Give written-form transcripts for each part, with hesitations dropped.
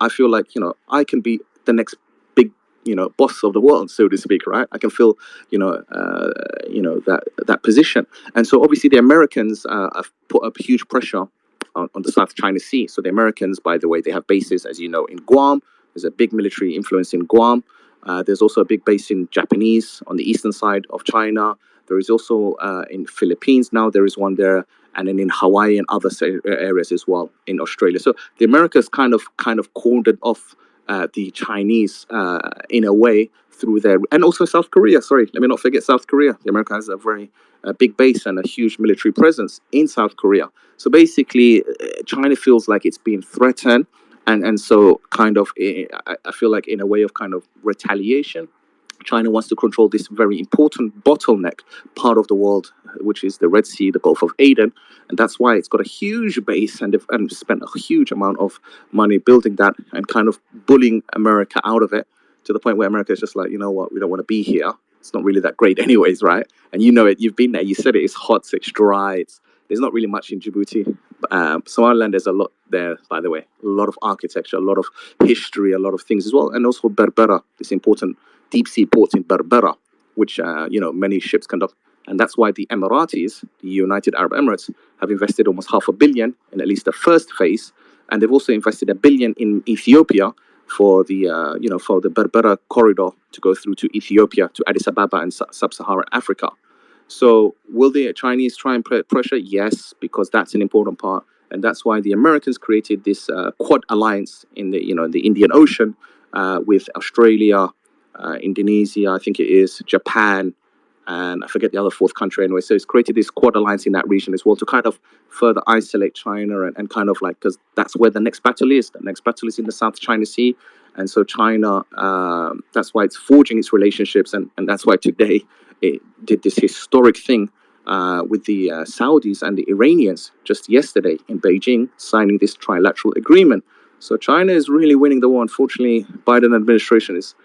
I feel like, I can be the next big, boss of the world, so to speak, right? I can feel, that position. And so obviously the Americans have put up huge pressure on the South China Sea. So the Americans, by the way, they have bases, as you know, in Guam. There's a big military influence in Guam. There's also a big base in Japanese on the eastern side of China. There is also in Philippines now. There is one there, and then in Hawaii and other areas as well in Australia. So the Americas kind of cornered off the Chinese in a way through their, and also South Korea. Sorry, let me not forget South Korea. The America has a very big base and a huge military presence in South Korea. So basically, China feels like it's being threatened, and so kind of I feel like in a way of kind of retaliation, China wants to control this very important bottleneck part of the world, which is the Red Sea, the Gulf of Aden, and that's why it's got a huge base, and they've spent a huge amount of money building that and kind of bullying America out of it, to the point where America is just like, you know what, we don't want to be here. It's not really that great, anyways, right? And you know it. You've been there. You said it. It's hot. It's dry. There's not really much in Djibouti. Somaliland, there's a lot there, by the way. A lot of architecture, a lot of history, a lot of things as well, and also Berbera, this important deep sea port in Berbera, which many ships conduct, and that's why the Emiratis, the United Arab Emirates, have invested almost $500 million in at least the first phase, and they've also invested $1 billion in Ethiopia for the for the Berbera corridor to go through to Ethiopia, to Addis Ababa and sub-Saharan Africa. So will the Chinese try and put pressure? Yes, because that's an important part, and that's why the Americans created this Quad alliance in the Indian Ocean with Australia, Indonesia, I think it is, Japan, and I forget the other fourth country anyway. So it's created this Quad alliance in that region as well to kind of further isolate China and kind of like, because that's where the next battle is. The next battle is in the South China Sea. And so China, that's why it's forging its relationships. And that's why today it did this historic thing with the Saudis and the Iranians just yesterday in Beijing, signing this trilateral agreement. So China is really winning the war. Unfortunately, Biden administration is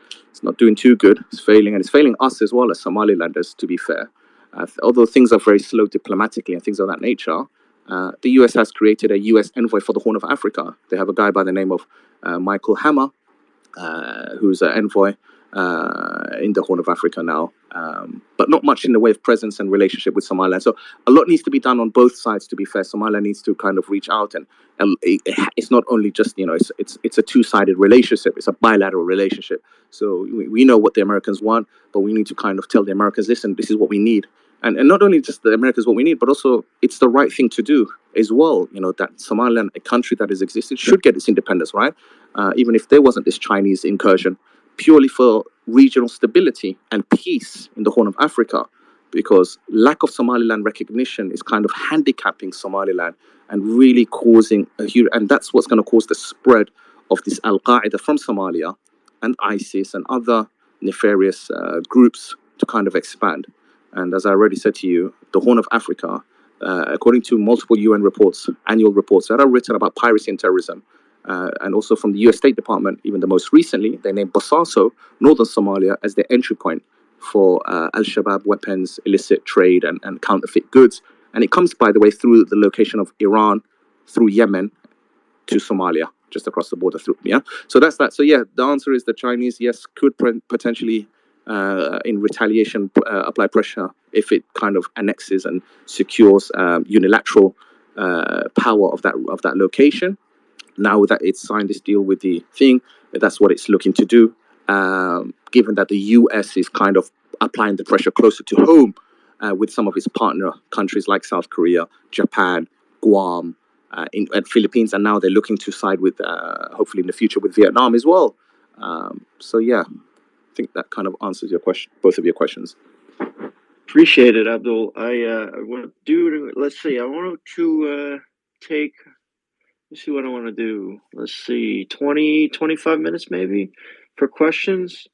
not doing too good. It's failing, and it's failing us as well as Somalilanders, to be fair. Although things are very slow diplomatically and things of that nature, the US has created a US envoy for the Horn of Africa. They have a guy by the name of Michael Hammer, who's an envoy in the Horn of Africa now, but not much in the way of presence and relationship with Somaliland. So a lot needs to be done on both sides, to be fair. Somaliland needs to kind of reach out, and it's not only just, it's a two-sided relationship. It's a bilateral relationship. So we know what the Americans want, but we need to kind of tell the Americans, listen, this is what we need. And not only just the Americans what we need, but also it's the right thing to do as well. That Somaliland, a country that has existed, should get its independence, right? Even if there wasn't this Chinese incursion, purely for regional stability and peace in the Horn of Africa, because lack of Somaliland recognition is kind of handicapping Somaliland and really causing a huge, and that's what's going to cause the spread of this Al-Qaeda from Somalia and ISIS and other nefarious groups to kind of expand. And as I already said to you, the Horn of Africa, according to multiple UN reports, annual reports that are written about piracy and terrorism, and also from the US State Department, even the most recently, they named Bosaso, northern Somalia, as their entry point for Al-Shabaab weapons, illicit trade, and counterfeit goods. And it comes, by the way, through the location of Iran, through Yemen, to Somalia, just across the border through, yeah? So that's that. So yeah, the answer is the Chinese, yes, could potentially, in retaliation, apply pressure if it kind of annexes and secures unilateral power of that location. Now that it's signed this deal with the thing, that's what it's looking to do. Given that the US is kind of applying the pressure closer to home with some of its partner countries like South Korea, Japan, Guam, and Philippines, and now they're looking to side with, hopefully in the future, with Vietnam as well. So yeah, I think that kind of answers your question, both of your questions. Appreciate it, Abdul. I want to do, let's see, I want to take, let's see what I want to do. Let's see, 25 minutes maybe for questions.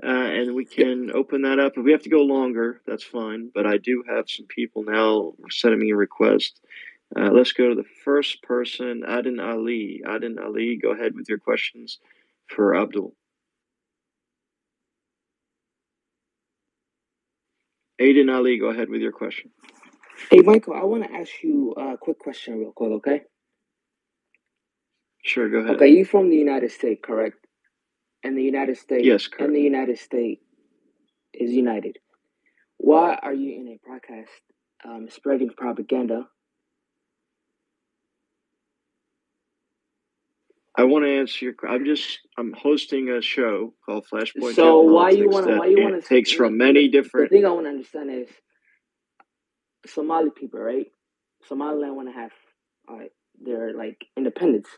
And we can open that up. If we have to go longer, that's fine. But I do have some people now sending me a request. Let's go to the first person, Adin Ali. Adin Ali, go ahead with your questions for Abdul. Aiden Ali, go ahead with your question. Hey, Michael, I want to ask you a quick question real quick, okay? Sure, go ahead. Okay, you from the United States, correct? And the United States, Yes, correct. and the United States is united. Why are you in a podcast spreading propaganda? I want to answer your. I'm hosting a show called Flashpoint So why you Geopolitics wanna? that Why you wanna? takes from many The different. thing I want to understand is Somali people, right? Somaliland want to have their like independence,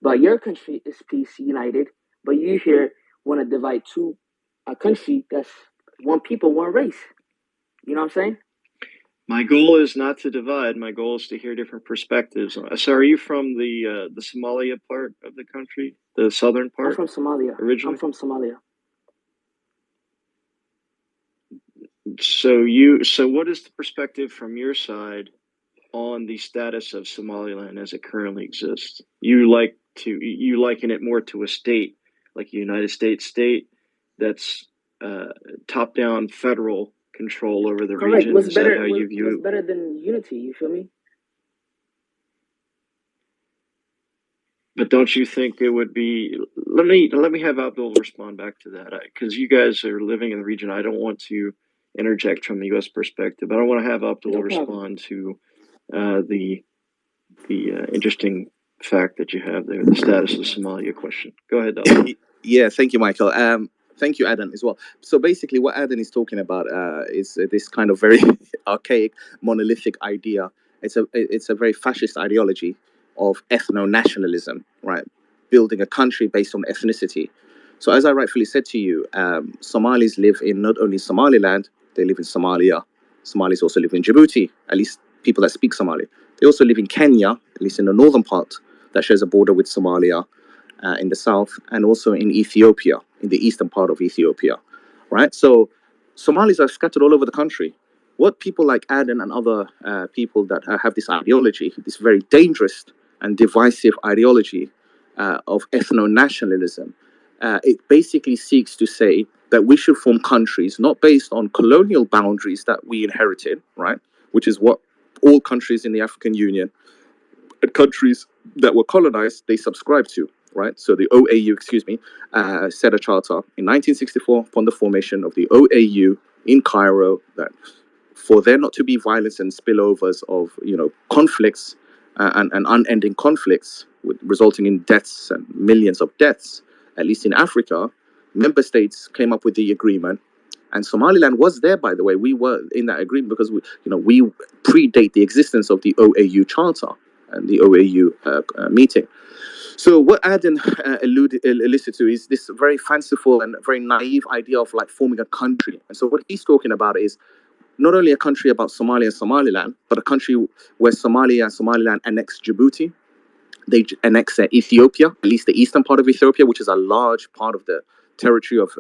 but your country is peace united. But you here want to divide a country that's one people, one race. You know what I'm saying? My goal is not to divide. My goal is to hear different perspectives. So, are you from the Somalia part of the country, the southern part? I'm from Somalia. Originally. I'm from Somalia. So what is the perspective from your side on the status of Somaliland as it currently exists? You liken it more to a state, like a United States state that's top down federal control over the Correct. region. What's Is better? that how you view What's it? better than unity? You feel me? But don't you think it would be? Let me have Abdul respond back to that, because you guys are living in the region. I don't want to interject from the U.S. perspective, but I want to have Abdul No problem. respond to the interesting fact that you have there, the status of Somalia question. Go ahead, Abdul. Yeah, thank you, Michael. Thank you, Adam, as well. So basically, what Adam is talking about is this kind of very archaic, monolithic idea. It's a very fascist ideology of ethno-nationalism, right? Building a country based on ethnicity. So as I rightfully said to you, Somalis live in not only Somaliland, they live in Somalia. Somalis also live in Djibouti, at least people that speak Somali. They also live in Kenya, at least in the northern part that shares a border with Somalia in the south, and also in Ethiopia, in the eastern part of Ethiopia, right? So Somalis are scattered all over the country. What people like Aden and other people that have this ideology, this very dangerous and divisive ideology of ethno-nationalism, it basically seeks to say that we should form countries not based on colonial boundaries that we inherited, right? Which is what all countries in the African Union and countries that were colonized, they subscribed to, right? So the OAU, set a charter in 1964 upon the formation of the OAU in Cairo that for there not to be violence and spillovers of, conflicts and unending conflicts resulting in deaths and millions of deaths, at least in Africa, member states came up with the agreement. And Somaliland was there, by the way. We were in that agreement because we predate the existence of the OAU charter and the OAU meeting. So what Aden elicited to is this very fanciful and very naive idea of like forming a country. And so what he's talking about is not only a country about Somalia and Somaliland, but a country where Somalia and Somaliland annex Djibouti. They annex Ethiopia, at least the eastern part of Ethiopia, which is a large part of the territory of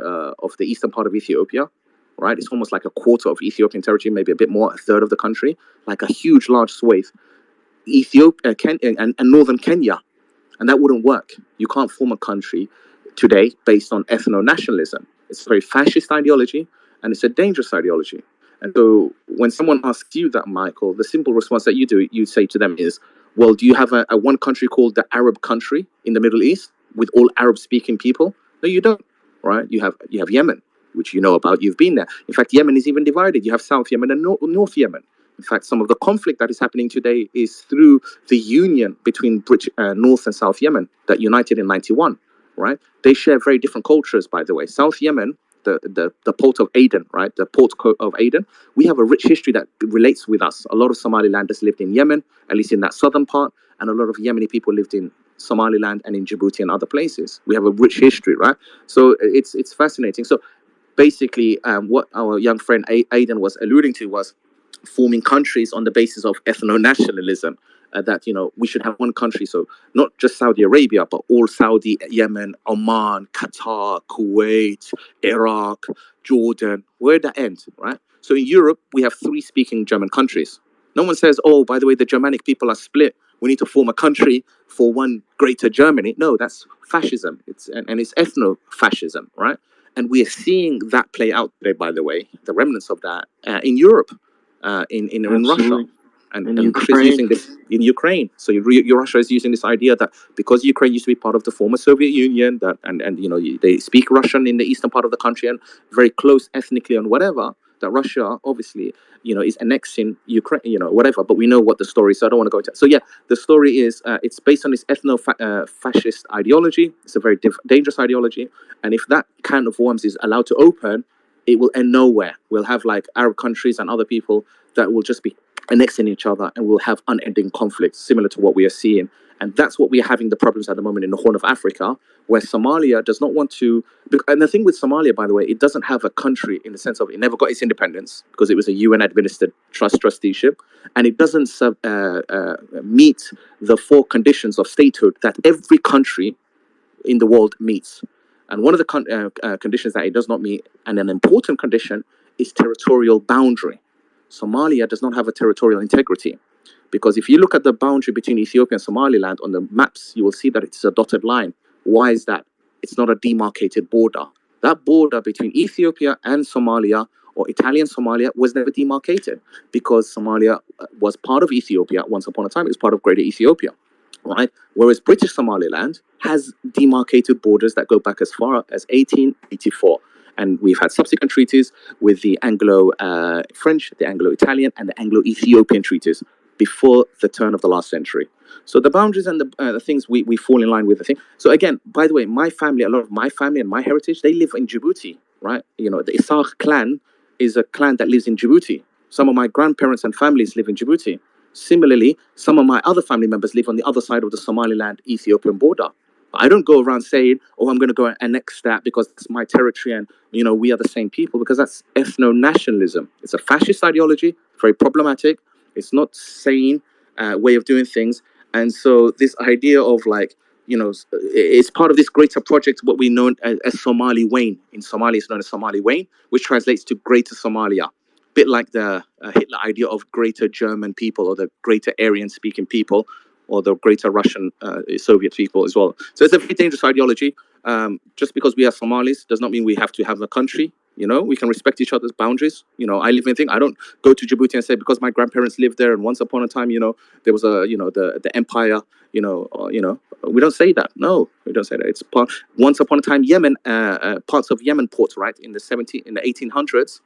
the eastern part of Ethiopia. Right, it's almost like a quarter of Ethiopian territory, maybe a bit more, a third of the country, like a huge, large swathe. Ethiopia, and northern Kenya, and that wouldn't work. You can't form a country today based on ethno-nationalism. It's a very fascist ideology, and it's a dangerous ideology. And so when someone asks you that, Michael, the simple response that you say to them is, well, do you have a one country called the Arab country in the Middle East with all Arab-speaking people? No, you don't, right? You have Yemen, which you know about. You've been there. In fact, Yemen is even divided. You have South Yemen and North Yemen. In fact, some of the conflict that is happening today is through the union between North and South Yemen that united in 91, right? They share very different cultures, by the way. South Yemen, the port of Aden, right? The port of Aden, we have a rich history that relates with us. A lot of Somalilanders lived in Yemen, at least in that southern part, and a lot of Yemeni people lived in Somaliland and in Djibouti and other places. We have a rich history, right? So it's fascinating. So basically, what our young friend Aden was alluding to was forming countries on the basis of ethno-nationalism, that we should have one country, so not just Saudi Arabia but all Saudi, Yemen, Oman, Qatar, Kuwait, Iraq, Jordan, where that end, right? So in Europe we have three speaking German countries. No one says, oh, by the way, the Germanic people are split, we need to form a country for one greater Germany. No, that's fascism. It's ethno-fascism, right? And we are seeing that play out today, by the way, the remnants of that in Europe, in Russia, Absolutely. In and Russia is Ukraine. using this in Ukraine. So Russia is using this idea that because Ukraine used to be part of the former Soviet Union, that and they speak Russian in the eastern part of the country and very close ethnically and whatever, that Russia obviously is annexing Ukraine, whatever. But we know what the story is, so I don't want to go into it. So yeah, the story is it's based on this ethno-fascist ideology. It's a very dangerous ideology, and if that can of worms is allowed to open, it will end nowhere. We'll have like Arab countries and other people that will just be annexing each other, and we'll have unending conflicts similar to what we are seeing. And that's what we are having the problems at the moment in the Horn of Africa, where Somalia does not want to. And the thing with Somalia, by the way, it doesn't have a country in the sense of it never got its independence because it was a UN administered trusteeship, and it doesn't meet the four conditions of statehood that every country in the world meets. And one of the conditions that it does not meet, and an important condition, is territorial boundary. Somalia does not have a territorial integrity, because if you look at the boundary between Ethiopia and Somaliland on the maps, you will see that it's a dotted line. Why is that? It's not a demarcated border. That border between Ethiopia and Somalia, or Italian Somalia, was never demarcated because Somalia was part of Ethiopia once upon a time. It was part of Greater Ethiopia, right? Whereas British Somaliland has demarcated borders that go back as far as 1884. And we've had subsequent treaties with the Anglo-French, the Anglo-Italian, and the Anglo-Ethiopian treaties before the turn of the last century. So the boundaries and the things, we fall in line with the thing. So again, by the way, my family, a lot of my family and my heritage, they live in Djibouti, right? The Isaac clan is a clan that lives in Djibouti. Some of my grandparents and families live in Djibouti. Similarly, some of my other family members live on the other side of the Somaliland-Ethiopian border. I don't go around saying, "Oh, I'm going to go and annex that because it's my territory and we are the same people," because that's ethno-nationalism. It's a fascist ideology, very problematic. It's not sane way of doing things, and so this idea of it's part of this greater project, what we know as Somali Wayne. In Somali, it's known as Somali Wayne, which translates to Greater Somalia. Bit like the Hitler idea of Greater German people or the Greater Aryan-speaking people, or the Greater Russian Soviet people as well. So it's a very dangerous ideology. Just because we are Somalis does not mean we have to have a country. We can respect each other's boundaries. I live in thing. I don't go to Djibouti and say because my grandparents lived there and once upon a time, there was the empire. We don't say that. No, we don't say that. It's once upon a time Yemen, parts of Yemen ports, right, in the 1800s.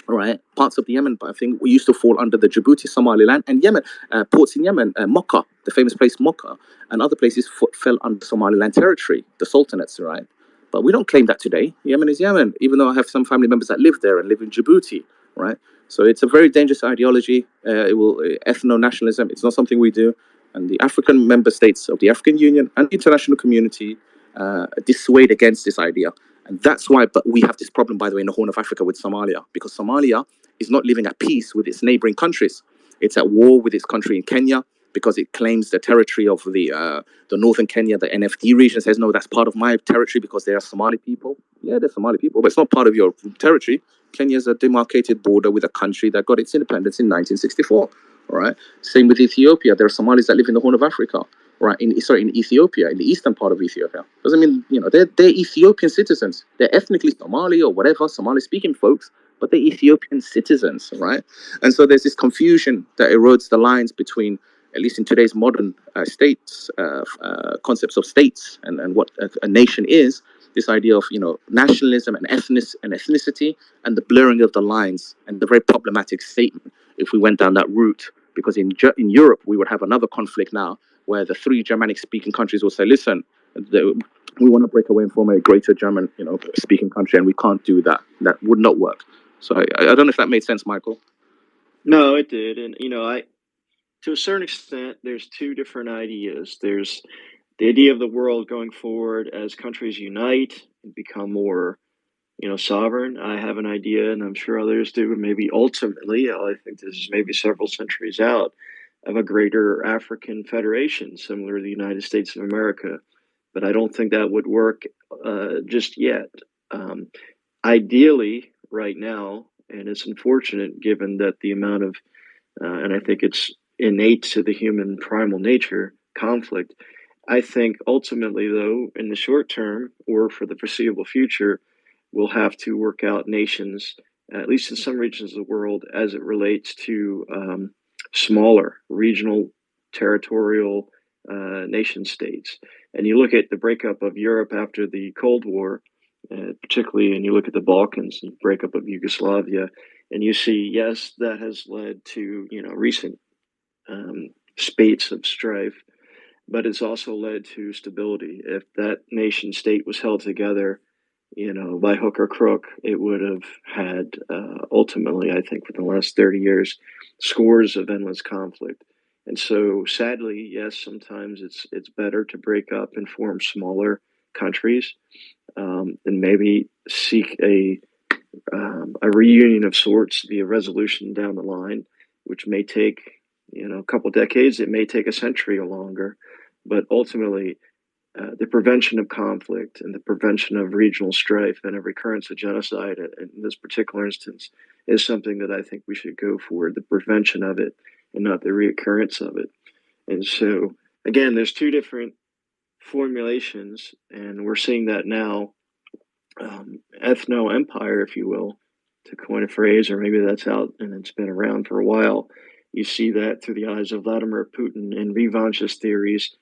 Right, parts of the Yemen, I think, we used to fall under the Djibouti, Somaliland, and Yemen ports in Yemen, Mocha, the famous place Mocha, and other places fell under Somaliland territory, the sultanates, right? But we don't claim that today. Yemen is Yemen, even though I have some family members that live there and live in Djibouti, right? So it's a very dangerous ideology. It will ethno-nationalism. It's not something we do, and the African member states of the African Union and the international community dissuade against this idea. And that's why, but we have this problem, by the way, in the Horn of Africa with Somalia, because Somalia is not living at peace with its neighboring countries. It's at war with its country in Kenya because it claims the territory of the northern Kenya, the NFD region, says, no, that's part of my territory because they are Somali people. Yeah, they're Somali people, but it's not part of your territory. Kenya is a demarcated border with a country that got its independence in 1964. All right. Same with Ethiopia. There are Somalis that live in the Horn of Africa. Right, in Ethiopia, in the eastern part of Ethiopia. Doesn't mean, they're Ethiopian citizens. They're ethnically Somali or whatever, Somali-speaking folks, but they're Ethiopian citizens, right? And so there's this confusion that erodes the lines between, at least in today's modern states, concepts of states and what a nation is, this idea of, nationalism and ethnicity and the blurring of the lines and the very problematic statement if we went down that route. Because in Europe, we would have another conflict now where the three Germanic-speaking countries will say, listen, we want to break away from a greater German, speaking country, and we can't do that. That would not work. So I don't know if that made sense, Michael. No, it did. And, to a certain extent, there's two different ideas. There's the idea of the world going forward as countries unite and become more, sovereign. I have an idea, and I'm sure others do, and maybe ultimately, I think this is maybe several centuries out, of a greater African federation, similar to the United States of America. But I don't think that would work just yet. Ideally, right now, and it's unfortunate given that the amount of, and I think it's innate to the human primal nature, conflict. I think ultimately, though, in the short term or for the foreseeable future, we'll have to work out nations, at least in some regions of the world, as it relates to smaller regional territorial nation states. And you look at the breakup of Europe after the Cold War, particularly, and you look at the Balkans, the breakup of Yugoslavia, and you see, yes, that has led to recent spates of strife, but it's also led to stability. If that nation state was held together, by hook or crook, it would have had ultimately, I think, for the last 30 years, scores of endless conflict. And so, sadly, yes, sometimes it's better to break up and form smaller countries, and maybe seek a reunion of sorts, be a resolution down the line, which may take a couple decades. It may take a century or longer, but ultimately, the prevention of conflict and the prevention of regional strife and of recurrence of genocide in this particular instance is something that I think we should go for, the prevention of it and not the reoccurrence of it. And so, again, there's two different formulations, and we're seeing that now. Ethno-empire, if you will, to coin a phrase, or maybe that's out and it's been around for a while. You see that through the eyes of Vladimir Putin and revanchist theories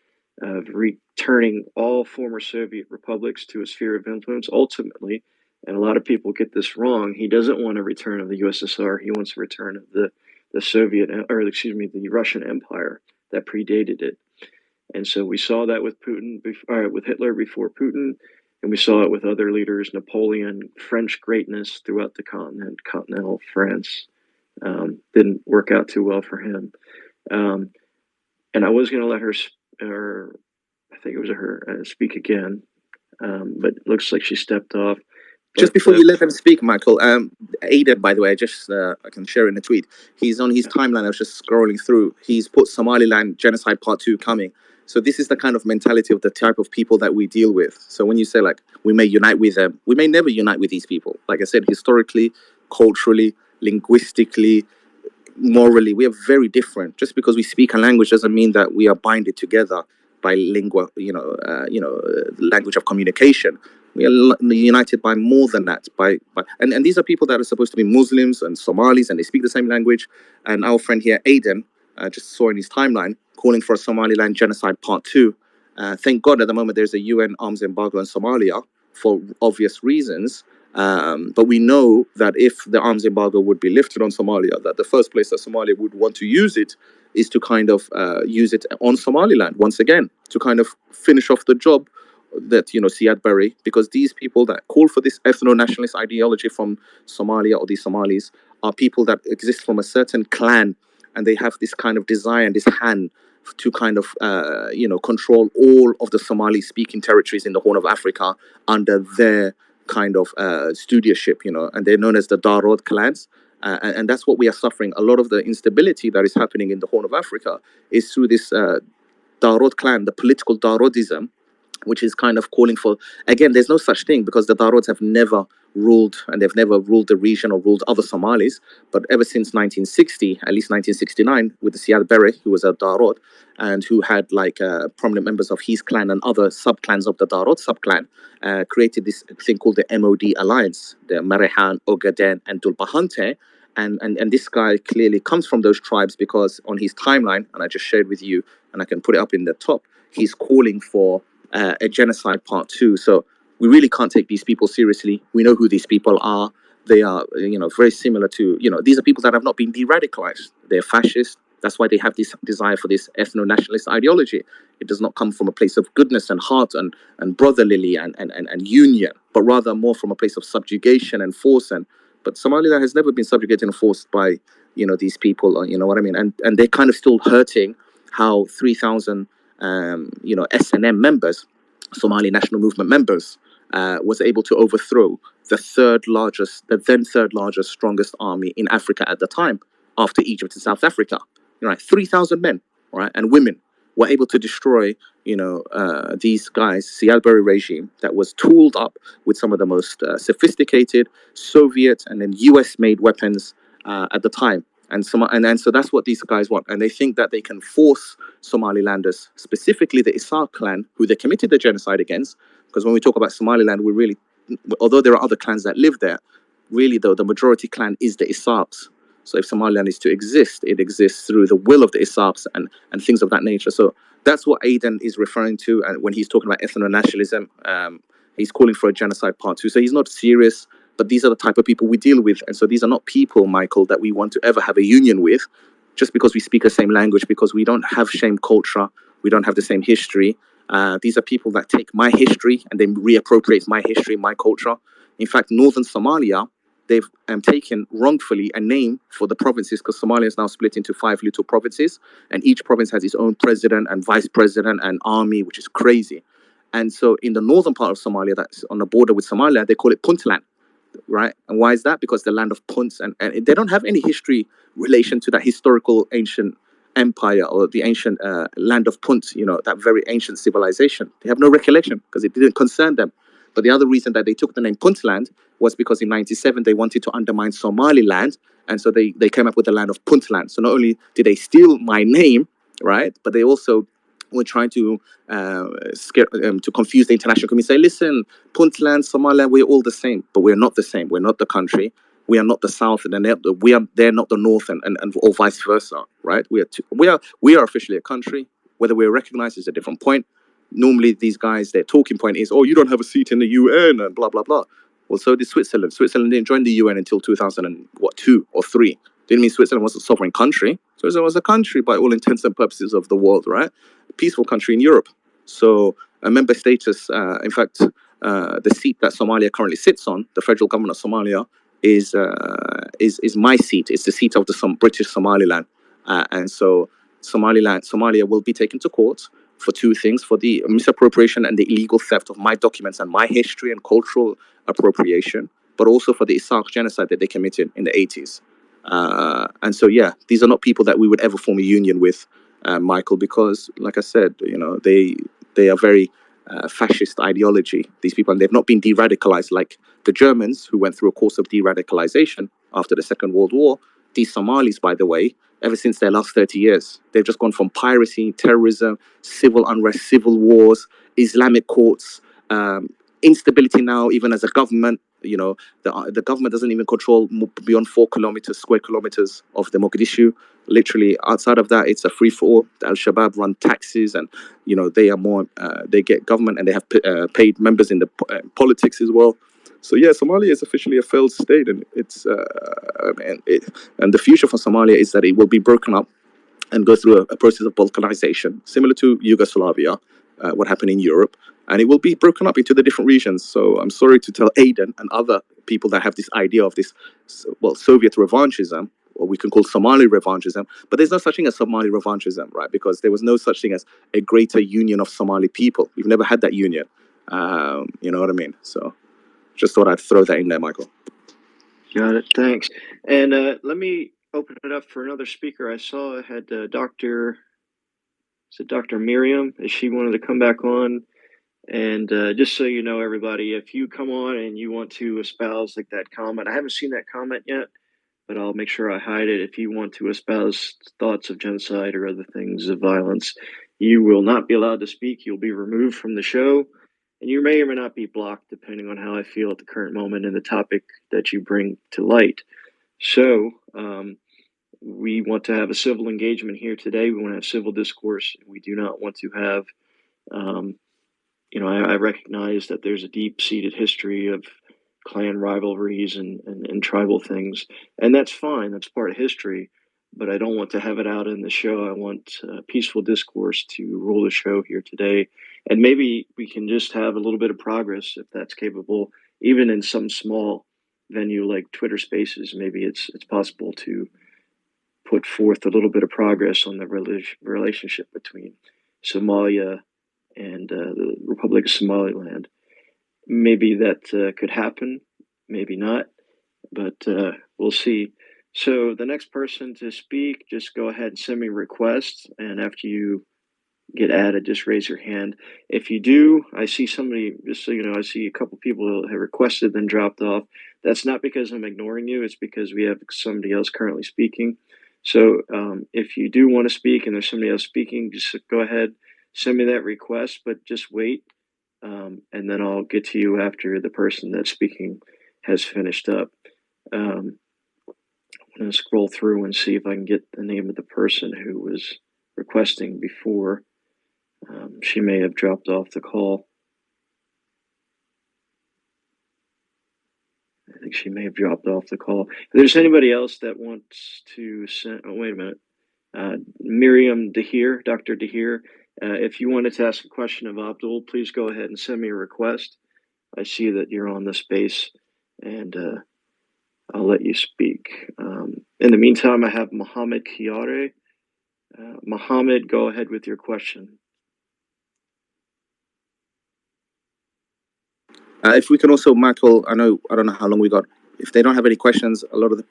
of returning all former Soviet republics to a sphere of influence. Ultimately, and a lot of people get this wrong, he doesn't want a return of the USSR. He wants a return of the the Russian Empire that predated it. And so we saw that with with Hitler before Putin, and we saw it with other leaders, Napoleon, French greatness throughout the continent, continental France. Didn't work out too well for him. And I was going to let her, I think it was her, speak again, but it looks like she stepped off. Just before you let them speak, Michael, Ada, by the way, I can share in a tweet. He's on his timeline. I was just scrolling through. He's put Somaliland genocide part 2 coming. So this is the kind of mentality of the type of people that we deal with. So when you say like we may unite with them, we may never unite with these people. Like I said, historically, culturally, linguistically, morally, we are very different. Just because we speak a language doesn't mean that we are binded together by language of communication. We are united by more than that. And these are people that are supposed to be Muslims and Somalis, and they speak the same language. And our friend here, Aiden, just saw in his timeline calling for a Somaliland genocide part 2. Thank God at the moment there's a UN arms embargo in Somalia for obvious reasons. But we know that if the arms embargo would be lifted on Somalia, that the first place that Somalia would want to use it is to kind of use it on Somaliland once again, to kind of finish off the job that, Siad Barre, because these people that call for this ethno-nationalist ideology from Somalia, or these Somalis, are people that exist from a certain clan, and they have this kind of desire and this hand to kind of, control all of the Somali-speaking territories in the Horn of Africa under their kind of stewardship, and they're known as the Darod clans. And that's what we are suffering. A lot of the instability that is happening in the Horn of Africa is through this Darod clan, the political Darodism, which is kind of calling for, again, there's no such thing, because the Darods have never ruled, and they've never ruled the region or ruled other Somalis. But ever since 1960, at least 1969, with the Siad Barre, who was a Darod, and who had like prominent members of his clan and other sub-clans of the Darod sub-clan, created this thing called the MOD Alliance, the Marehan, Ogaden, and Dulbahante. And this guy clearly comes from those tribes, because on his timeline, and I just shared with you, and I can put it up in the top, he's calling for a genocide part 2. So we really can't take these people seriously. We know who these people are. They are, very similar to, these are people that have not been de-radicalized. They're fascist. That's why they have this desire for this ethno-nationalist ideology. It does not come from a place of goodness and heart and brotherly and union, but rather more from a place of subjugation and force. But Somaliland has never been subjugated and forced by, these people, you know what I mean? And they're kind of still hurting how 3,000 SNM members, Somali National Movement members, was able to overthrow the then third largest, strongest army in Africa at the time, after Egypt and South Africa. 3,000 men, right, and women were able to destroy, these guys, Siad Barre regime that was tooled up with some of the most sophisticated Soviet and then US-made weapons at the time. And so that's what these guys want. And they think that they can force Somalilanders, specifically the Isar clan, who they committed the genocide against. Because when we talk about Somaliland, we really, although there are other clans that live there, really though, the majority clan is the Isars. So if Somaliland is to exist, it exists through the will of the Isaacs and things of that nature. So that's what Aiden is referring to, and when he's talking about ethno-nationalism, he's calling for a genocide part two. So he's not serious, but these are the type of people we deal with. And so these are not people, Michael, that we want to ever have a union with just because we speak the same language, because we don't have same culture, we don't have the same history. These are people that take my history and then reappropriate my history, my culture. In fact, northern Somalia, they've taken wrongfully a name for the provinces, because Somalia is now split into 5 little provinces, and each province has its own president and vice president and army, which is crazy. And so in the northern part of Somalia, that's on the border with Somalia, they call it Puntland, right? And why is that? Because the land of Punt, and they don't have any history relation to that historical ancient empire or the ancient land of Punt, that very ancient civilization. They have no recollection because it didn't concern them. But the other reason that they took the name Puntland was because in 97 they wanted to undermine Somaliland, and so they came up with the land of Puntland. So not only did they steal my name, right, but they also were trying to to confuse the international community. Say, listen, Puntland, Somaliland, we're all the same, but we're not the same. We're not the country. We are not the South, and they're not the North, and or vice versa, right? We are officially a country. Whether we're recognized is a different point. Normally, these guys, their talking point is, "Oh, you don't have a seat in the UN," and blah blah blah. Well, so did Switzerland. Switzerland didn't join the UN until 2002 or 3. Didn't mean Switzerland was a sovereign country. Switzerland was a country by all intents and purposes of the world, right? A peaceful country in Europe. So a member status, in fact, the seat that Somalia currently sits on, the federal government of Somalia, is my seat. It's the seat of the British Somaliland, and so Somalia will be taken to court for 2 things: for the misappropriation and the illegal theft of my documents and my history and cultural appropriation, but also for the Isaac genocide that they committed in the 80s. And so, yeah, these are not people that we would ever form a union with, Michael, because, like I said, they are very fascist ideology. These people, and they've not been de-radicalized like the Germans, who went through a course of de-radicalization after the Second World War. These Somalis, by the way, ever since their last 30 years, they've just gone from piracy, terrorism, civil unrest, civil wars, Islamic courts, instability now, even as a government. The government doesn't even control beyond 4 square kilometers of the Mogadishu. Literally, outside of that, it's a free-for-all. The Al-Shabaab run taxes, and they are more. They get government, and they have paid members in the politics as well. So yeah, Somalia is officially a failed state, and and the future for Somalia is that it will be broken up and go through a process of balkanization, similar to Yugoslavia, what happened in Europe, and it will be broken up into the different regions. So I'm sorry to tell Aiden and other people that have this idea of this, Soviet revanchism, or we can call Somali revanchism, but there's no such thing as Somali revanchism, right? Because there was no such thing as a greater union of Somali people. We've never had that union. You know what I mean? So just thought I'd throw that in there, Michael. Got it. Thanks. And let me open it up for another speaker. I saw I had Dr. Miriam. Is she wanted to come back on? And just so you know, everybody, if you come on and you want to espouse like that comment, I haven't seen that comment yet, but I'll make sure I hide it. If you want to espouse thoughts of genocide or other things of violence, you will not be allowed to speak. You'll be removed from the show, and you may or may not be blocked depending on how I feel at the current moment and the topic that you bring to light. So we want to have a civil engagement here today. We want to have civil discourse. We do not want to have I recognize that there's a deep-seated history of clan rivalries and tribal things, and that's fine. That's part of history, but I don't want to have it out in the show. I want peaceful discourse to rule the show here today, and maybe we can just have a little bit of progress if that's capable, even in some small venue like Twitter Spaces. Maybe it's possible to put forth a little bit of progress on the relationship between Somalia and the Republic of Somaliland. Maybe that could happen, maybe not, but we'll see. So the next person to speak, just go ahead and send me requests, and after you get added, just raise your hand. If you do, I see somebody, just so you know, I see a couple people have requested then dropped off. That's not because I'm ignoring you, it's because we have somebody else currently speaking. So if you do want to speak and there's somebody else speaking, just go ahead, send me that request, but just wait, and then I'll get to you after the person that's speaking has finished up. I want going to scroll through and see if I can get the name of the person who was requesting before. She may have dropped off the call. I think she may have dropped off the call. If there's anybody else that wants to send, oh, wait a minute. Miriam Dahir, Dr. Dahir, if you wanted to ask a question of Abdul, please go ahead and send me a request. I see that you're on the space, and I'll let you speak. In the meantime, I have Mohammed Kiare. Mohammed, go ahead with your question. If we can also, Michael, I don't know how long we got. If they don't have any questions, a lot of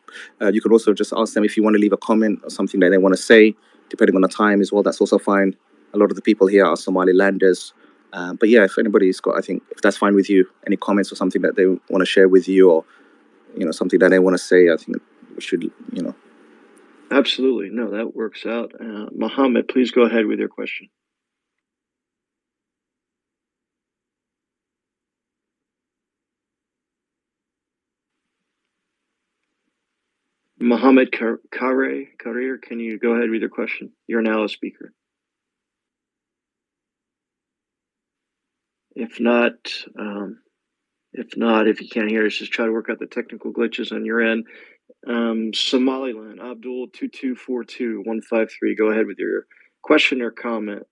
you could also just ask them if you want to leave a comment or something that they want to say, depending on the time as well. That's also fine. A lot of the people here are Somalilanders. But yeah, if anybody's got, I think if that's fine with you, any comments or something that they want to share with you, or something that they want to say, I think we should, Absolutely. No, that works out. Mohammed, please go ahead with your question. Mohammed Karir, can you go ahead with your question? You're now a speaker. If not, if you can't hear us, just try to work out the technical glitches on your end. Somaliland, Abdul 2242153. Go ahead with your question or comment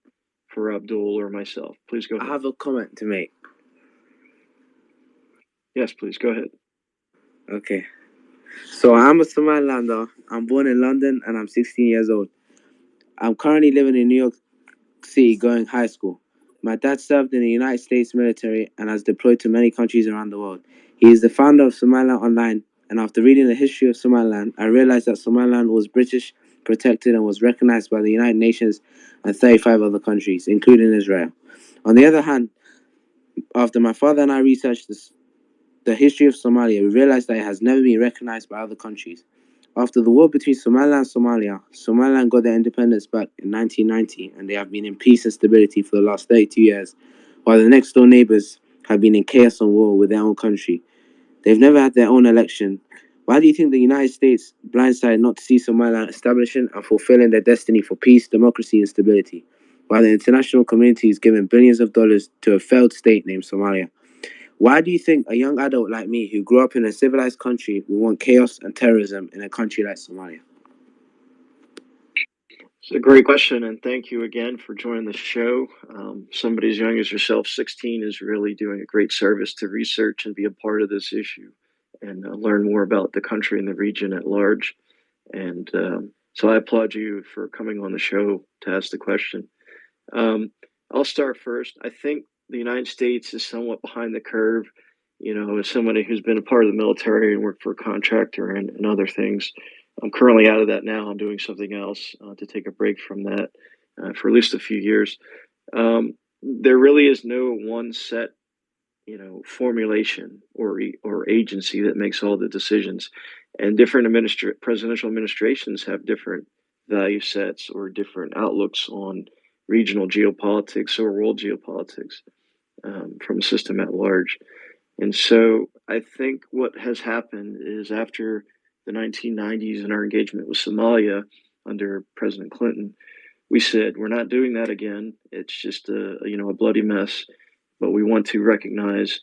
for Abdul or myself. Please go ahead. I have a comment to make. Yes, please go ahead. Okay. So I'm a Somalilander. I'm born in London and I'm 16 years old. I'm currently living in New York City going high school. My dad served in the United States military and has deployed to many countries around the world. He is the founder of Somaliland Online, and after reading the history of Somaliland, I realized that Somaliland was British protected and was recognized by the United Nations and 35 other countries, including Israel. On the other hand, after my father and I researched the history of Somalia, we realized that it has never been recognized by other countries. After the war between Somalia and Somalia, Somaliland got their independence back in 1990, and they have been in peace and stability for the last 32 years, while the next door neighbors have been in chaos and war with their own country. They've never had their own election. Why do you think the United States blindsided not to see Somaliland establishing and fulfilling their destiny for peace, democracy, and stability, while the international community is giving billions of dollars to a failed state named Somalia? Why do you think a young adult like me who grew up in a civilized country will want chaos and terrorism in a country like Somalia? It's a great question, and thank you again for joining the show. Somebody as young as yourself, 16, is really doing a great service to research and be a part of this issue and learn more about the country and the region at large. And so I applaud you for coming on the show to ask the question. I'll start first. I think the United States is somewhat behind the curve. As somebody who's been a part of the military and worked for a contractor and other things, I'm currently out of that now. I'm doing something else to take a break from that for at least a few years. There really is no one set, formulation or agency that makes all the decisions, and different presidential administrations have different value sets or different outlooks on regional geopolitics or world geopolitics from a system at large. And so I think what has happened is after the 1990s and our engagement with Somalia under President Clinton, we said we're not doing that again. It's just a bloody mess, but we want to recognize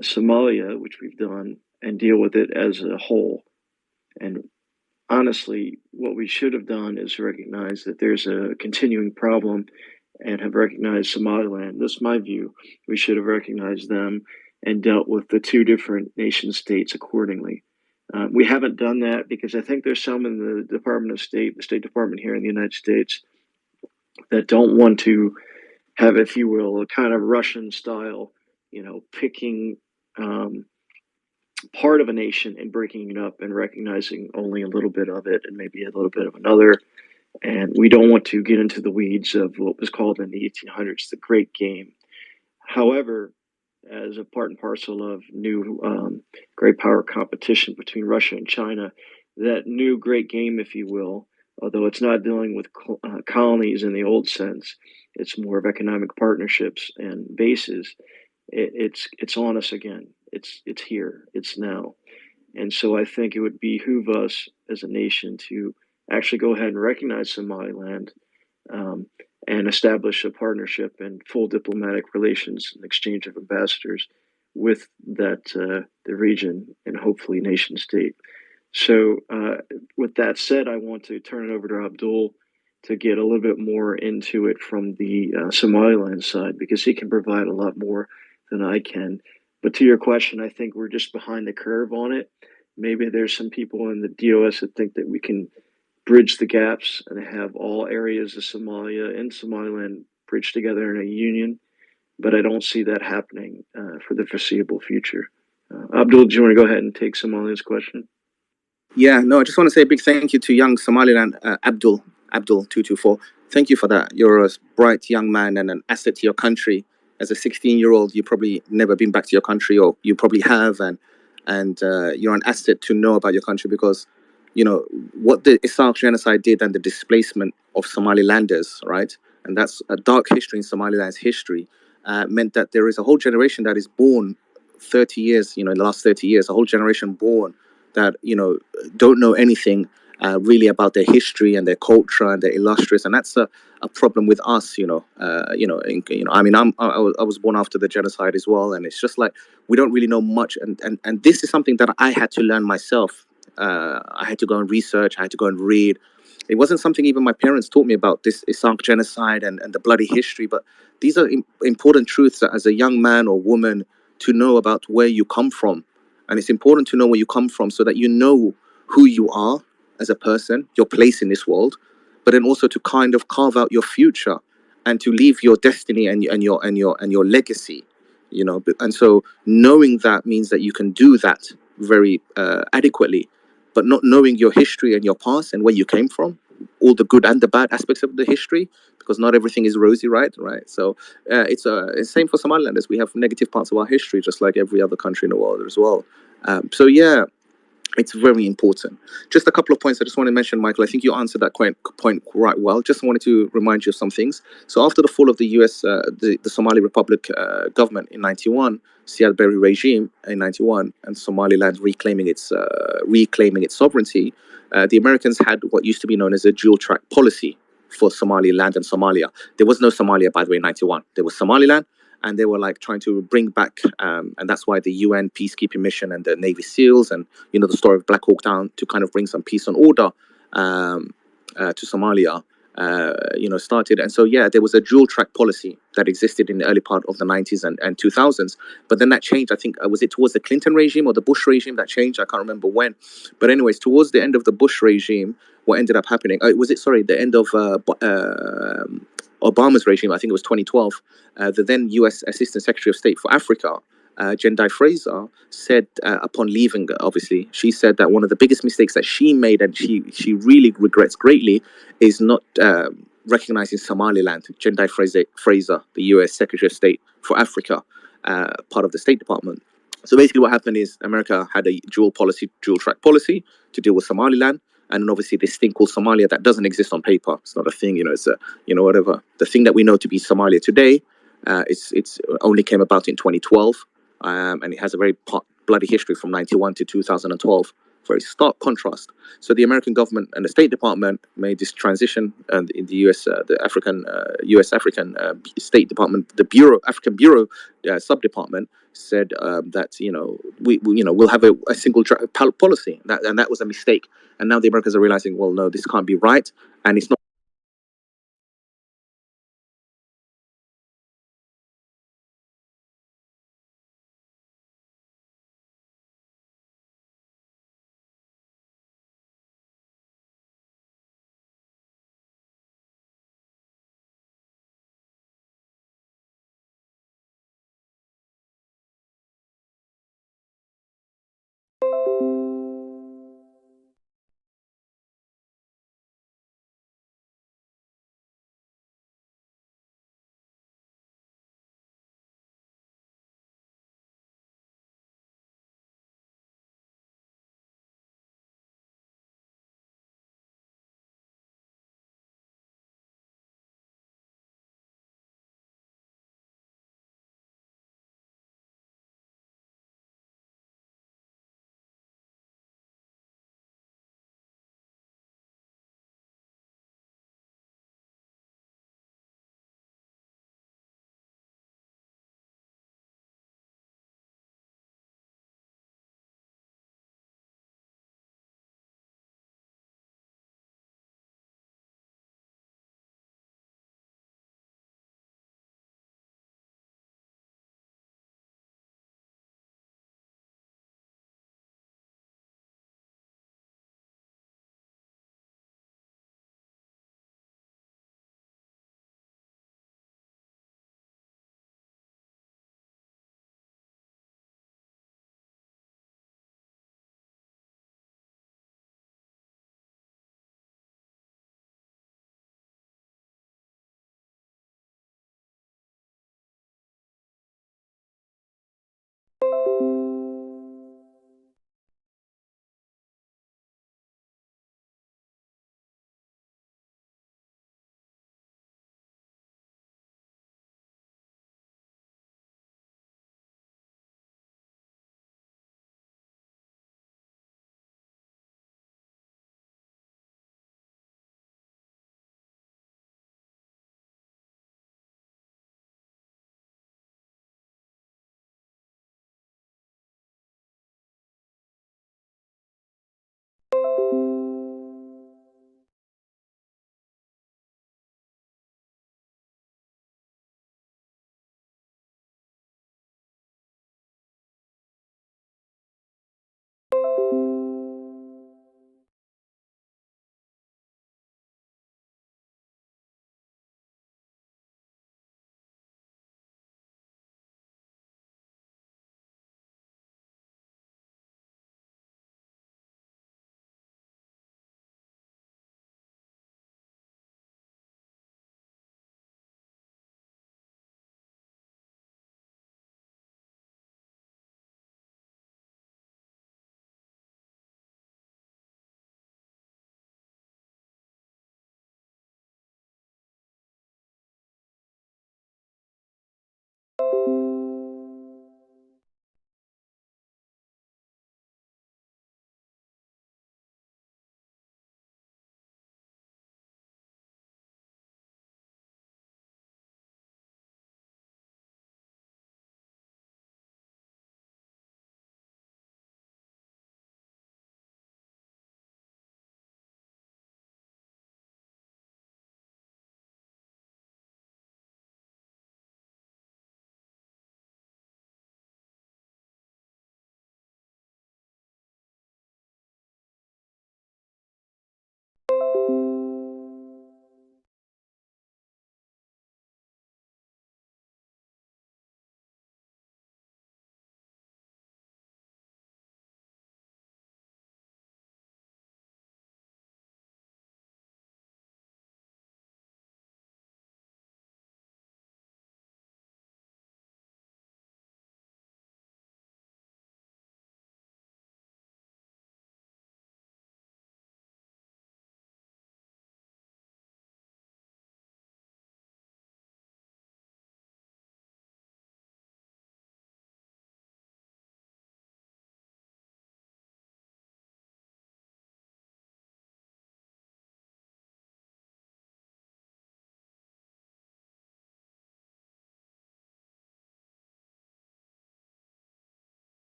Somalia, which we've done, and deal with it as a whole. And honestly, what we should have done is recognize that there's a continuing problem and have recognized Somaliland. This is my view. We should have recognized them and dealt with the two different nation states accordingly. We haven't done that because I think there's some in the Department of State, the State Department here in the United States, that don't want to have, if you will, a kind of Russian style, picking part of a nation and breaking it up and recognizing only a little bit of it and maybe a little bit of another. And we don't want to get into the weeds of what was called in the 1800s the Great Game. However, as a part and parcel of new great power competition between Russia and China, that new Great Game, if you will, although it's not dealing with colonies in the old sense, it's more of economic partnerships and bases. It's on us again. It's here. It's now. And so I think it would behoove us as a nation to actually go ahead and recognize Somaliland, um, and establish a partnership and full diplomatic relations and exchange of ambassadors with the region and hopefully nation state. So, with that said, I want to turn it over to Abdul to get a little bit more into it from the Somaliland side because he can provide a lot more than I can. But to your question, I think we're just behind the curve on it. Maybe there's some people in the DOS that think that we can bridge the gaps and have all areas of Somalia and Somaliland bridged together in a union. But I don't see that happening for the foreseeable future. Abdul, do you want to go ahead and take Somalia's question? Yeah, no, I just want to say a big thank you to young Somaliland Abdul 224. Thank you for that. You're a bright young man and an asset to your country. As a 16-year-old, you probably never been back to your country, or you probably have, and you're an asset to know about your country because you know what the Isaac genocide did and the displacement of Somalilanders, right? And that's a dark history in Somaliland's history. Meant that there is a whole generation that is born 30 years, in the last 30 years, a whole generation born that don't know anything really about their history and their culture and their illustrious, and that's a problem with us. I mean, I was born after the genocide as well, and it's just like we don't really know much, and this is something that I had to learn myself. I had to go and research. I had to go and read. It wasn't something even my parents taught me about this Isank genocide and the bloody history, but these are important truths that as a young man or woman to know about where you come from. And it's important to know where you come from so that you know who you are as a person, your place in this world, but then also to kind of carve out your future and to leave your destiny and your legacy, And so knowing that means that you can do that very adequately, but not knowing your history and your past and where you came from, all the good and the bad aspects of the history, because not everything is rosy, right? So it's the same for Somalilanders. We have negative parts of our history, just like every other country in the world as well. So yeah, it's very important. Just a couple of points I just want to mention, Michael. I think you answered that point quite well. Just wanted to remind you of some things. So after the fall of the U.S., the Somali Republic government in '91, Siad Barre regime in '91, and Somaliland reclaiming its sovereignty, the Americans had what used to be known as a dual track policy for Somaliland and Somalia. There was no Somalia, by the way, in '91. There was Somaliland, and they were like trying to bring back, and that's why the UN peacekeeping mission and the Navy SEALs and the story of Black Hawk Down to kind of bring some peace and order to Somalia, started. And so yeah, there was a dual track policy that existed in the early part of the '90s and 2000s, but then that changed. I think was it towards the Clinton regime or the Bush regime that changed? I can't remember when, but anyways, towards the end of the Bush regime, what ended up happening? The end of Obama's regime? I think it was 2012. The then U.S. Assistant Secretary of State for Africa, Jendai Fraser, said upon leaving, obviously, she said that one of the biggest mistakes that she made and she really regrets greatly is not recognizing Somaliland. Jendai Fraser, the U.S. Secretary of State for Africa, part of the State Department. So basically what happened is America had a dual track policy to deal with Somaliland. And then obviously this thing called Somalia that doesn't exist on paper. It's not a thing, it's a, whatever. The thing that we know to be Somalia today, it's only came about in 2012. And it has a very bloody history from '91 to 2012. Very stark contrast. So the American government and the State Department made this transition, and in the U.S., the U.S. African State Department, the African Bureau sub department said that we'll have a single policy, and that was a mistake. And now the Americans are realizing, well, no, this can't be right, and it's not.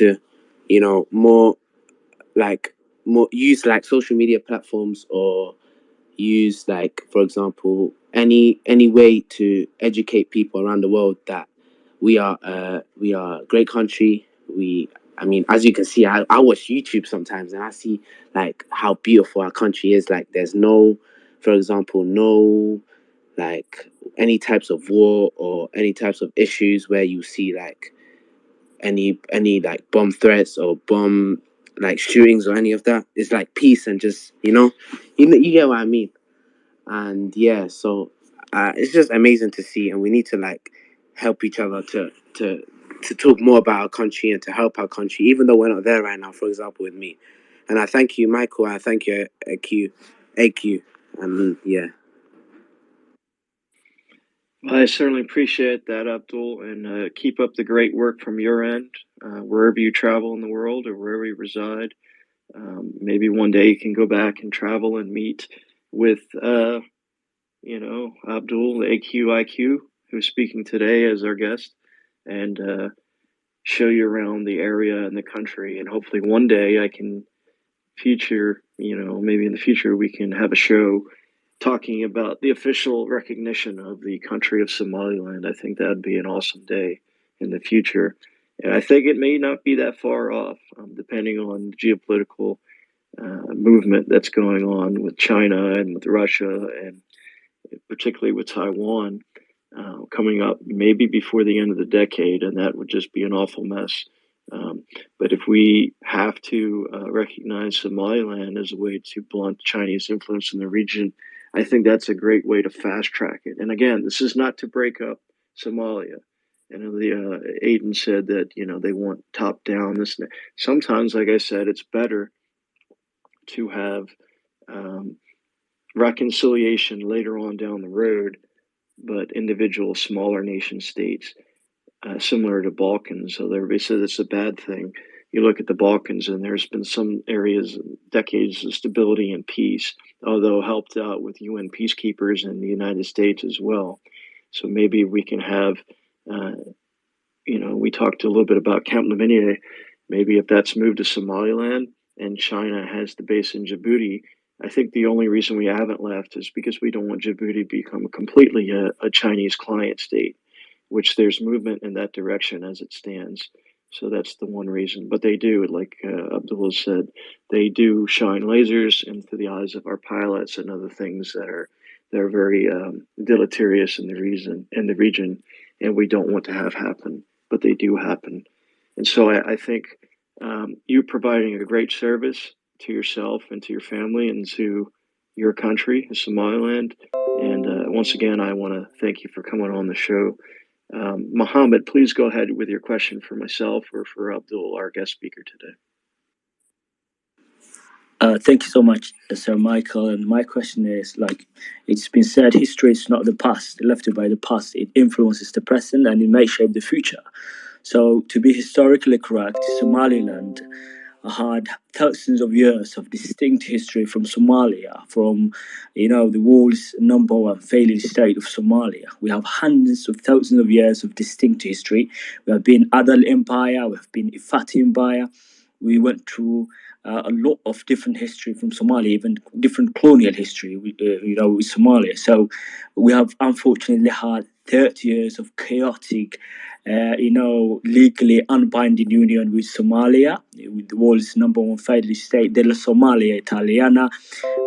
to, more use like social media platforms, or use, like, for example, any way to educate people around the world that we are a great country. I mean, as you can see, I watch YouTube sometimes, and I see like how beautiful our country is. Like, there's no, for example, no, like, any types of war or any types of issues where you see like any like bomb threats or bomb like shootings or any of that. It's like peace, and just, you get what I mean. And yeah, so it's just amazing to see, and we need to like help each other to talk more about our country and to help our country, even though we're not there right now. For example, with me, and I thank you, Michael. I thank you, AQ, and yeah. I certainly appreciate that, Abdul, and keep up the great work from your end, wherever you travel in the world or wherever you reside. Maybe one day you can go back and travel and meet with, Abdul, the AQIQ, who's speaking today as our guest, and show you around the area and the country. And hopefully one day I can maybe in the future we can have a show talking about the official recognition of the country of Somaliland. I think that'd be an awesome day in the future. And I think it may not be that far off, depending on the geopolitical movement that's going on with China and with Russia, and particularly with Taiwan, coming up maybe before the end of the decade, and that would just be an awful mess. But if we have to recognize Somaliland as a way to blunt Chinese influence in the region, I think that's a great way to fast track it. And again, this is not to break up Somalia. The Aiden said that they want top down. Sometimes, like I said, it's better to have reconciliation later on down the road, but individual smaller nation states, similar to Balkans. So everybody says it's a bad thing. You look at the Balkans, and there's been some areas, decades of stability and peace, although helped out with UN peacekeepers in the United States as well. So maybe we can have, we talked a little bit about Camp Lemonnier. Maybe if that's moved to Somaliland and China has the base in Djibouti, I think the only reason we haven't left is because we don't want Djibouti to become completely a Chinese client state, which there's movement in that direction as it stands. So that's the one reason. But they do, like Abdullah said, they do shine lasers into the eyes of our pilots and other things that are very deleterious in the region, and we don't want to have happen, but they do happen. And so I think you're providing a great service to yourself and to your family and to your country, Somaliland. And once again, I want to thank you for coming on the show. Mohammed, please go ahead with your question for myself or for Abdul, our guest speaker today. Thank you so much, Sir Michael. And my question is, like, it's been said, history is not the past, left by the past. It influences the present and it may shape the future. So, to be historically correct, Somaliland had thousands of years of distinct history from Somalia, from, the world's number one failing state of Somalia. We have hundreds of thousands of years of distinct history. We have been Adal Empire, we have been Ifati Empire. We went through a lot of different history from Somalia, even different colonial history, with Somalia. So we have unfortunately had 30 years of chaotic, legally unbinding union with Somalia, with the world's number one federal state, della Somalia Italiana.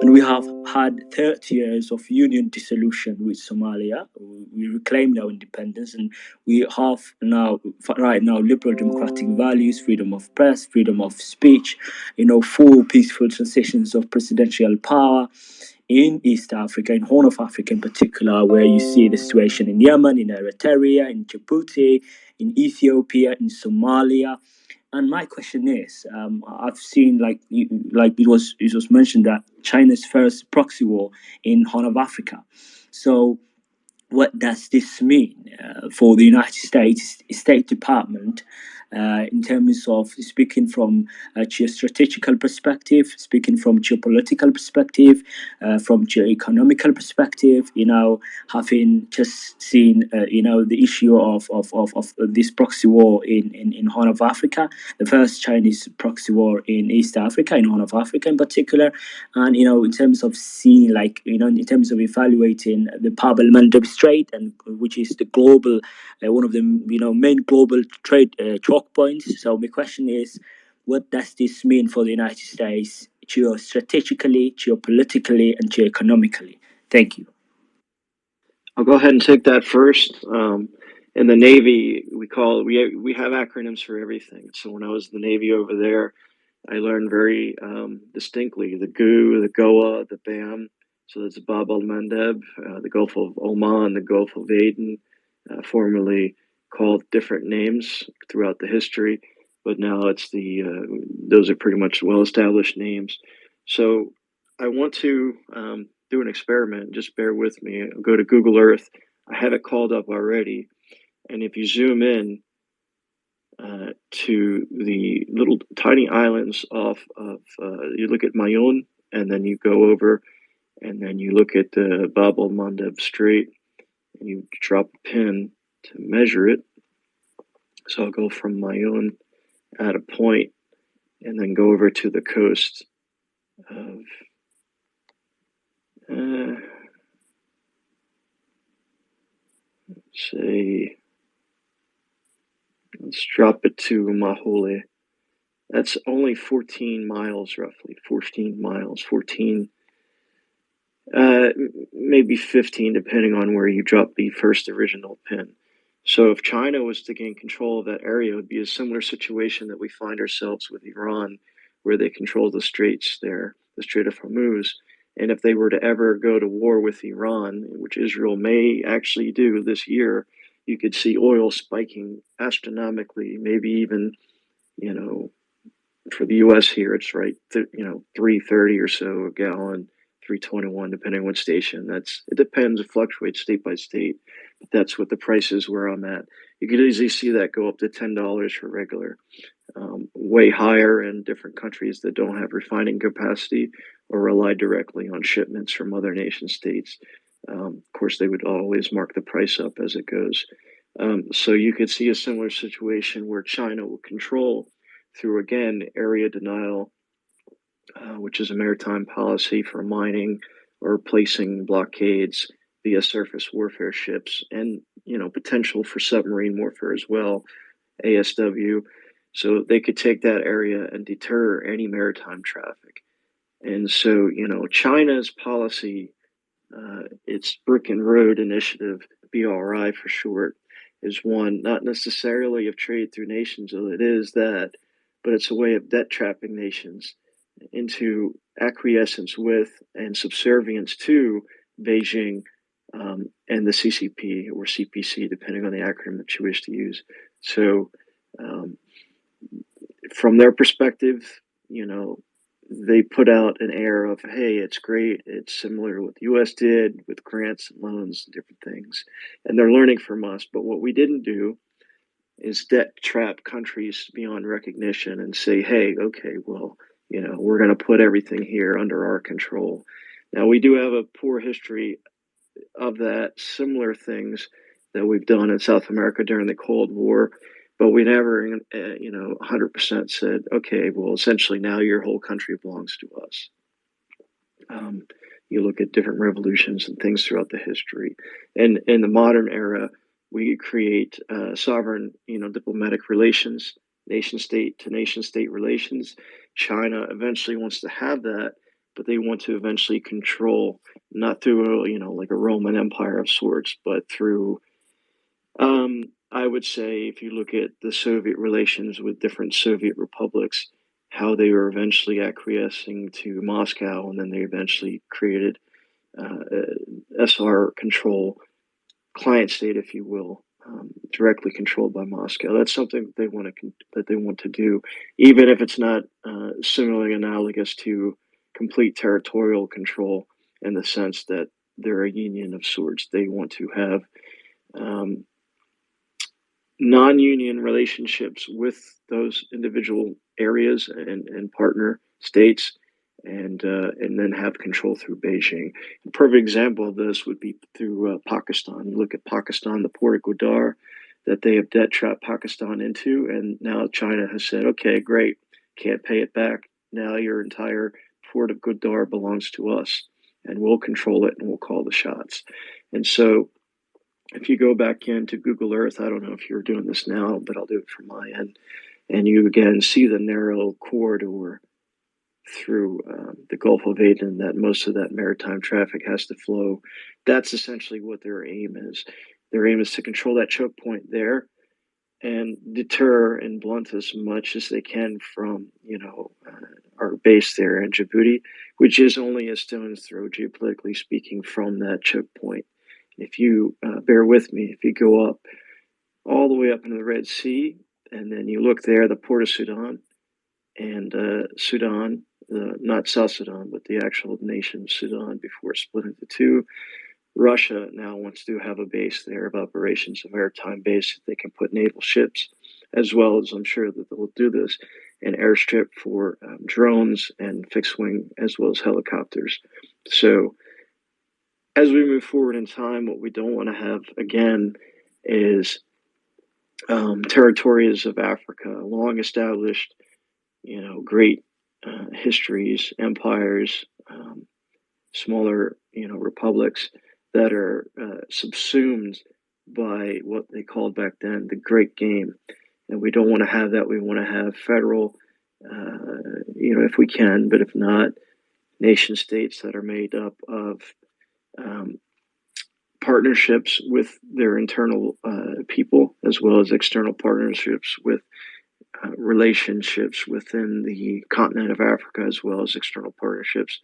And we have had 30 years of union dissolution with Somalia. We reclaimed our independence, and we have right now, liberal democratic values, freedom of press, freedom of speech, full peaceful transitions of presidential power in East Africa, in Horn of Africa in particular, where you see the situation in Yemen, in Eritrea, in Djibouti, in Ethiopia, in Somalia. And my question is, I've seen, like it was mentioned, that China's first proxy war in Horn of Africa. So what does this mean for the United States State Department in terms of speaking from a geostrategical perspective, speaking from geopolitical perspective, from geoeconomical perspective, having just seen, the issue of this proxy war in Horn of Africa, the first Chinese proxy war in East Africa, in Horn of Africa in particular, and, in terms of seeing, in terms of evaluating the Bab el Mandeb Strait, and which is the global, one of the, main global trade choke points. So my question is, what does this mean for the United States geostrategically, geopolitically, and geoeconomically? Thank you. I'll go ahead and take that first. In the Navy, we have acronyms for everything. So when I was in the Navy over there, I learned very distinctly the GU, the GOA, the BAM. So that's Bab al Mandeb, the Gulf of Oman, the Gulf of Aden, formerly called different names throughout the history, but now it's those are pretty much well-established names. So I want to do an experiment. Just bear with me. I'll go to Google Earth. I have it called up already, and if you zoom in to the little tiny islands off of, you look at Mayotte, and then you go over, and then you look at the Bab el Mandeb Strait, and you drop a pin to measure it. So I'll go from Mayotte at a point, and then go over to the coast of say, let's drop it to Mahole. That's only 14 miles, roughly 14 miles, 14, maybe 15, depending on where you drop the first original pin. So if China was to gain control of that area, it would be a similar situation that we find ourselves with Iran, where they control the straits there, the Strait of Hormuz. And if they were to ever go to war with Iran, which Israel may actually do this year, you could see oil spiking astronomically, maybe even, for the U.S. here, it's right, $3.30 or so a gallon, $3.21, depending on what station. It depends. It fluctuates state by state. But that's what the price is where I'm at. You could easily see that go up to $10 for regular. Way higher in different countries that don't have refining capacity or rely directly on shipments from other nation states. Of course, they would always mark the price up as it goes. So you could see a similar situation where China will control through, again, area denial, which is a maritime policy for mining or placing blockades via surface warfare ships, and potential for submarine warfare as well, ASW. So they could take that area and deter any maritime traffic. And so, China's policy, its Brick and Road Initiative, BRI for short, is one not necessarily of trade through nations, though it is that, but it's a way of debt trapping nations into acquiescence with and subservience to Beijing and the CCP or CPC, depending on the acronym that you wish to use. So, from their perspective, they put out an air of, hey, it's great. It's similar to what the U.S. did with grants and loans and different things. And they're learning from us. But what we didn't do is debt trap countries beyond recognition and say, hey, okay, well, we're going to put everything here under our control. Now, we do have a poor history of that, similar things that we've done in South America during the Cold War. But we never, 100% said, okay, well, essentially now your whole country belongs to us. You look at different revolutions and things throughout the history. And in the modern era, we create sovereign, diplomatic relations, nation-state to nation-state relations. China eventually wants to have that, but they want to eventually control, not through, like a Roman Empire of sorts, but through I would say if you look at the Soviet relations with different Soviet republics, how they were eventually acquiescing to Moscow, and then they eventually created SR control, client state, if you will, directly controlled by Moscow. That's something that they want to do, even if it's not similarly analogous to complete territorial control in the sense that they're a union of sorts. They want to have non-union relationships with those individual areas and partner states, and then have control through Beijing. A perfect example of this would be through Pakistan. You look at Pakistan, the port of Gwadar that they have debt trapped Pakistan into, and now China has said, okay, great, can't pay it back. Now your entire port of Gwadar belongs to us, and we'll control it and we'll call the shots. And so if you go back into Google Earth, I don't know if you're doing this now, but I'll do it from my end, and you again see the narrow corridor through the Gulf of Aden that most of that maritime traffic has to flow. That's essentially what their aim is. Their aim is to control that choke point there and deter and blunt as much as they can from, our base there in Djibouti, which is only a stone's throw, geopolitically speaking, from that choke point. If you bear with me, if you go up all the way up into the Red Sea, and then you look there, the port of Sudan, and Sudan, not South Sudan, but the actual nation Sudan before it split into two. Russia now wants to have a base there of operations, a maritime base that they can put naval ships, as well as, I'm sure that they'll do this, an airstrip for drones and fixed wing, as well as helicopters. So as we move forward in time, what we don't want to have again is territories of Africa, long established, great histories, empires, smaller, republics that are subsumed by what they called back then the Great Game. And we don't want to have that. We want to have federal, if we can, but if not, nation states that are made up of partnerships with their internal people, as well as external partnerships with relationships within the continent of Africa, as well as external partnerships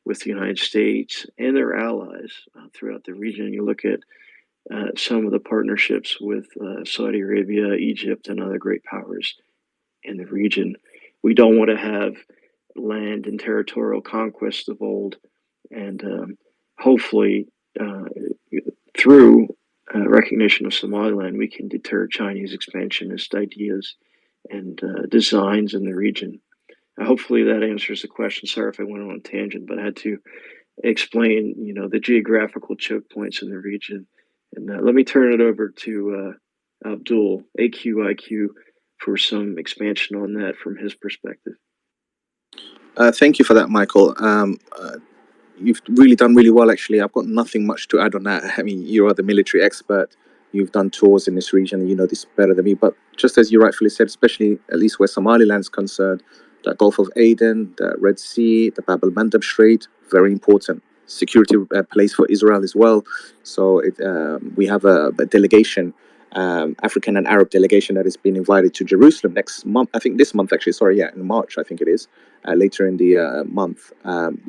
with the United States and their allies throughout the region. You look at some of the partnerships with Saudi Arabia, Egypt, and other great powers in the region. We don't want to have land and territorial conquest of old, and hopefully through recognition of Somaliland, we can deter Chinese expansionist ideas and designs in the region. Hopefully that answers the question. Sorry if I went on a tangent, but I had to explain, the geographical choke points in the region. And let me turn it over to Abdul, AQIQ, for some expansion on that from his perspective. Thank you for that, Michael. You've really done really well, actually. I've got nothing much to add on that. I mean, you are the military expert. You've done tours in this region. You know this better than me. But just as you rightfully said, especially at least where Somaliland's concerned, the Gulf of Aden, the Red Sea, the Bab el-Mandeb Strait, very important security place for Israel as well. So we have a delegation, African and Arab delegation that has been invited to Jerusalem next month. I think this month, actually. Sorry, in March, I think it is. Later in the month,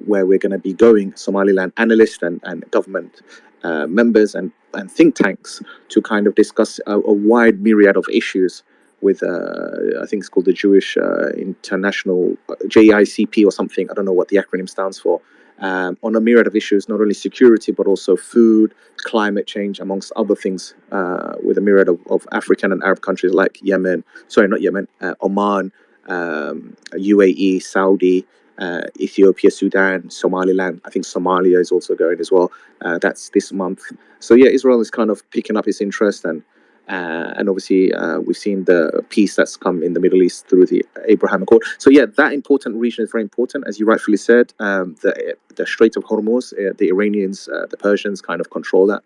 where we're going to be going, Somaliland analysts and government members and think tanks, to kind of discuss a wide myriad of issues with, I think it's called the Jewish International, JICP or something. I don't know what the acronym stands for. On a myriad of issues, not only security, but also food, climate change, amongst other things, with a myriad of African and Arab countries like Oman, UAE, Saudi, Ethiopia, Sudan, Somaliland. I think Somalia is also going as well. That's this month. So yeah, Israel is kind of picking up its interest, and obviously we've seen the peace that's come in the Middle East through the Abraham Accord. So yeah, that important region is very important, as you rightfully said. The Strait of Hormuz, the Iranians, the Persians kind of control that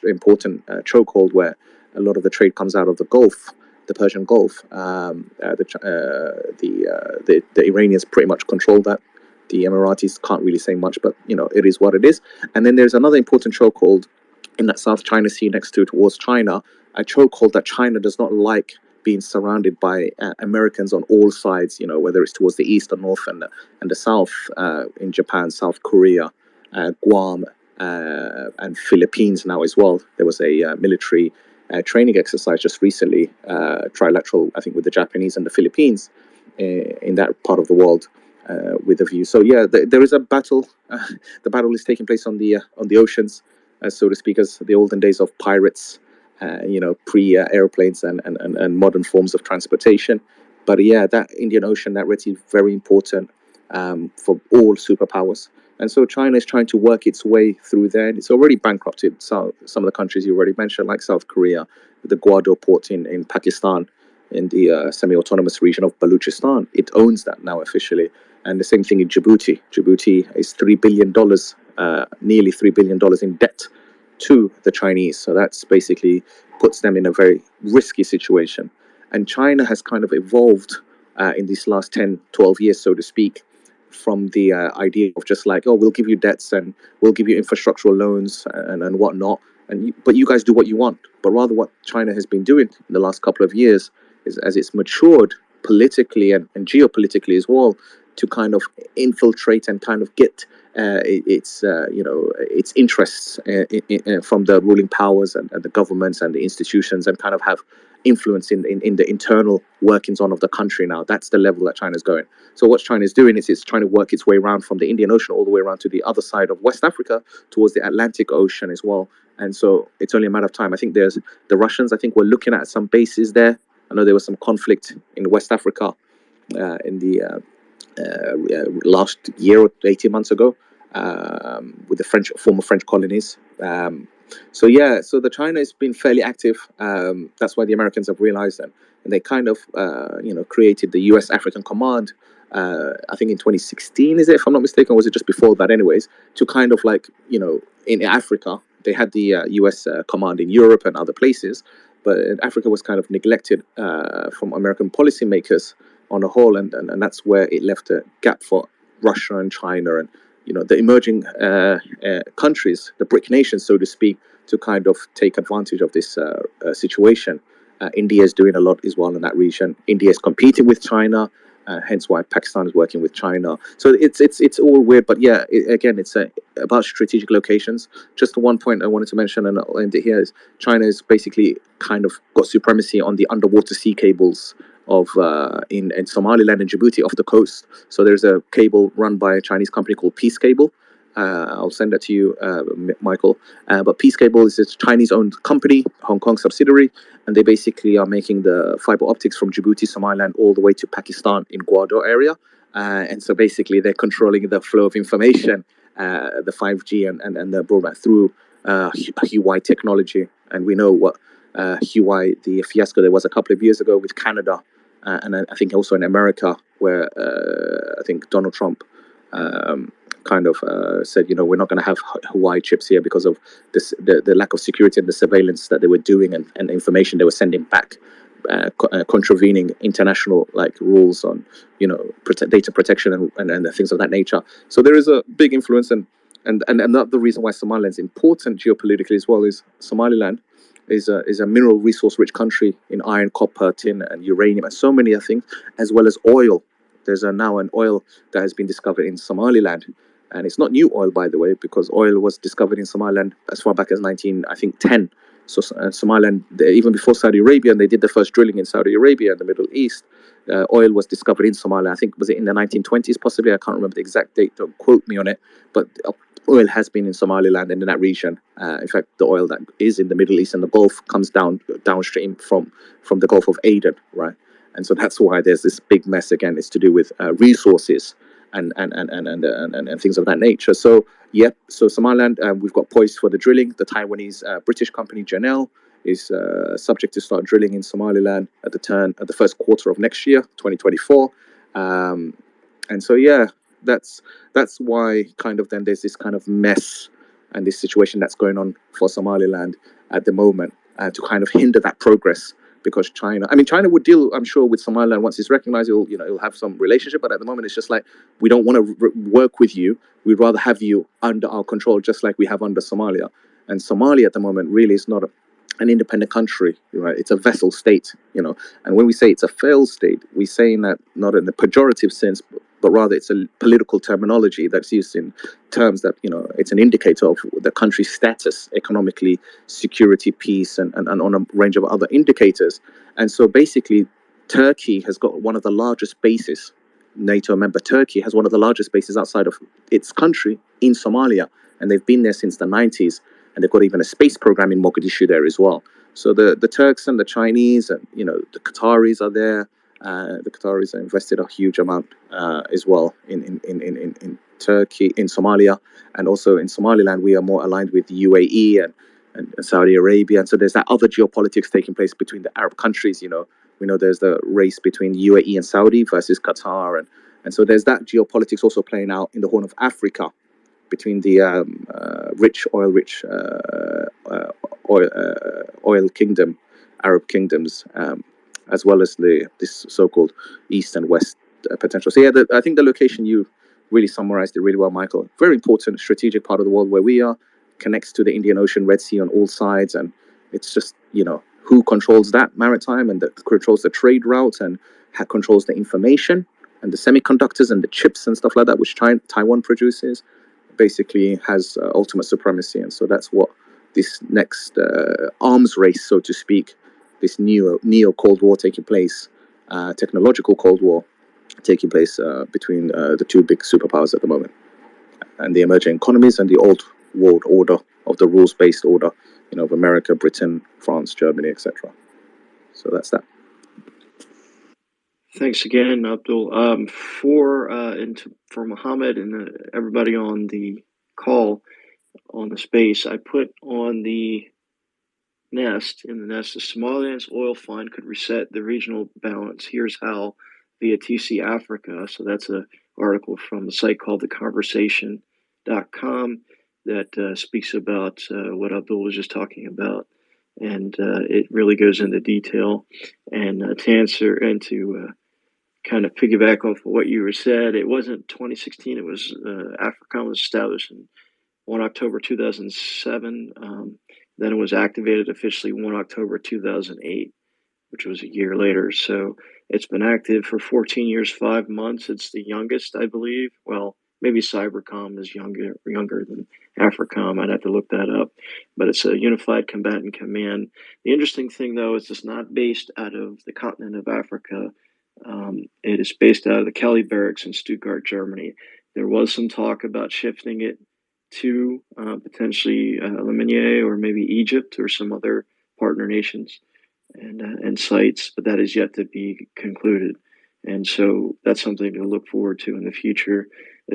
important chokehold where a lot of the trade comes out of the Gulf. The Persian Gulf, the Iranians pretty much control that. The Emiratis can't really say much, but it is what it is. And then there's another important chokehold in that South China Sea towards China, a chokehold that China does not like being surrounded by Americans on all sides. Whether it's towards the east or north and the south, in Japan, South Korea, Guam, and Philippines now as well. There was a military training exercise just recently, trilateral, I think, with the Japanese and the Philippines in that part of the world, with a view. So yeah, there is a battle. The battle is taking place on the oceans, so to speak, as the olden days of pirates pre-airplanes and modern forms of transportation. But yeah, that Indian Ocean, that Red Sea, is very important for all superpowers. And so China is trying to work its way through there. It's already bankrupted some of the countries you already mentioned, like South Korea, the Gwadar port in Pakistan, in the semi-autonomous region of Balochistan. It owns that now officially. And the same thing in Djibouti. Djibouti is $3 billion, nearly $3 billion in debt to the Chinese. So that's basically puts them in a very risky situation. And China has kind of evolved in these last 10, 12 years, so to speak, from the idea of just like, oh, we'll give you debts and we'll give you infrastructural loans and whatnot, but you guys do what you want. But rather what China has been doing in the last couple of years is, as it's matured politically and geopolitically as well, to kind of infiltrate and kind of get its interests from the ruling powers and the governments and the institutions, and kind of have influence in the internal workings on of the country now. That's the level that China's going. So what China is doing is it's trying to work its way around from the Indian Ocean all the way around to the other side of West Africa towards the Atlantic Ocean as well. And so it's only a matter of time. I think there's the Russians, I think we're looking at some bases there. I know there was some conflict in West Africa in the last year or 18 months ago with the former French colonies. So the China has been fairly active. That's why the Americans have realized that, and they kind of created the U.S. African Command. I think in 2016, is it, if I'm not mistaken, or was it just before that? Anyways, to kind of like in Africa, they had the U.S. Command in Europe and other places, but Africa was kind of neglected from American policymakers on a whole, and that's where it left a gap for Russia and China and the emerging countries, the BRIC nations, so to speak, to kind of take advantage of this situation. India is doing a lot as well in that region. India is competing with China, hence why Pakistan is working with China. So it's all weird, but yeah, again, it's about strategic locations. Just one point I wanted to mention, and I'll end it here, is China is basically kind of got supremacy on the underwater sea cables of in Somaliland and Djibouti off the coast. So there's a cable run by a Chinese company called Peace Cable. I'll send that to you, Michael. But Peace Cable is a Chinese-owned company, Hong Kong subsidiary, and they basically are making the fiber optics from Djibouti, Somaliland, all the way to Pakistan in Gwadar area. And so basically they're controlling the flow of information, the 5G and the broadband through Huawei technology. And we know what Huawei, the fiasco there was a couple of years ago with Canada, and I think also in America, where I think Donald Trump kind of said, we're not going to have Huawei chips here because of this, the lack of security and the surveillance that they were doing and information they were sending back, contravening international rules on data protection and things of that nature. So there is a big influence, and another reason why Somaliland is important geopolitically as well is Somaliland is a mineral resource rich country in iron, copper, tin, and uranium, and so many other things, as well as oil. There's now an oil that has been discovered in Somaliland, and it's not new oil, by the way, because oil was discovered in Somaliland as far back as 1910. So Somaliland, even before Saudi Arabia, and they did the first drilling in Saudi Arabia and the Middle East. Oil was discovered in Somalia. I think, was it in the 1920s possibly? I can't remember the exact date, don't quote me on it, but oil has been in Somaliland and in that region. In fact, the oil that is in the Middle East and the Gulf comes downstream from the Gulf of Aden, right? And so that's why there's this big mess again. It's to do with resources and things of that nature. So so Somaliland, we've got poised for the drilling. The Taiwanese British company Janelle is subject to start drilling in Somaliland at the first quarter of next year, 2024. And so that's why kind of then there's this kind of mess and this situation that's going on for Somaliland at the moment to kind of hinder that progress. Because China would deal, I'm sure, with Somaliland once it's recognized. It'll have some relationship, but at the moment it's just like, we don't want to work with you. We'd rather have you under our control, just like we have under Somalia. And Somalia at the moment really is not an independent country, right? It's a vassal state, And when we say it's a failed state, we're saying that not in the pejorative sense, but rather it's a political terminology that's used in terms that, it's an indicator of the country's status economically, security, peace, and on a range of other indicators. And so basically, Turkey has got one of the largest bases. NATO member Turkey has one of the largest bases outside of its country in Somalia, and they've been there since the 90s, and they've got even a space program in Mogadishu there as well. So the Turks and the Chinese and the Qataris are there. The Qataris have invested a huge amount as well in Turkey, in Somalia, and also in Somaliland. We are more aligned with the UAE and Saudi Arabia, and so there's that other geopolitics taking place between the Arab countries. We know there's the race between UAE and Saudi versus Qatar, and so there's that geopolitics also playing out in the Horn of Africa between the rich oil kingdom, Arab kingdoms, as well as this so-called East and West potential. So yeah, I think the location, you really summarized it really well, Michael. Very important strategic part of the world where we are, connects to the Indian Ocean, Red Sea on all sides, and it's just who controls that maritime and that controls the trade routes and controls the information and the semiconductors and the chips and stuff like that, which Taiwan produces, basically has ultimate supremacy. And so that's what this next arms race, so to speak, this neo Cold War taking place, technological Cold War taking place between the two big superpowers at the moment, and the emerging economies and the old world order of the rules-based order, of America, Britain, France, Germany, etc. So that's that. Thanks again, Abdul. For Mohammed and everybody on the call, on the space, I put on the nest, the Somaliland's oil find could reset the regional balance. Here's how, via TC Africa. So that's an article from a site called theconversation.com that speaks about what Abdul was just talking about. And it really goes into detail. And to answer and to kind of piggyback off of what you said, it wasn't 2016. It was AFRICOM was established in 1 October 2007. Then it was activated officially 1 October 2008, which was a year later. So it's been active for 14 years, 5 months. It's the youngest, I believe. Well, maybe Cybercom is younger than AFRICOM. I'd have to look that up. But it's a Unified Combatant Command. The interesting thing, though, is it's not based out of the continent of Africa. It is based out of the Kelly Barracks in Stuttgart, Germany. There was some talk about shifting it to potentially Lemonier or maybe Egypt or some other partner nations and sites, but that is yet to be concluded. And so that's something to look forward to in the future,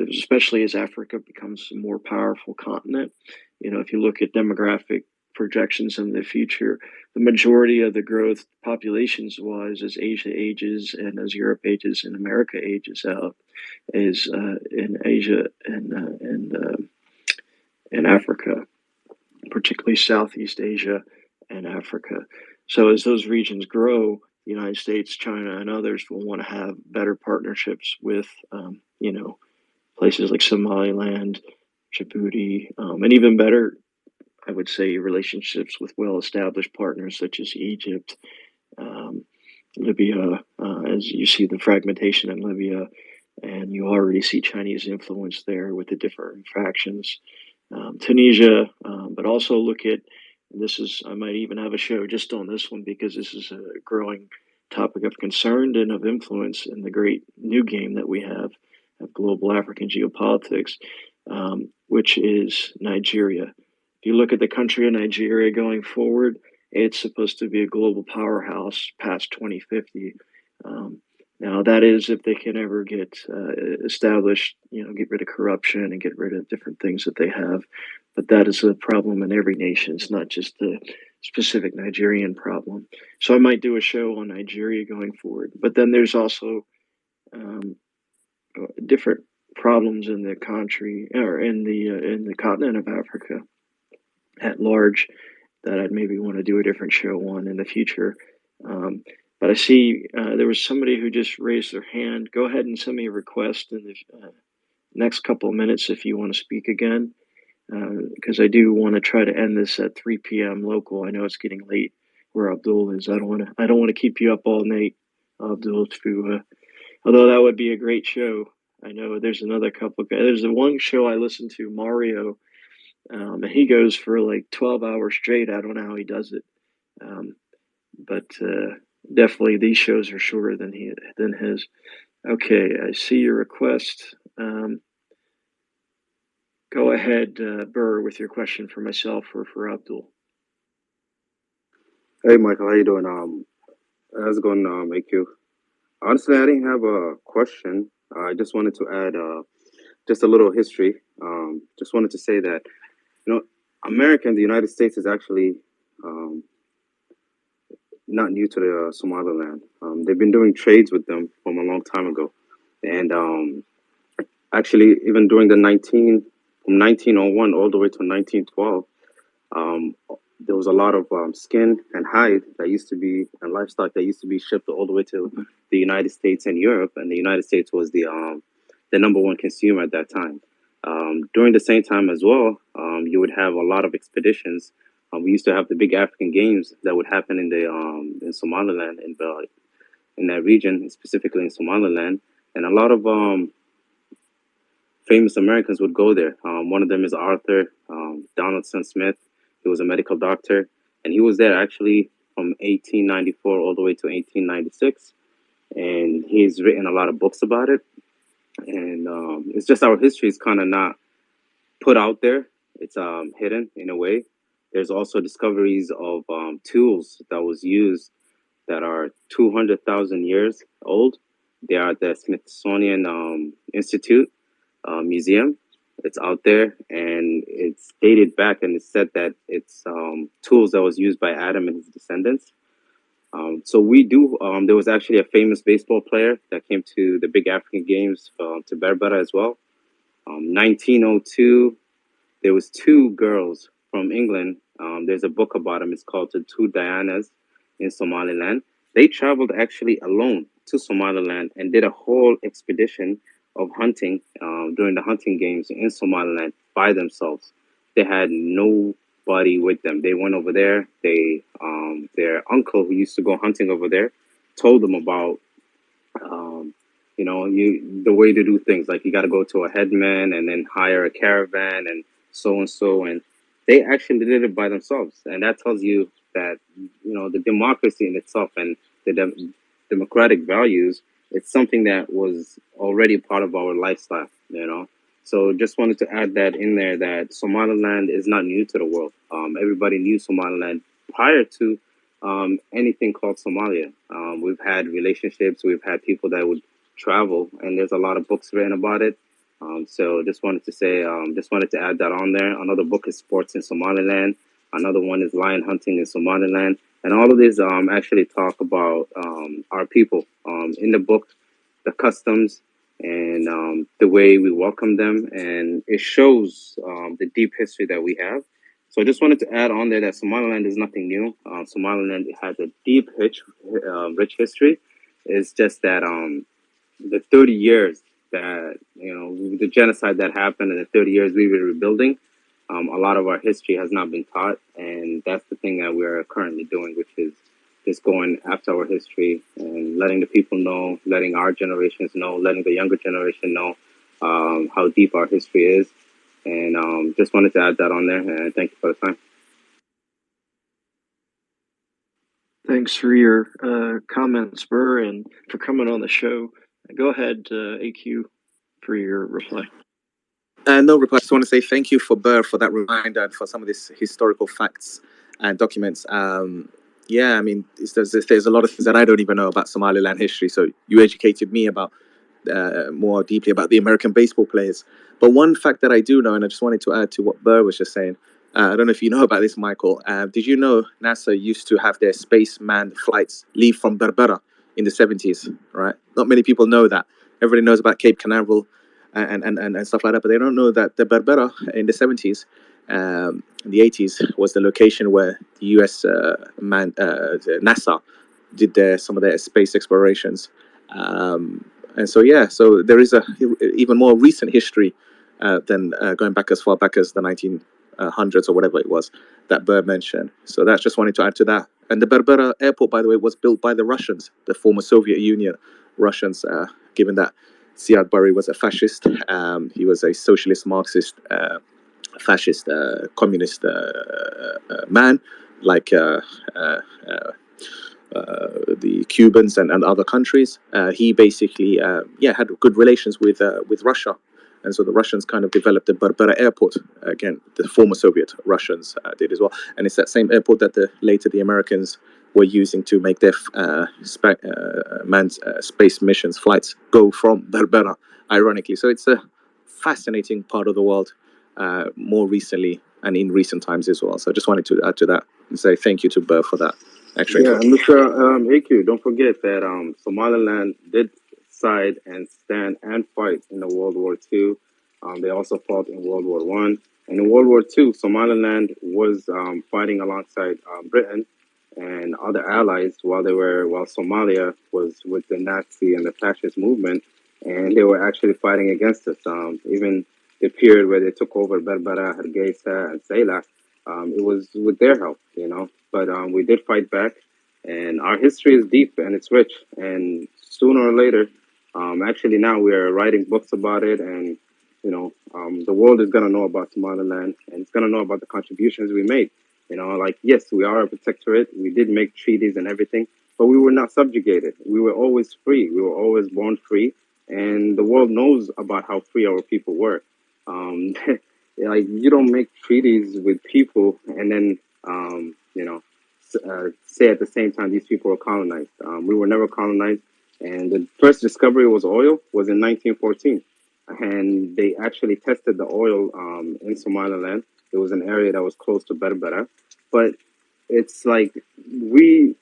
especially as Africa becomes a more powerful continent. If you look at demographic projections in the future, the majority of the growth populations wise as Asia ages and as Europe ages and America ages out is in Asia and Africa, particularly Southeast Asia and Africa. So as those regions grow, the United States, China, and others will want to have better partnerships with, places like Somaliland, Djibouti, and even better, I would say, relationships with well-established partners such as Egypt, Libya, as you see the fragmentation in Libya, and you already see Chinese influence there with the different factions. Tunisia, but also look at, I might even have a show just on this one because this is a growing topic of concern and of influence in the great new game that we have of global African geopolitics, which is Nigeria. If you look at the country of Nigeria going forward, it's supposed to be a global powerhouse past 2050. Now, that is if they can ever get established, get rid of corruption and get rid of different things that they have. But that is a problem in every nation. It's not just the specific Nigerian problem. So I might do a show on Nigeria going forward. But then there's also different problems in the country or in the continent of Africa at large that I'd maybe want to do a different show on in the future. But I see there was somebody who just raised their hand. Go ahead and send me a request in the next couple of minutes if you want to speak again, because I do want to try to end this at 3 p.m. local. I know it's getting late where Abdul is. I don't want to keep you up all night, Abdul. Although that would be a great show. I know there's another couple of guys. There's the one show I listen to, Mario, and he goes for like 12 hours straight. I don't know how he does it, but definitely these shows are shorter than his. Okay, I see your request. Go ahead, Burr, with your question for myself or for Abdul. Hey Michael, how you doing? How's it going, AQ? Honestly, I didn't have a question. I just wanted to add just a little history. Just wanted to say that you know, America and the United States is actually um, not new to the Somaliland. They've been doing trades with them from a long time ago, and actually, even during the 1901 all the way to 1912. Um, there was a lot of skin and hide that used to be and livestock that used to be shipped all the way to the United States and Europe, and the United States was the number one consumer at that time. During the same time as well, you would have a lot of expeditions. We used to have the big African games that would happen in Somaliland in that region, specifically in Somaliland, and a lot of famous Americans would go there. One of them is Arthur Donaldson Smith. He was a medical doctor, and he was there actually from 1894 all the way to 1896. And he's written a lot of books about it. And it's just our history is kind of not put out there. It's hidden in a way. There's also discoveries of tools that was used that are 200,000 years old. They are at the Smithsonian Institute museum. It's out there, and it's dated back, and it's said that it's tools that was used by Adam and his descendants. So we do. There was actually a famous baseball player that came to the big African games to Berbera as well. 1902, there was two girls from England. There's a book about them. It's called The Two Dianas in Somaliland. They traveled actually alone to Somaliland and did a whole expedition of hunting during the hunting games in Somaliland by themselves. They had nobody with them. They went over there. Their uncle who used to go hunting over there told them about the way to do things. Like you got to go to a headman and then hire a caravan and so. And they actually did it by themselves, and that tells you that the democracy in itself and the democratic values. It's something that was already part of our lifestyle. So just wanted to add that in there that Somaliland is not new to the world. Everybody knew Somaliland prior to anything called Somalia. We've had relationships, we've had people that would travel, and there's a lot of books written about it. So just wanted to add that on there. Another book is Sports in Somaliland. Another one is Lion Hunting in Somaliland. And all of these actually talk about our people. In the book, the customs and the way we welcome them, and it shows the deep history that we have. So I just wanted to add on there that Somaliland is nothing new. Somaliland has a deep, rich history. It's just that the 30 years that the genocide that happened, and the 30 years we were rebuilding, a lot of our history has not been taught, and that's the thing that we're currently doing, which is just going after our history and letting the people know, letting our generations know, letting the younger generation know how deep our history is. And just wanted to add that on there, and thank you for the time. Thanks for your comments, Burr, and for coming on the show. Go ahead, AQ, for your reply. No reply. I just want to say thank you for Burr for that reminder and for some of these historical facts and documents. Yeah, I mean, there's a lot of things that I don't even know about Somaliland history. So you educated me about more deeply about the American baseball players. But one fact that I do know, and I just wanted to add to what Burr was just saying, I don't know if you know about this, Michael. Did you know NASA used to have their space manned flights leave from Berbera in the 70s, right? Not many people know that. Everybody knows about Cape Canaveral and stuff like that, but they don't know that the Berbera in the 70s, in the 80s, was the location where the US NASA did some of their space explorations. And so, yeah, so there is a even more recent history than going back as far back as the 1900s or whatever it was that Burr mentioned. So that's just wanted to add to that. And the Berbera airport, by the way, was built by the Russians, the former Soviet Union Russians, given that Siad Barre was a fascist. He was a socialist, Marxist, fascist, communist man, like the Cubans and other countries. He basically, had good relations with Russia, And so the Russians kind of developed the Berbera airport. Again, the former Soviet Russians did as well. And it's that same airport that later the Americans were using to make their manned space missions flights go from Berbera, ironically. So it's a fascinating part of the world, more recently and in recent times as well. So I just wanted to add to that and say thank you to Burr for that extra Yeah, info. and Mr. AQ, don't forget that Somaliland did side and stand and fight in the World War II. They also fought in World War One. And in World War II, Somaliland was fighting alongside Britain and other allies while Somalia was with the Nazi and the fascist movement, and they were actually fighting against us. Even the period where they took over Berbera, Hargeisa, and Sela, it was with their help, you know. But we did fight back, and our history is deep and it's rich. And sooner or later, actually now we are writing books about it, and the world is gonna know about Somaliland, and it's gonna know about the contributions we made. You know, like, yes, we are a protectorate. We did make treaties and everything, but we were not subjugated. We were always free. We were always born free, and the world knows about how free our people were. Um, like, you don't make treaties with people and then say at the same time these people were colonized. We were never colonized, and the first discovery was oil was in 1914, and they actually tested the oil in Somaliland. It was an area that was close to Berbera, but it's like we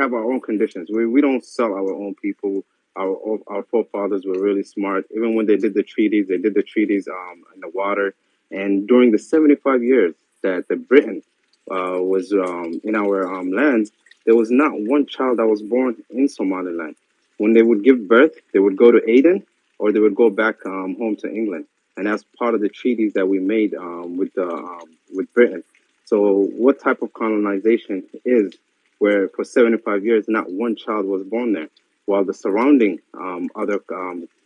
have our own conditions. We don't sell our own people. Our forefathers were really smart. Even when they did the treaties, in the water. And during the 75 years that the Britain was in our lands, there was not one child that was born in Somaliland. When they would give birth, they would go to Aden or they would go back home to England. And that's part of the treaties that we made with Britain. So, what type of colonization is where for 75 years not one child was born there, while the surrounding other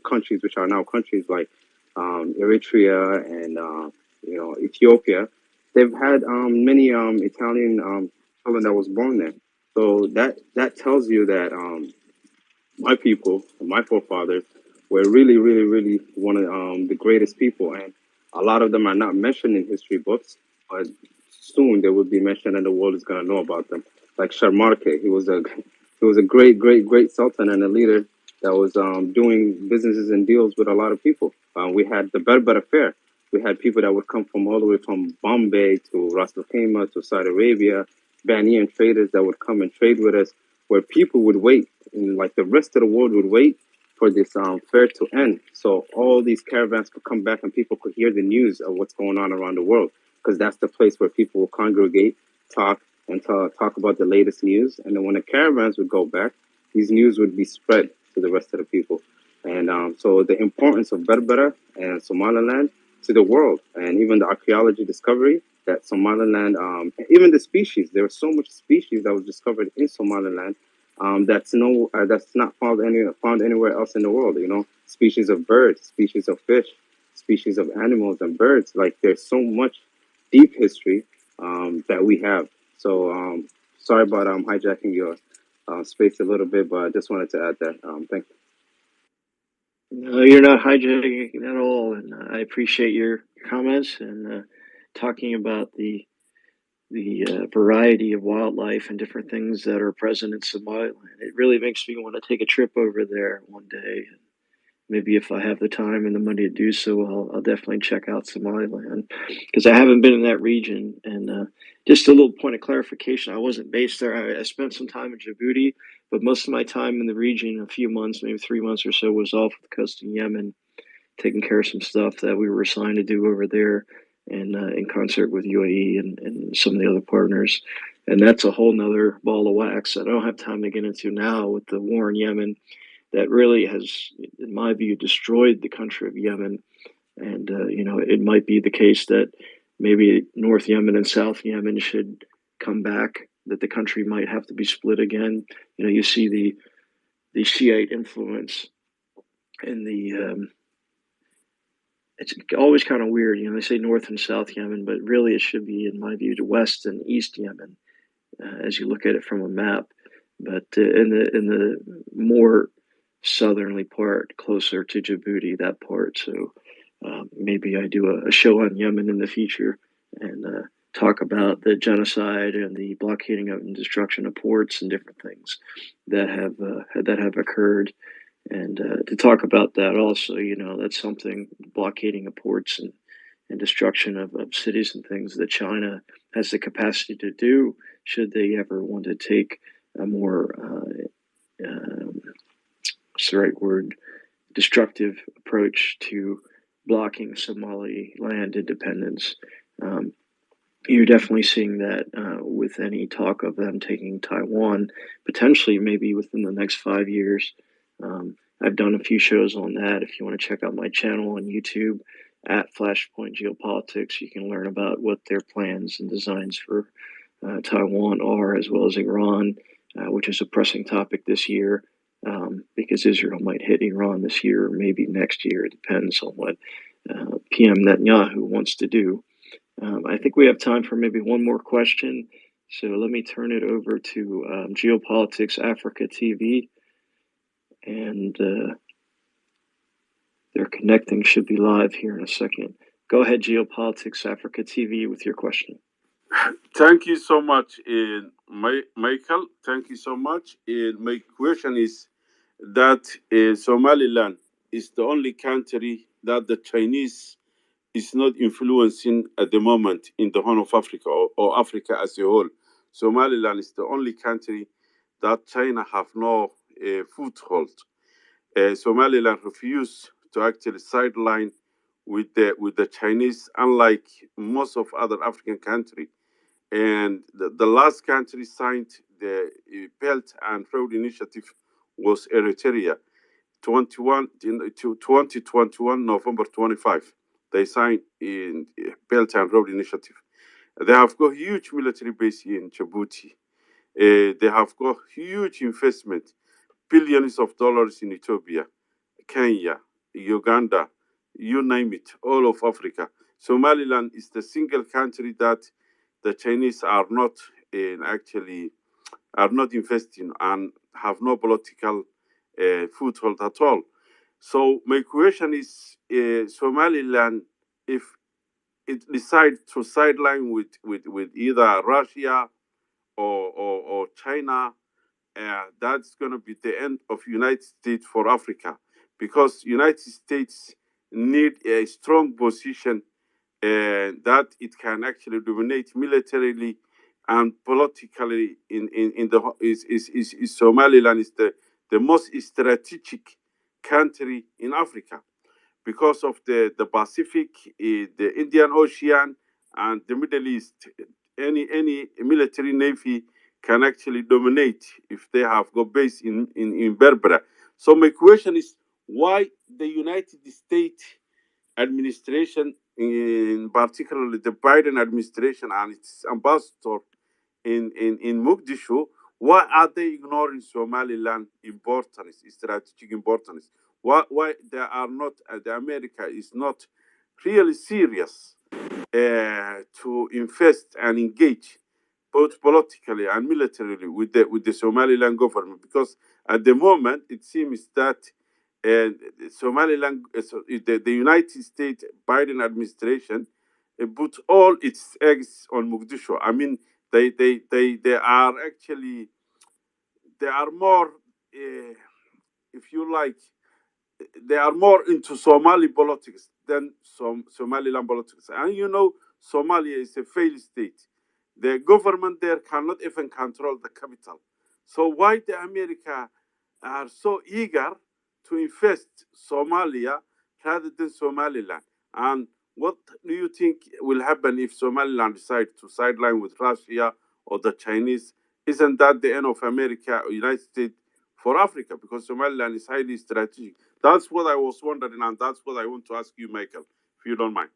countries, which are now countries like Eritrea and Ethiopia, they've had many Italian children that was born there. So that tells you that my people, my forefathers, were really, really, really one of the greatest people, and a lot of them are not mentioned in history books, but soon they will be mentioned, and the world is gonna know about them. Like Sharmarke, he was a great, great, great sultan and a leader that was doing businesses and deals with a lot of people. We had the Berber Affair. We had people that would come from all the way from Bombay to Ras Al Khaimah to Saudi Arabia, Ghanaian traders that would come and trade with us, where people would wait, and like the rest of the world would wait for this fair to end, so all these caravans could come back and people could hear the news of what's going on around the world, because that's the place where people will congregate, talk, and talk about the latest news. And then when the caravans would go back, these news would be spread to the rest of the people. And so the importance of Berbera and Somaliland to the world, and even the archaeology discovery that Somaliland, even the species, there was so much species that was discovered in Somaliland that's not found anywhere else in the world. You know, species of birds, species of fish, species of animals and birds. Like, there's so much deep history that we have. So sorry about hijacking your space a little bit, but I just wanted to add that. Thank you. No, you're not hijacking at all, and I appreciate your comments and talking about the variety of wildlife and different things that are present in Somaliland. It really makes me want to take a trip over there one day. Maybe if I have the time and the money to do so, I'll definitely check out Somaliland, because I haven't been in that region. And just a little point of clarification: I wasn't based there. I spent some time in Djibouti, but most of my time in the region, a few months, maybe 3 months or so, was off the coast of Yemen, taking care of some stuff that we were assigned to do over there, and in concert with UAE and some of the other partners. And that's a whole nother ball of wax I don't have time to get into now with the war in Yemen that really has, in my view, destroyed the country of Yemen. And, it might be the case that maybe North Yemen and South Yemen should come back, that the country might have to be split again. You see the Shiite influence in the it's always kind of weird. They say North and South Yemen, but really it should be, in my view, to West and East Yemen, as you look at it from a map. But in the more southerly part, closer to Djibouti, that part. So maybe I do a show on Yemen in the future and talk about the genocide and the blockading of and destruction of ports and different things that have occurred. And to talk about that also, that's something, blockading of ports and destruction of cities and things, that China has the capacity to do should they ever want to take a more, what's the right word, destructive approach to blocking Somali land independence. You're definitely seeing that with any talk of them taking Taiwan, potentially maybe within the next 5 years. I've done a few shows on that. If you want to check out my channel on YouTube at Flashpoint Geopolitics, you can learn about what their plans and designs for Taiwan are, as well as Iran, which is a pressing topic this year, because Israel might hit Iran this year or maybe next year. It depends on what PM Netanyahu wants to do. I think we have time for maybe one more question. So let me turn it over to Geopolitics Africa TV. And they're connecting, should be live here in a second. Go ahead, Geopolitics Africa TV, with your question. Thank you so much, Michael. Thank you so much. My question is that Somaliland is the only country that the Chinese is not influencing at the moment in the Horn of Africa, or Africa as a whole. Somaliland is the only country that China have no foothold. Somaliland refused to actually sideline with the Chinese, unlike most of other African countries. And the last country signed the Belt and Road Initiative was Eritrea. 2021 November 25, they signed in Belt and Road Initiative. They have got huge military base in Djibouti. They have got huge investment, billions of dollars in Ethiopia, Kenya, Uganda, you name it, all of Africa. Somaliland is the single country that the Chinese are not investing and have no political foothold at all. So my question is, Somaliland, if it decides to sideline with either Russia or China, that's going to be the end of United States for Africa, because United States need a strong position that it can actually dominate militarily and politically in the is Somaliland is the most strategic country in Africa, because of the Pacific, the Indian Ocean, and the Middle East. Any military navy can actually dominate if they have got base in Berbera. So my question is, why the United States administration, in particularly the Biden administration and its ambassador in Mogadishu, why are they ignoring Somaliland importance, strategic importance? Why they are not, the America is not really serious to invest and engage both politically and militarily with the Somaliland government? Because at the moment it seems that Somaliland, the United States Biden administration, put all its eggs on Mogadishu. I mean, they are actually, they are more, if you like, they are more into Somali politics than Somaliland politics. And Somalia is a failed state. The government there cannot even control the capital. So why the America are so eager to invest Somalia rather than Somaliland? And what do you think will happen if Somaliland decides to sideline with Russia or the Chinese? Isn't that the end of America or United States for Africa? Because Somaliland is highly strategic. That's what I was wondering, and that's what I want to ask you, Michael, if you don't mind.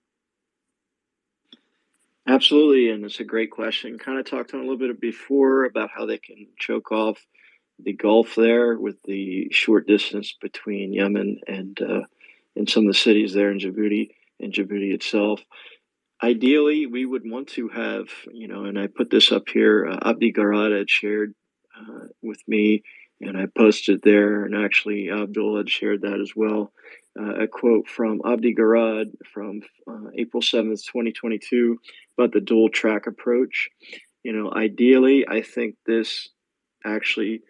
Absolutely, and it's a great question. Kind of talked on a little bit before about how they can choke off the Gulf there with the short distance between Yemen and some of the cities there in Djibouti itself. Ideally, we would want to have, and I put this up here, Abdi Garad had shared with me And I posted there, and actually Abdul had shared that as well. A quote from Abdi Garad from April 7th, 2022, about the dual track approach. Ideally, I think this actually,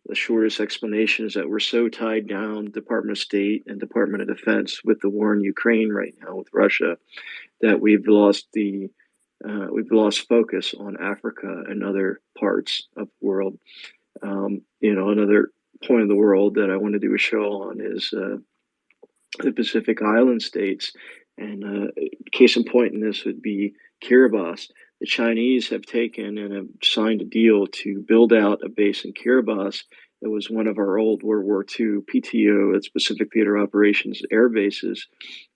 the shortest explanation is that we're so tied down, Department of State and Department of Defense, with the war in Ukraine right now with Russia, that we've lost focus on Africa and other parts of the world. Another point of the world that I want to do a show on is the Pacific Island states. And case in point in this would be Kiribati. The Chinese have taken and have signed a deal to build out a base in Kiribati. It was one of our old World War II PTO, that's Pacific Theater Operations, air bases,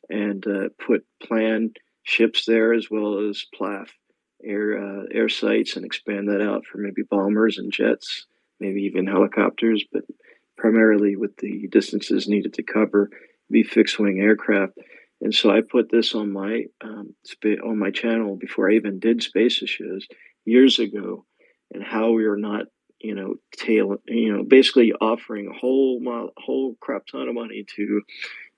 and put planned ships there as well as PLAF air sites, and expand that out for maybe bombers and jets, maybe even helicopters, but primarily with the distances needed to cover, be fixed wing aircraft. And so I put this on my channel before I even did space shows years ago, and how we are not, basically offering a whole crap ton of money to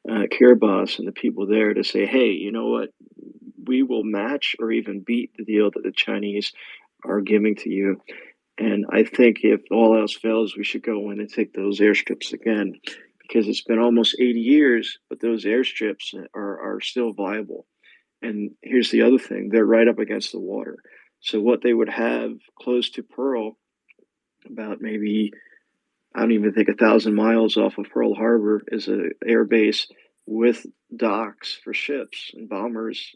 Kiribati and the people there to say, hey, you know what, we will match or even beat the deal that the Chinese are giving to you. And I think if all else fails, we should go in and take those airstrips again, because it's been almost 80 years, but those airstrips are still viable. And here's the other thing, they're right up against the water. So what they would have close to Pearl, about maybe, I don't even think 1,000 miles off of Pearl Harbor, is an air base with docks for ships and bombers,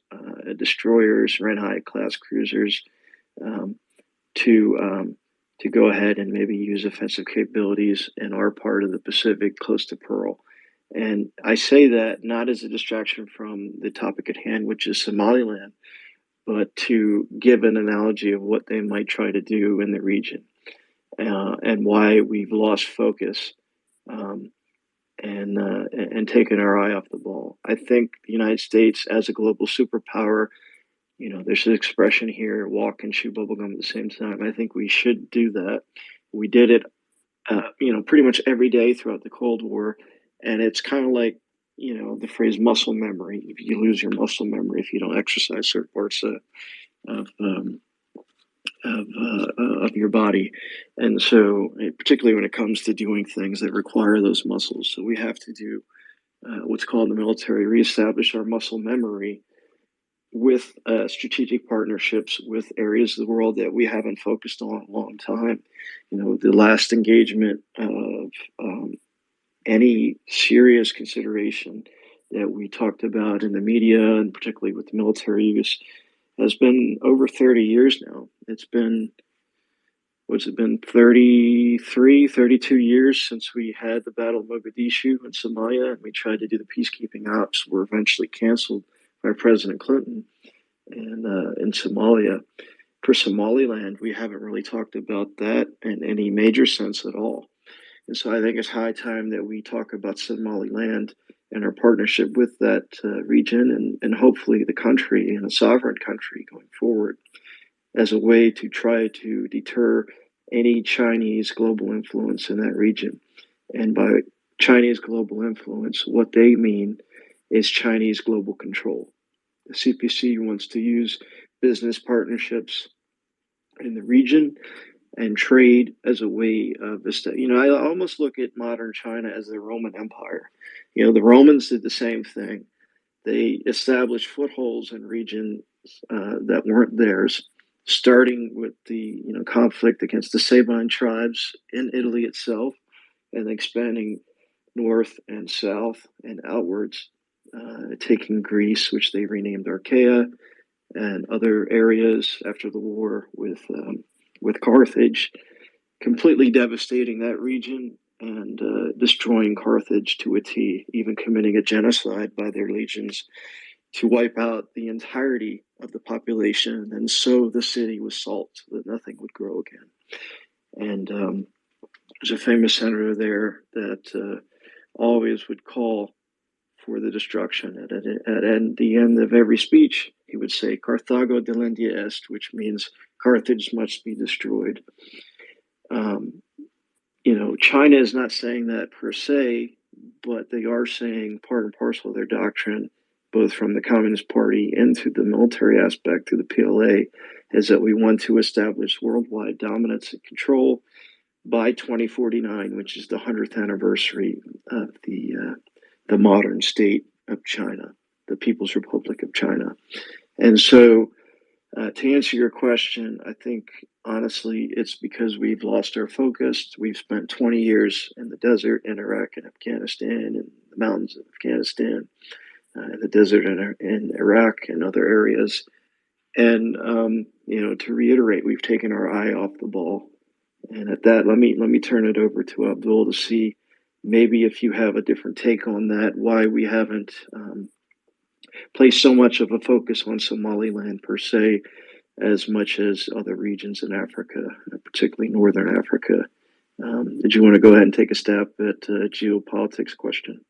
destroyers, Renhai class cruisers, to go ahead and maybe use offensive capabilities in our part of the Pacific close to Pearl. And I say that not as a distraction from the topic at hand, which is Somaliland, but to give an analogy of what they might try to do in the region, and why we've lost focus, and taken our eye off the ball. I think the United States, as a global superpower, there's an expression here, walk and chew bubblegum at the same time. I think we should do that. We did it, pretty much every day throughout the Cold War. And it's kind of like, the phrase muscle memory. If you lose your muscle memory, if you don't exercise certain parts of your body. And so, particularly when it comes to doing things that require those muscles. So we have to do what's called in the military, reestablish our muscle memory with strategic partnerships with areas of the world that we haven't focused on in a long time. The last engagement of any serious consideration that we talked about in the media, and particularly with the military use, has been over 30 years now. It's been, 32 years since we had the Battle of Mogadishu in Somalia, and we tried to do the peacekeeping ops, were eventually canceled by President Clinton. And in Somalia, for Somaliland, we haven't really talked about that in any major sense at all. And so I think it's high time that we talk about Somaliland and our partnership with that region, and hopefully the country, and a sovereign country going forward, as a way to try to deter any Chinese global influence in that region. And by Chinese global influence, what they mean is Chinese global control. The CPC wants to use business partnerships in the region and trade as a way of I almost look at modern China as the Roman Empire. The Romans did the same thing. They established footholds in regions that weren't theirs, starting with the conflict against the Sabine tribes in Italy itself, and expanding north and south and outwards, taking Greece, which they renamed Archaea, and other areas after the war with Carthage, completely devastating that region and destroying Carthage to a T, even committing a genocide by their legions to wipe out the entirety of the population and sow the city with salt so that nothing would grow again. And there's a famous senator there that always would call for the destruction. At the end of every speech, he would say, Carthago delendia est, which means Carthage must be destroyed. China is not saying that per se, but they are saying part and parcel of their doctrine, both from the Communist Party and through the military aspect, through the PLA, is that we want to establish worldwide dominance and control by 2049, which is the 100th anniversary of the modern state of China, the People's Republic of China. And so, to answer your question, I think honestly it's because we've lost our focus. We've spent 20 years in the desert in Iraq and Afghanistan, in the mountains of Afghanistan, the desert in Iraq and other areas. And to reiterate, we've taken our eye off the ball. And at that, let me turn it over to Abdul to see maybe if you have a different take on that, why we haven't placed so much of a focus on Somaliland per se, as much as other regions in Africa, particularly Northern Africa. Did you want to go ahead and take a stab at geopolitics question?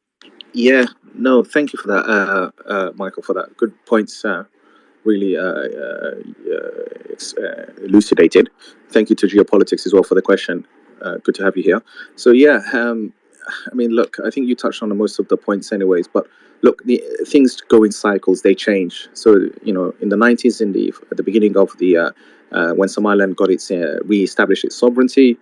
Yeah, no, thank you for that, Michael, for that. Good points, really elucidated. Thank you to Geopolitics as well for the question. Good to have you here. So, yeah, I mean, look, I think you touched on most of the points anyways, but look, things go in cycles, they change. So, in the 90s, at the beginning of when Somaliland got re-established its sovereignty,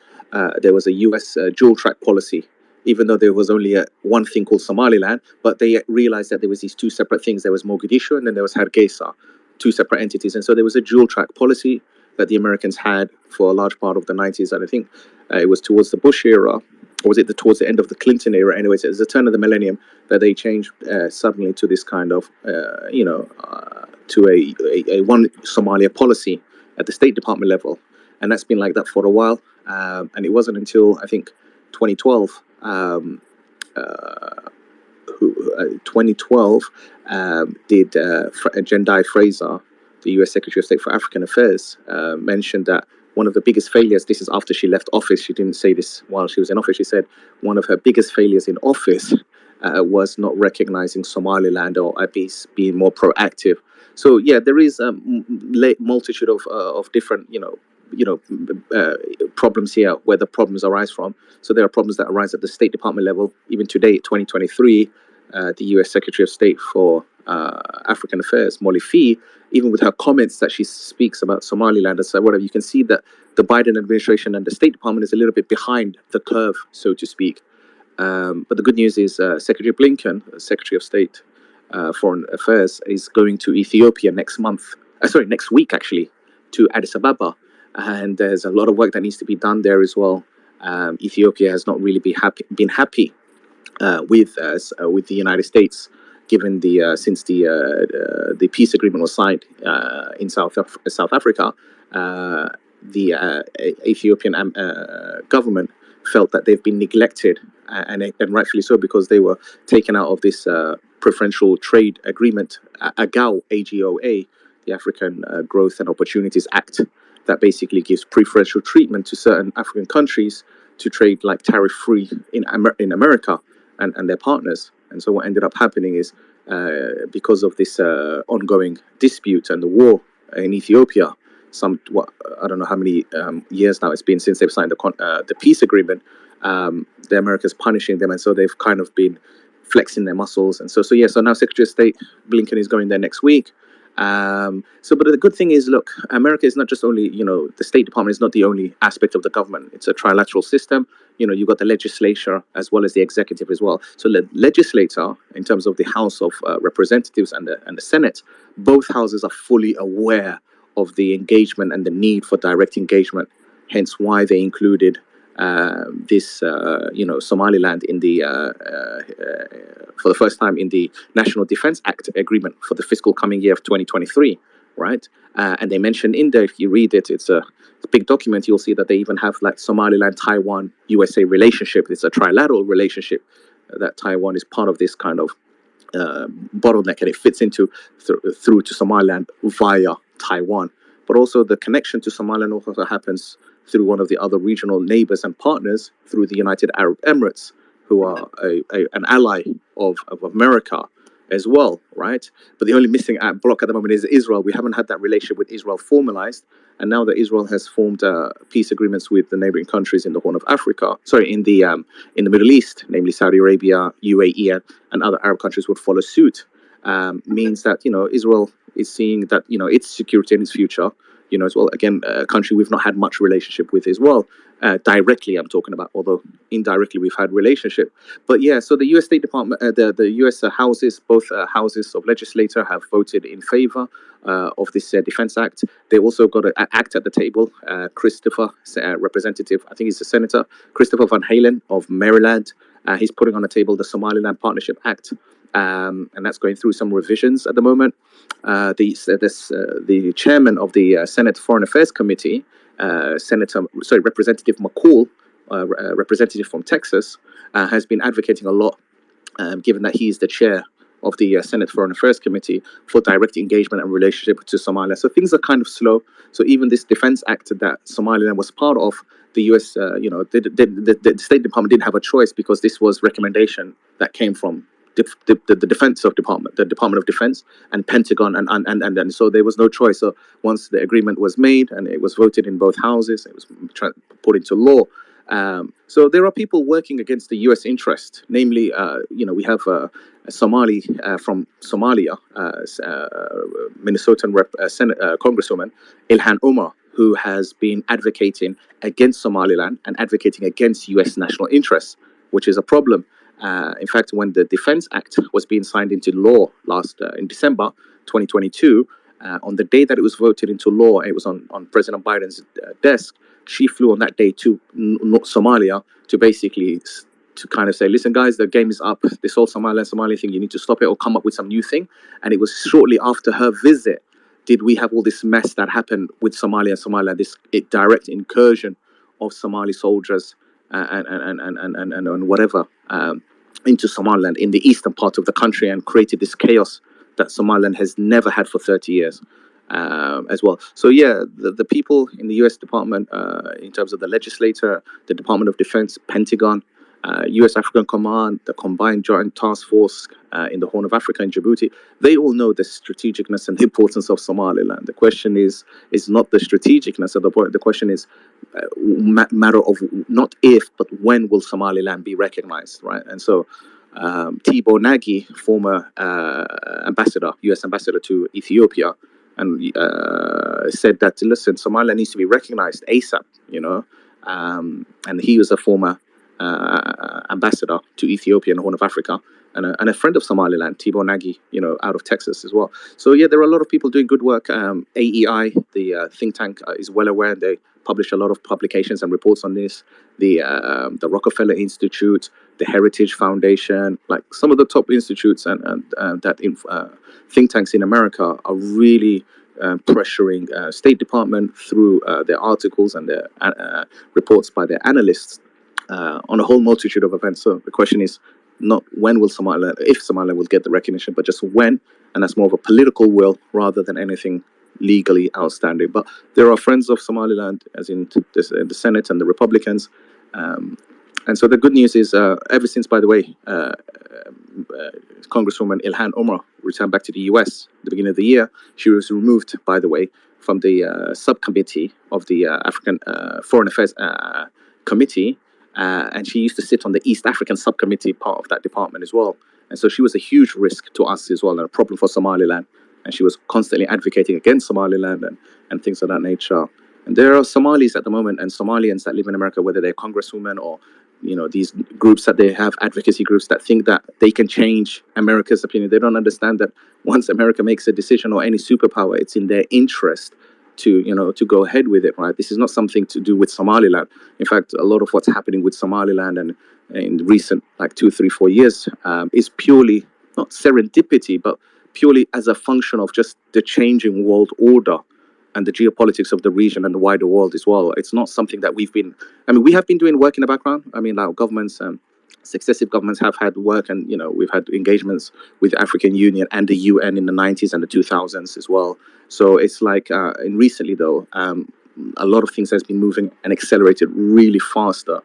there was a US dual track policy, even though there was only one thing called Somaliland, but they realized that there was these two separate things. There was Mogadishu and then there was Hargeisa, two separate entities. And so there was a dual track policy that the Americans had for a large part of the 90s. And I think it was towards the Bush era, or was it towards the end of the Clinton era? Anyways, it was the turn of the millennium that they changed suddenly to this kind of, to a one Somalia policy at the State Department level. And that's been like that for a while. And it wasn't until, I think, 2012, 2012 did Jendai Fraser, the US Secretary of State for African Affairs, mentioned that one of the biggest failures, this is after she left office, she didn't say this while she was in office, she said one of her biggest failures in office was not recognizing Somaliland or at least being more proactive. So yeah, there is a multitude of different, problems here where the problems arise from. So there are problems that arise at the State Department level. Even today, 2023, the US Secretary of State for African Affairs, Molly Fee, even with her comments that she speaks about Somaliland and so whatever, you can see that the Biden administration and the State Department is a little bit behind the curve, so to speak. But the good news is Secretary Blinken, Secretary of State Foreign Affairs, is going to Ethiopia next week actually, to Addis Ababa. And there's a lot of work that needs to be done there as well. Ethiopia has not really been happy with the United States, given since the peace agreement was signed in South Africa. The Ethiopian government felt that they've been neglected, and rightfully so, because they were taken out of this preferential trade agreement, AGOA, the African Growth and Opportunities Act, that basically gives preferential treatment to certain African countries to trade like tariff-free in America and their partners. And so what ended up happening is, because of this ongoing dispute and the war in Ethiopia, I don't know how many years now it's been since they've signed the peace agreement, the America's punishing them, and so they've kind of been flexing their muscles. And so now Secretary of State Blinken is going there next week. But the good thing is, look, America is not just only, the State Department is not the only aspect of the government. It's a trilateral system. You've got the legislature as well as the executive as well. So the legislator, in terms of the House of Representatives and the Senate, both houses are fully aware of the engagement and the need for direct engagement. Hence why they included this, Somaliland in for the first time in the National Defense Act agreement for the fiscal coming year of 2023, right? And they mentioned in there, if you read it, it's a big document, you'll see that they even have like Somaliland, Taiwan, USA relationship. It's a trilateral relationship that Taiwan is part of this kind of bottleneck, and it fits into through to Somaliland via Taiwan. But also the connection to Somaliland also happens through one of the other regional neighbors and partners, through the United Arab Emirates, who are an ally of America. as well, right? But the only missing block at the moment is Israel. We haven't had that relationship with Israel formalized, and now that Israel has formed peace agreements with the neighboring countries in the Horn of Africa, sorry, in the Middle East, namely Saudi Arabia, UAE, and other Arab countries would follow suit. Means that Israel is seeing that its security and its future, as well. Again, a country we've not had much relationship with as well. Directly, I'm talking about, although indirectly we've had relationship. But yeah, so the U.S. State Department, the U.S. Houses, both houses of legislature have voted in favor of this Defense Act. They also got an act at the table. Christopher, representative, I think he's a senator, Christopher Van Halen of Maryland. He's putting on the table the Somaliland Partnership Act, and that's going through some revisions at the moment. The chairman of the Senate Foreign Affairs Committee, Representative McCall, representative from Texas, has been advocating a lot, given that he is the chair of the Senate Foreign Affairs Committee, for direct engagement and relationship to Somalia. So things are kind of slow. So even this Defense Act that Somaliland was part of, the U.S., the State Department didn't have a choice, because this was recommendation that came from the Department of Defense and Pentagon, and so there was no choice. So once the agreement was made and it was voted in both houses, it was put into law. So there are people working against the U.S. interest. Namely, we have a Somali from Somalia, Minnesotan Congresswoman Ilhan Omar, who has been advocating against Somaliland and advocating against U.S. national interests, which is a problem. In fact, when the Defense Act was being signed into law in December 2022, on the day that it was voted into law, it was on President Biden's desk. She flew on that day to Somalia to basically to kind of say, listen, guys, the game is up. This whole Somali thing, you need to stop it or come up with some new thing. And it was shortly after her visit did we have all this mess that happened with Somalia, this direct incursion of Somali soldiers and whatever into Somaliland in the eastern part of the country, and created this chaos that Somaliland has never had for 30 years as well. So yeah, the people in the U.S. Department, in terms of the legislature, the Department of Defense, Pentagon, U.S. African Command, the Combined Joint Task Force in the Horn of Africa and Djibouti, they all know the strategicness and the importance of Somaliland. The question is not the strategicness of the point. The question is matter of not if, but when will Somaliland be recognized, right? And so Thibaut Nagy, former U.S. ambassador to Ethiopia, and said that, listen, Somaliland needs to be recognized ASAP, and he was a former ambassador to Ethiopia and the Horn of Africa, and a friend of Somaliland, Thibaut Nagy, out of Texas as well. So yeah, there are a lot of people doing good work. AEI, the think tank, is well aware. They publish a lot of publications and reports on this. The Rockefeller Institute, the Heritage Foundation, like some of the top institutes and think tanks in America are really pressuring State Department through their articles and their reports by their analysts on a whole multitude of events. So the question is not when will Somaliland, if Somaliland will get the recognition, but just when, and that's more of a political will rather than anything legally outstanding. But there are friends of Somaliland, as in the Senate and the Republicans. And so the good news is, ever since, by the way, Congresswoman Ilhan Omar returned back to the U.S. at the beginning of the year, she was removed, by the way, from the subcommittee of the African Foreign Affairs Committee, and she used to sit on the East African subcommittee part of that department as well. And so she was a huge risk to us as well, and a problem for Somaliland. And she was constantly advocating against Somaliland and things of that nature. And there are Somalis at the moment and Somalians that live in America, whether they're congresswomen or these groups that they have, advocacy groups that think that they can change America's opinion. They don't understand that once America makes a decision, or any superpower, it's in their interest to go ahead with it, right? This is not something to do with Somaliland. In fact, a lot of what's happening with Somaliland and in recent 2, 3, 4 years is purely not serendipity, but purely as a function of just the changing world order and the geopolitics of the region and the wider world as well. It's not something that we have been doing work in the background. Our governments, successive governments have had work, and we've had engagements with the African Union and the UN in the 90s and the 2000s as well. So it's recently though, a lot of things has been moving and accelerated really faster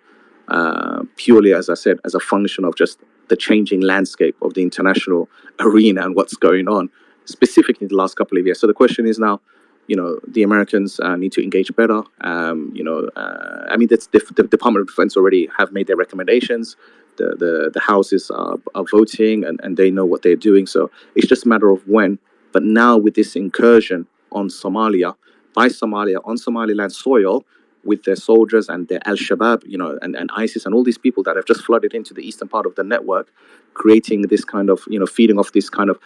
purely, as I said, as a function of just the changing landscape of the international arena and what's going on, specifically in the last couple of years. So the question is now, the Americans need to engage better. I mean, the Department of Defense already have made their recommendations. The houses are voting, and they know what they're doing. So it's just a matter of when. But now with this incursion on Somalia, by Somalia, on Somaliland soil, with their soldiers and their Al-Shabaab, and ISIS and all these people that have just flooded into the eastern part of the network, creating this kind of, feeding off this kind of,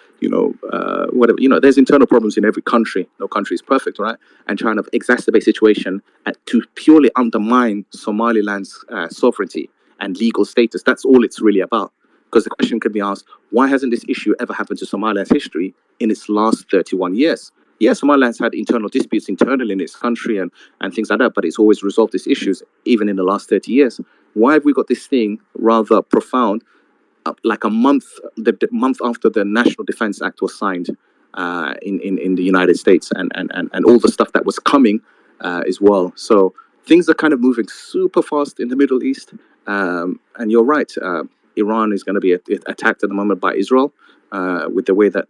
whatever, there's internal problems in every country. No country is perfect, right? And trying to exacerbate situation to purely undermine Somaliland's sovereignty and legal status. That's all it's really about. Because the question could be asked, why hasn't this issue ever happened to Somaliland's history in its last 31 years? Yeah, Somaliland's had internal disputes internally in its country and things like that, but it's always resolved these issues, even in the last 30 years. Why have we got this thing rather profound, like the month after the National Defense Act was signed in the United States, and all the stuff that was coming as well? So things are kind of moving super fast in the Middle East. And you're right, Iran is going to be attacked at the moment by Israel. With the way that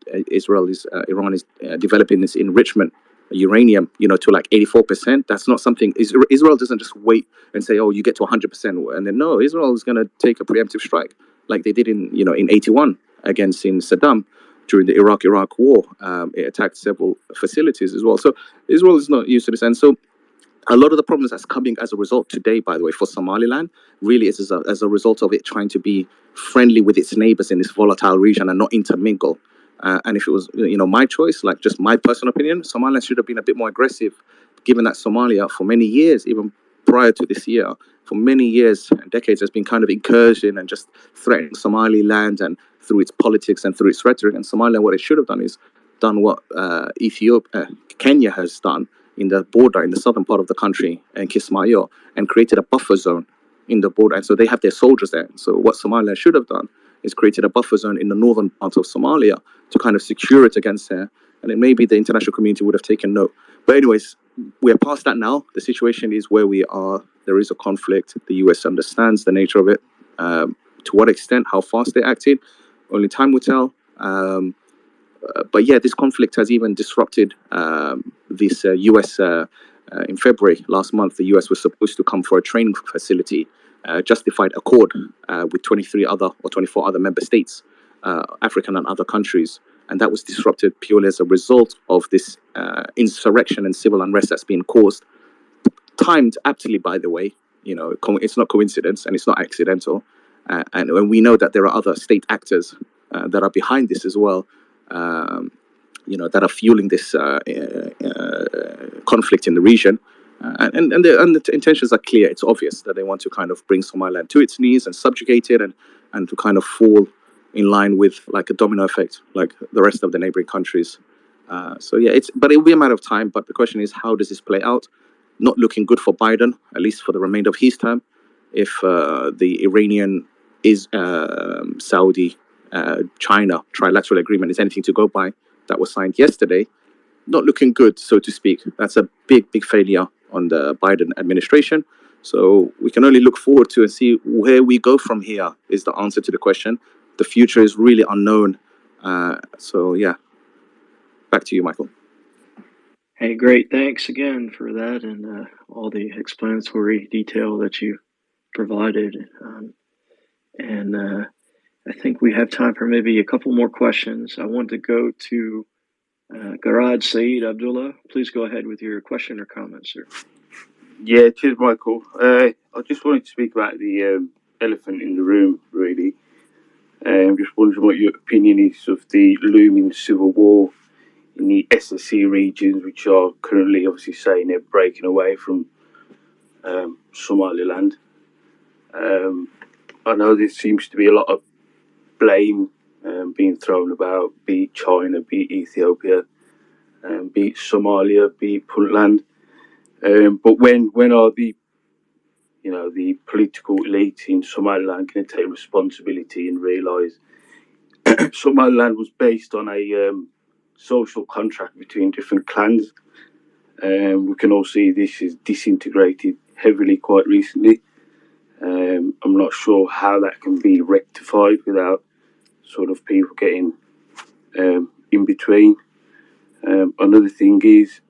Iran is developing this enrichment uranium, to like 84%. That's not something Israel doesn't just wait and say, "Oh, you get to 100%," and then no, Israel is going to take a preemptive strike like they did in 81 against Saddam during the Iraq War. It attacked several facilities as well. So Israel is not used to this, and so a lot of the problems that's coming as a result today, by the way, for Somaliland, really is as a result of it trying to be friendly with its neighbors in this volatile region and not intermingle. And if it was, my choice, like just my personal opinion, Somaliland should have been a bit more aggressive, given that Somalia, for many years, even prior to this year, for many years and decades, has been kind of incursion and just threatening Somaliland, and through its politics and through its rhetoric. And Somaliland, what it should have done is done what Kenya has done in the border, in the southern part of the country, and Kismayo, and created a buffer zone in the border. And so they have their soldiers there. So what Somalia should have done is created a buffer zone in the northern part of Somalia to kind of secure it against there. And then maybe the international community would have taken note. But anyways, we're past that now. The situation is where we are. There is a conflict. The US understands the nature of it. To what extent, how fast they acted, only time will tell. But yeah, this conflict has even disrupted this US. In February last month, the US was supposed to come for a training facility, justified accord with 24 other member states, African and other countries. And that was disrupted purely as a result of this insurrection and civil unrest that's been caused, timed aptly, by the way. It's not coincidence and it's not accidental. And when we know that there are other state actors that are behind this as well, that are fueling this conflict in the region. And the intentions are clear. It's obvious that they want to kind of bring Somaliland to its knees and subjugate it, and to kind of fall in line with like a domino effect, like the rest of the neighboring countries. So yeah, but it will be a matter of time. But the question is, how does this play out? Not looking good for Biden, at least for the remainder of his term. If the Iranian Saudi China trilateral agreement is anything to go by, that was signed yesterday, not looking good, so to speak. That's a big failure on the Biden administration. So we can only look forward to and see where we go from here is the answer to the question. The future is really unknown. So yeah, back to you, Michael. Hey, great. Thanks again for that and all the explanatory detail that you provided. I think we have time for maybe a couple more questions. I want to go to Garad Saeed Abdullah. Please go ahead with your question or comment, sir. Yeah, cheers, Michael. I just wanted to speak about the elephant in the room, really. I'm just wondering what your opinion is of the looming civil war in the SSC regions, which are currently obviously saying they're breaking away from Somaliland. I know there seems to be a lot of blame being thrown about, be it China, be it Ethiopia, be it Somalia, be it Puntland. But when are the political elite in Somaliland going to take responsibility and realise Somaliland was based on a social contract between different clans? We can all see this is disintegrated heavily quite recently. I'm not sure how that can be rectified without sort of people getting in between. Another thing is,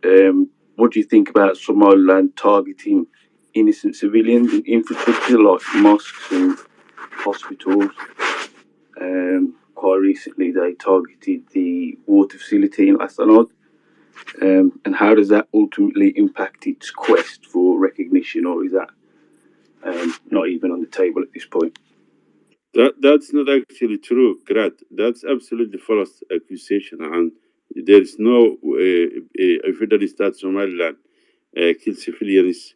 what do you think about Somaliland targeting innocent civilians in infrastructure like mosques and hospitals? Quite recently, they targeted the water facility in Lasanod. And how does that ultimately impact its quest for recognition, or is that not even on the table at this point? That's not actually true, Grad. That's absolutely false accusation, and there is no evidence that Somaliland killed civilians,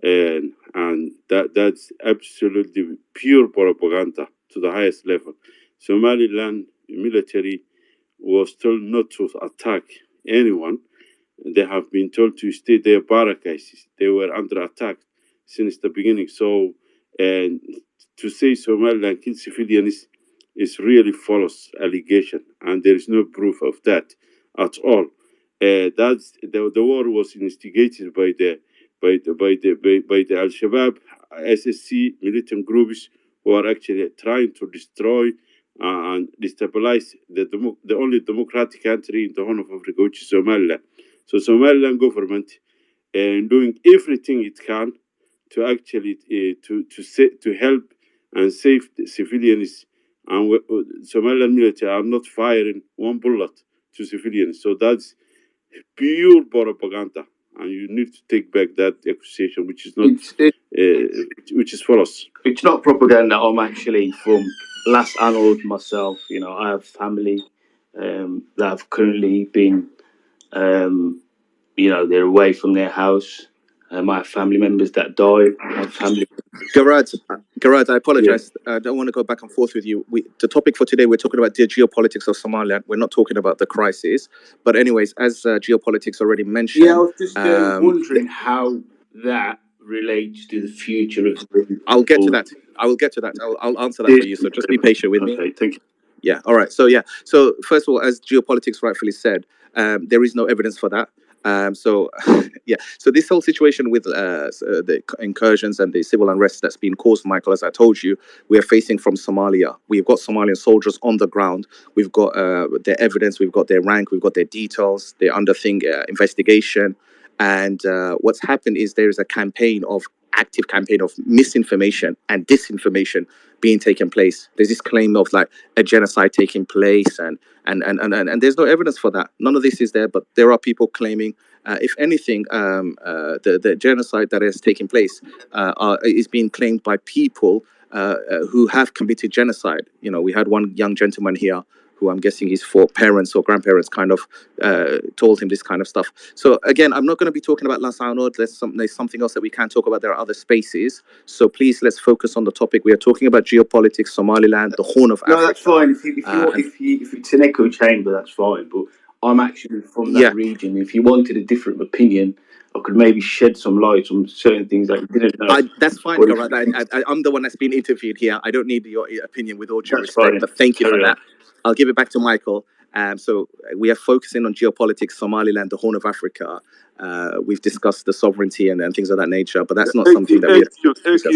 and that's absolutely pure propaganda to the highest level. Somaliland military was told not to attack anyone. They have been told to stay their barricades. They were under attack since the beginning. So, and to say Somaliland killed civilians is really false allegation, and there is no proof of that at all. That's the war was instigated by the Al Shabaab, SSC militant groups who are actually trying to destroy and destabilize the only democratic country in the Horn of Africa, which is Somaliland. So Somaliland government doing everything it can to actually to help and save the civilians, and Somaliland military are not firing one bullet to civilians. So that's pure propaganda, and you need to take back that accusation, which is not, which is false. It's not propaganda. I'm actually from Las Anod myself. You know, I have family that have currently been, they're away from their house. I have family members that died. I have family. Garad, I apologize. I don't want to go back and forth with you. The topic for today, we're talking about the geopolitics of Somalia. We're not talking about the crisis. But anyways, as geopolitics already mentioned... Yeah, I was just wondering how that relates to the future of the region. I'll get to that. I will get to that. I'll answer that for you. So just be patient with me. Okay, thank you. Yeah, all right. So first of all, as geopolitics rightfully said, there is no evidence for that. So this whole situation with the incursions and the civil unrest that's been caused, Michael, as I told you, we are facing from Somalia. We've got Somalian soldiers on the ground. We've got their evidence. We've got their rank. We've got their details. They're under investigation. And what's happened is there is a active campaign of misinformation and disinformation being taken place. There's this claim of like a genocide taking place, and there's no evidence for that. None of this is there, but there are people claiming, if anything, the genocide that has taken place is being claimed by people who have committed genocide. You know, we had one young gentleman here who I'm guessing his parents or grandparents kind of told him this kind of stuff. So again, I'm not going to be talking about Las Anod. There's something else that we can talk about. There are other spaces. So please, let's focus on the topic. We are talking about geopolitics, Somaliland, the Horn of Africa. No, that's fine. If it's an echo chamber, that's fine. But I'm actually from that region. If you wanted a different opinion, I could maybe shed some light on certain things that you didn't know. That's fine, Garad. I'm the one that's been interviewed here. I don't need your opinion, with all due respect, fine. but thank you Carry for on. that. I'll give it back to Michael. So we are focusing on geopolitics, Somaliland, the Horn of Africa. We've discussed the sovereignty and things of that nature, but that's not something that we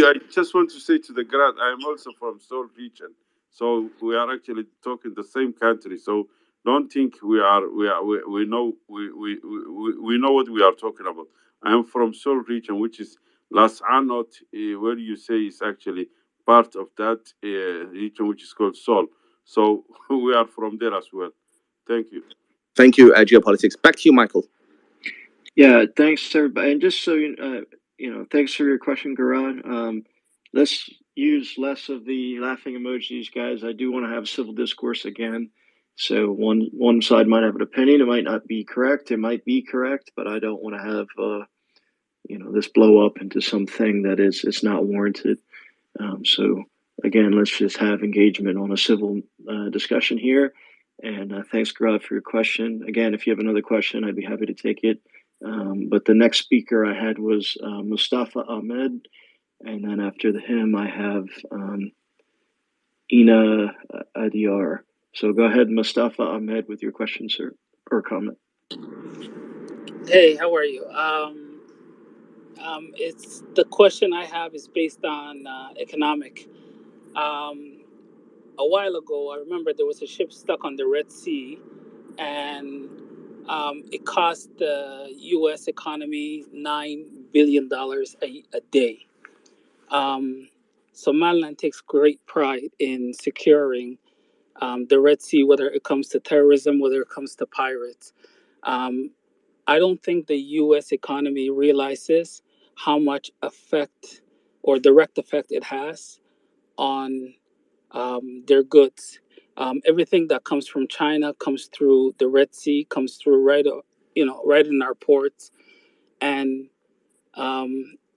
I just want to say to the Grad, I am also from Seoul region, so we are actually talking the same country. So don't think we know what we are talking about. I am from Seoul region, which is Las Anod, where you say is actually part of that region, which is called Seoul. So we are from there as well. Thank you. Thank you, geopolitics. Back to you, Michael. Yeah, thanks everybody. And just so thanks for your question, Garan. Let's use less of the laughing emojis, guys. I do want to have civil discourse again. So one side might have an opinion. It might not be correct. It might be correct, but I don't want to have this blow up into something that it's not warranted. So again, let's just have engagement on a civil discussion here. And thanks, Garad, for your question. Again, if you have another question, I'd be happy to take it. But the next speaker I had was Mustafa Ahmed, and then after him I have Ina Adiyar. So go ahead, Mustafa Ahmed, with your question, sir, or comment. Hey, how are you? It's the question I have is based on economic. Um, a while ago, I remember there was a ship stuck on the Red Sea, and it cost the U.S. economy $9 billion a day. Somaliland takes great pride in securing the Red Sea, whether it comes to terrorism, whether it comes to pirates. Um, I don't think the U.S. economy realizes how much effect or direct effect it has on their goods. Everything that comes from China comes through the Red Sea, comes through right in our ports. And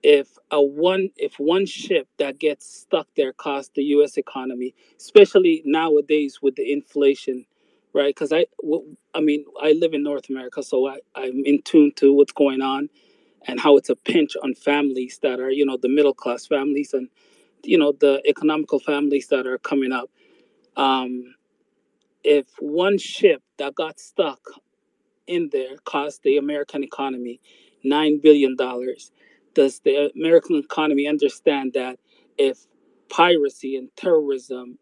if one ship that gets stuck there costs the U.S. economy, especially nowadays with the inflation, right? Because I mean, I live in North America, so I'm in tune to what's going on and how it's a pinch on families that are, the middle class families and, the economical families that are coming up. Um, if one ship that got stuck in there cost the American economy $9 billion, does the American economy understand that if piracy and terrorism,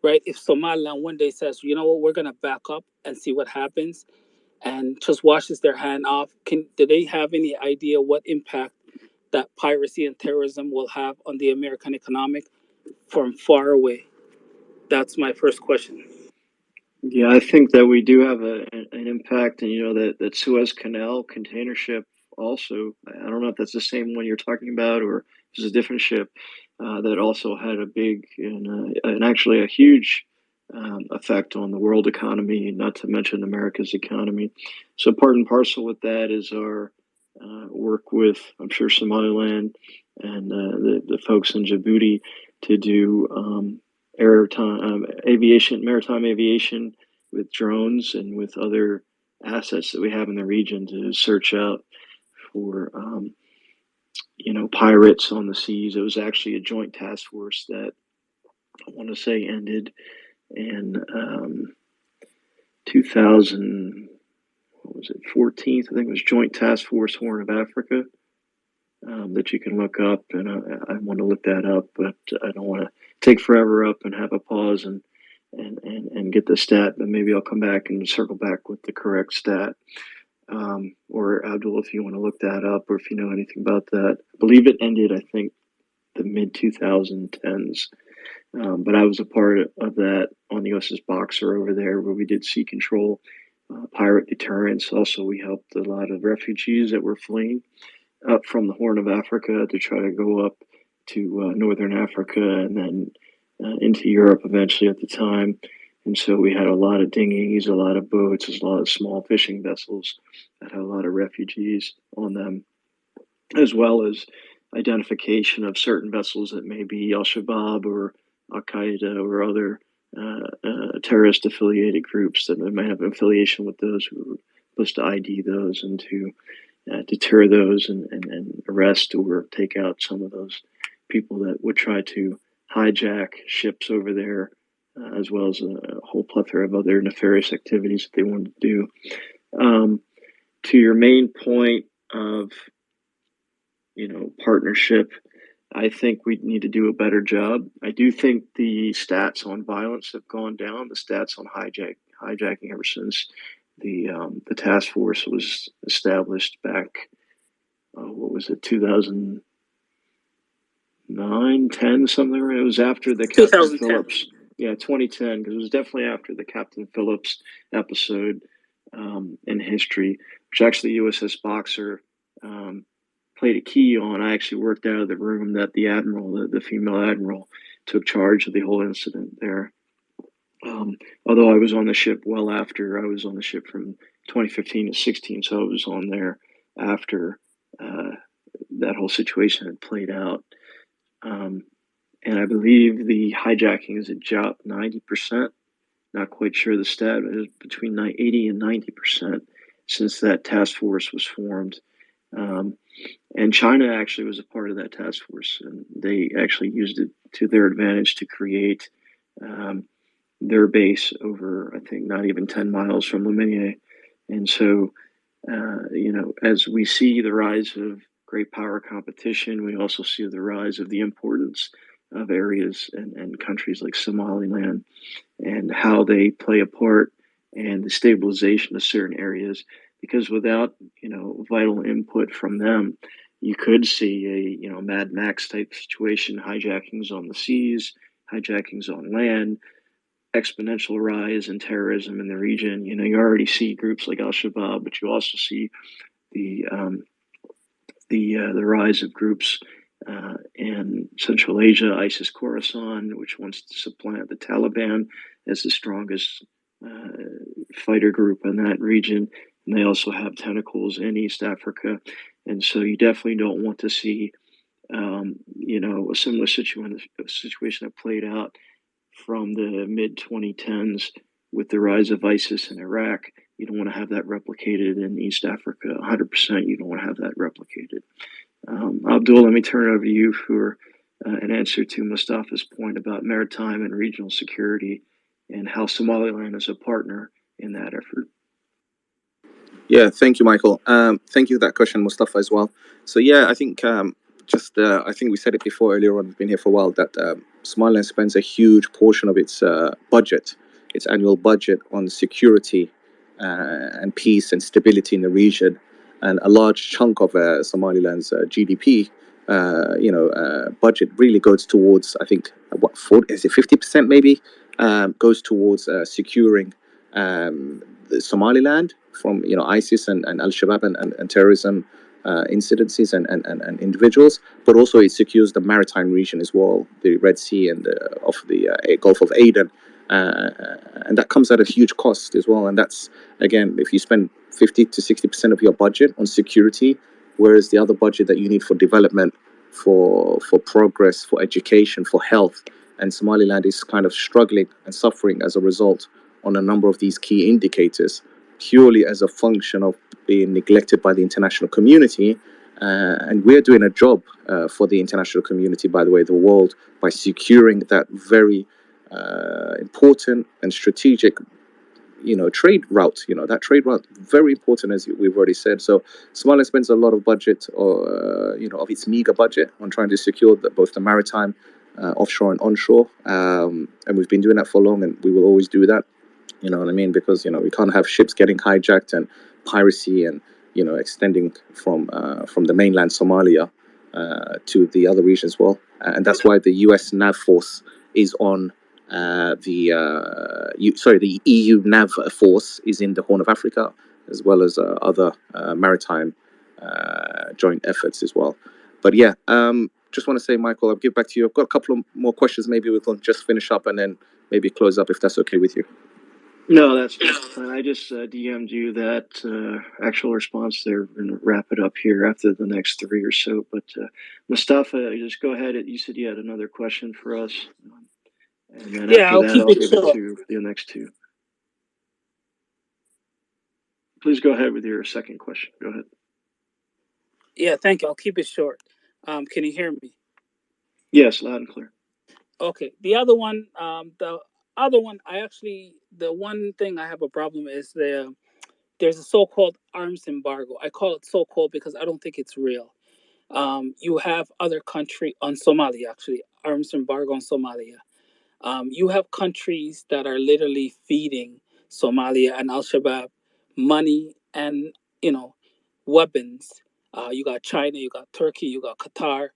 right? If Somaliland one day says, you know what, we're gonna back up and see what happens, and just washes their hand off, do they have any idea what impact that piracy and terrorism will have on the American economic from far away? That's my first question. Yeah, I think that we do have an impact, and that Suez Canal container ship also. I don't know if that's the same one you're talking about, or if it's a different ship that also had a big and actually a huge effect on the world economy, not to mention America's economy. So part and parcel with that is our work with, I'm sure, Somaliland and the folks in Djibouti to do maritime aviation with drones and with other assets that we have in the region to search out for, pirates on the seas. It was actually a joint task force that I want to say ended in 2000. What was it? 14th, I think it was Joint Task Force Horn of Africa. That you can look up, and I want to look that up, but I don't want to take forever up and have a pause and get the stat. But maybe I'll come back and circle back with the correct stat. Or Abdul, if you want to look that up, or if you know anything about that. I believe it ended, I think, the mid 2010s. But I was a part of that on the USS Boxer over there, where we did sea control, pirate deterrence. Also, we helped a lot of refugees that were fleeing up from the Horn of Africa to try to go up to northern Africa and then into Europe eventually at the time. And so we had a lot of dinghies, a lot of boats, a lot of small fishing vessels that had a lot of refugees on them, as well as identification of certain vessels that may be Al Shabaab or Al Qaeda or other terrorist affiliated groups that might have an affiliation with those. Who were supposed to ID those and to deter those and arrest or take out some of those people that would try to hijack ships over there, as well as a whole plethora of other nefarious activities that they wanted to do. To your main point of, partnership, I think we need to do a better job. I do think the stats on violence have gone down. The stats on hijacking ever since the task force was established back, what was it, 2009, 10, something. It was after the Captain 2010. Phillips. Yeah, 2010, because it was definitely after the Captain Phillips episode in history, which actually USS Boxer played a key on. I actually worked out of the room that the admiral, the female admiral, took charge of the whole incident there. Although I was on the ship well after. I was on the ship from 2015 to 16, so I was on there after that whole situation had played out. And I believe the hijacking is dropped 90%. Not quite sure the stat, but it was between 80 and 90% since that task force was formed. And China actually was a part of that task force, and they actually used it to their advantage to create their base over, I think, not even 10 miles from Leminier. And so, as we see the rise of great power competition. We also see the rise of the importance of areas and countries like Somaliland and how they play a part in the stabilization of certain areas. Because without vital input from them, you could see a Mad Max type situation, hijackings on the seas, hijackings on land, exponential rise in terrorism in the region. You already see groups like Al Shabaab, but you also see the the rise of groups in Central Asia, ISIS Khorasan, which wants to supplant the Taliban as the strongest fighter group in that region. And they also have tentacles in East Africa. And so you definitely don't want to see, a similar situation that played out from the mid 2010s with the rise of ISIS in Iraq. You don't want to have that replicated in East Africa. 100%, you don't want to have that replicated. Abdul, let me turn it over to you for an answer to Mustafa's point about maritime and regional security and how Somaliland is a partner in that effort. Yeah, thank you, Michael. Thank you for that question, Mustafa, as well. So yeah, I think I think we said it before earlier on. We've been here for a while that Somaliland spends a huge portion of its budget, its annual budget, on security and peace and stability in the region, and a large chunk of Somaliland's GDP, budget really goes towards, I think, what 40, is it 50% maybe, goes towards securing the Somaliland from ISIS and Al Shabaab and terrorism incidences and individuals, but also it secures the maritime region as well, the Red Sea and of the Gulf of Aden, and that comes at a huge cost as well. And that's, again, if you spend 50 to 60% of your budget on security, whereas the other budget that you need for development, for progress, for education, for health, and Somaliland is kind of struggling and suffering as a result on a number of these key indicators, purely as a function of being neglected by the international community. And we're doing a job for the international community, by the way, the world, by securing that very important and strategic, trade route. That trade route, very important, as we've already said. So Somalia spends a lot of budget, or of its meager budget, on trying to secure both the maritime, offshore and onshore. And we've been doing that for long, and we will always do that. You know what I mean? Because we can't have ships getting hijacked and piracy and extending from the mainland Somalia to the other regions as well. And that's why the U.S. NAV force is on the EU NAV force is in the Horn of Africa, as well as other maritime joint efforts as well. But yeah, just want to say, Michael, I'll give back to you. I've got a couple of more questions. Maybe we can just finish up and then maybe close up if that's okay with you. No, that's fine. I just DM'd you that actual response there and wrap it up here after the next three or so. But Mustafa, just go ahead. You said you had another question for us. And then Yeah, after I'll that, keep I'll it give it short. to the next two. Please go ahead with your second question. Go ahead. Yeah, thank you. I'll keep it short. Can you hear me? Yes, loud and clear. Okay. The other one, the one thing I have a problem is there's a so-called arms embargo. I call it so-called because I don't think it's real. You have other country on Somalia, actually, arms embargo on Somalia. You have countries that are literally feeding Somalia and Al Shabaab money and weapons. You got China, you got Turkey, you got Qatar,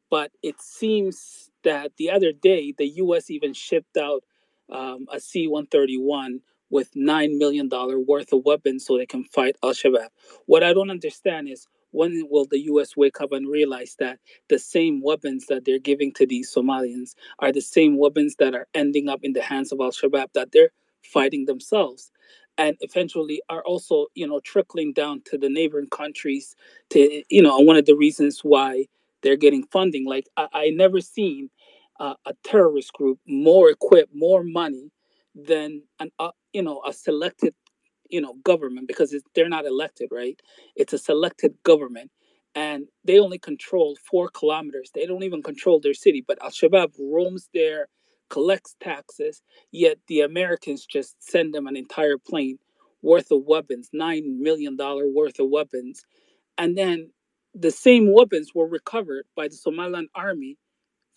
but it seems that the other day the U.S. even shipped out a C-131 with $9 million worth of weapons so they can fight Al Shabaab. What I don't understand is when will the U.S. wake up and realize that the same weapons that they're giving to these Somalians are the same weapons that are ending up in the hands of Al Shabaab that they're fighting themselves, and eventually are also trickling down to the neighboring countries. To one of the reasons why they're getting funding, like I never seen a terrorist group more equipped, more money than a selected government, because they're not elected, right? It's a selected government, and they only control 4 kilometers. They don't even control their city, but Al Shabaab roams there, collects taxes, yet the Americans just send them an entire plane worth of weapons, $9 million worth of weapons. And then the same weapons were recovered by the Somaliland army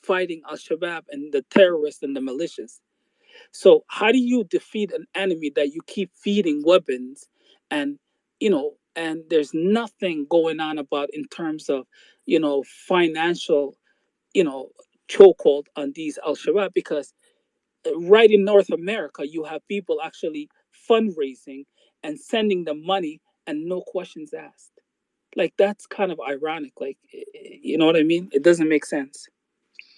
fighting Al Shabaab and the terrorists and the militias. So how do you defeat an enemy that you keep feeding weapons, and and there's nothing going on about in terms of financial you know chokehold on these Al Shabaab, because right in North America you have people actually fundraising and sending them money and no questions asked. Like, that's kind of ironic. Like, you know what I mean? It doesn't make sense.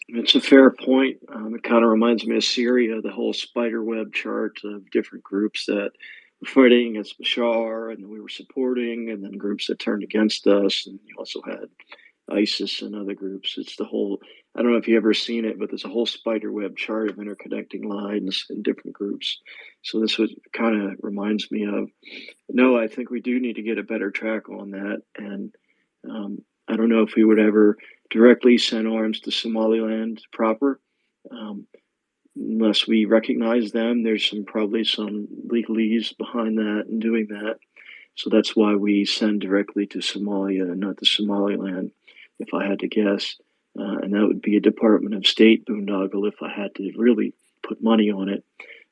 It's a fair point. It kind of reminds me of Syria, the whole spider web chart of different groups that were fighting against Bashar and we were supporting, and then groups that turned against us. And you also had ISIS and other groups. It's the whole, I don't know if you've ever seen it, but there's a whole spider web chart of interconnecting lines in different groups. So this was kind of reminds me of, no, I think we do need to get a better track on that. And I don't know if we would ever directly send arms to Somaliland proper, unless we recognize them. There's probably some legalese behind that and doing that. So that's why we send directly to Somalia and not to Somaliland, if I had to guess. And that would be a Department of State boondoggle if I had to really put money on it.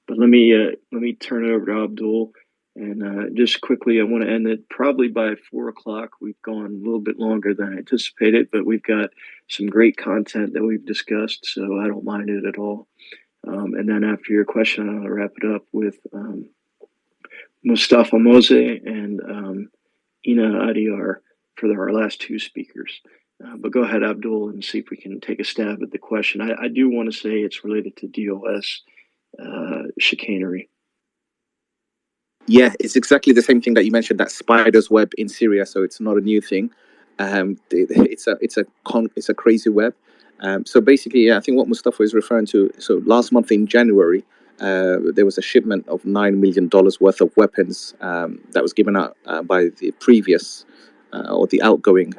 But let me turn it over to Abdul. And just quickly, I want to end it probably by 4 o'clock. We've gone a little bit longer than I anticipated, but we've got some great content that we've discussed, so I don't mind it at all. And then after your question, I'll wrap it up with Mustafa Mose and Ina Adiyar for our last two speakers. But go ahead, Abdul, and see if we can take a stab at the question. I do want to say it's related to DOS chicanery. Yeah, it's exactly the same thing that you mentioned, that spider's web in Syria. So it's not a new thing. It's a crazy web. So basically, yeah, I think what Mustafa is referring to. So last month in January, there was a shipment of $9 million worth of weapons that was given out by the previous or the outgoing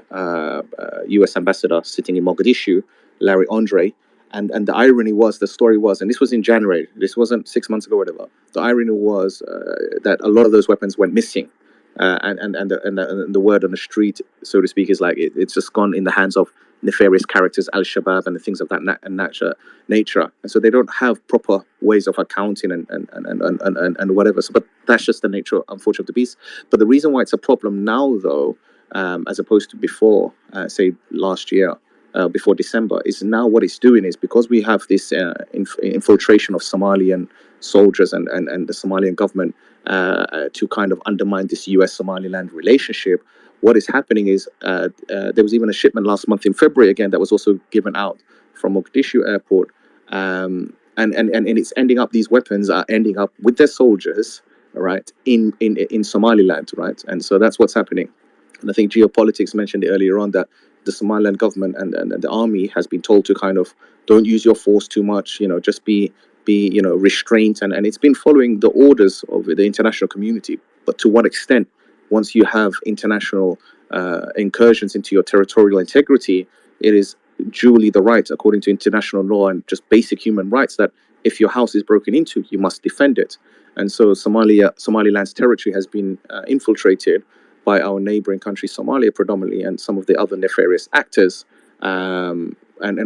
U.S. ambassador sitting in Mogadishu, Larry Andre. And the irony was, the story was, and this was in January, this wasn't 6 months ago or whatever. The irony was that a lot of those weapons went missing. And the word on the street, so to speak, is like it's just gone in the hands of nefarious characters, Al Shabaab, and the things of that nature. And so they don't have proper ways of accounting and whatever. So, but that's just the nature, unfortunately, of the beast. But the reason why it's a problem now, though, as opposed to before, say last year, before December, is now what it's doing is, because we have this infiltration of Somalian soldiers and the Somalian government to kind of undermine this US-Somaliland relationship. What is happening is there was even a shipment last month in February again that was also given out from Mogadishu airport, and it's ending up, these weapons are ending up with their soldiers, right, in Somaliland, right, and so that's what's happening. And I think geopolitics mentioned earlier on that the Somaliland government and the army has been told to kind of don't use your force too much, just be restrained, and it's been following the orders of the international community. But to what extent? Once you have international incursions into your territorial integrity, it is duly the right, according to international law and just basic human rights, that if your house is broken into, you must defend it. And so Somaliland's territory has been infiltrated by our neighboring country, Somalia, predominantly, and some of the other nefarious actors. And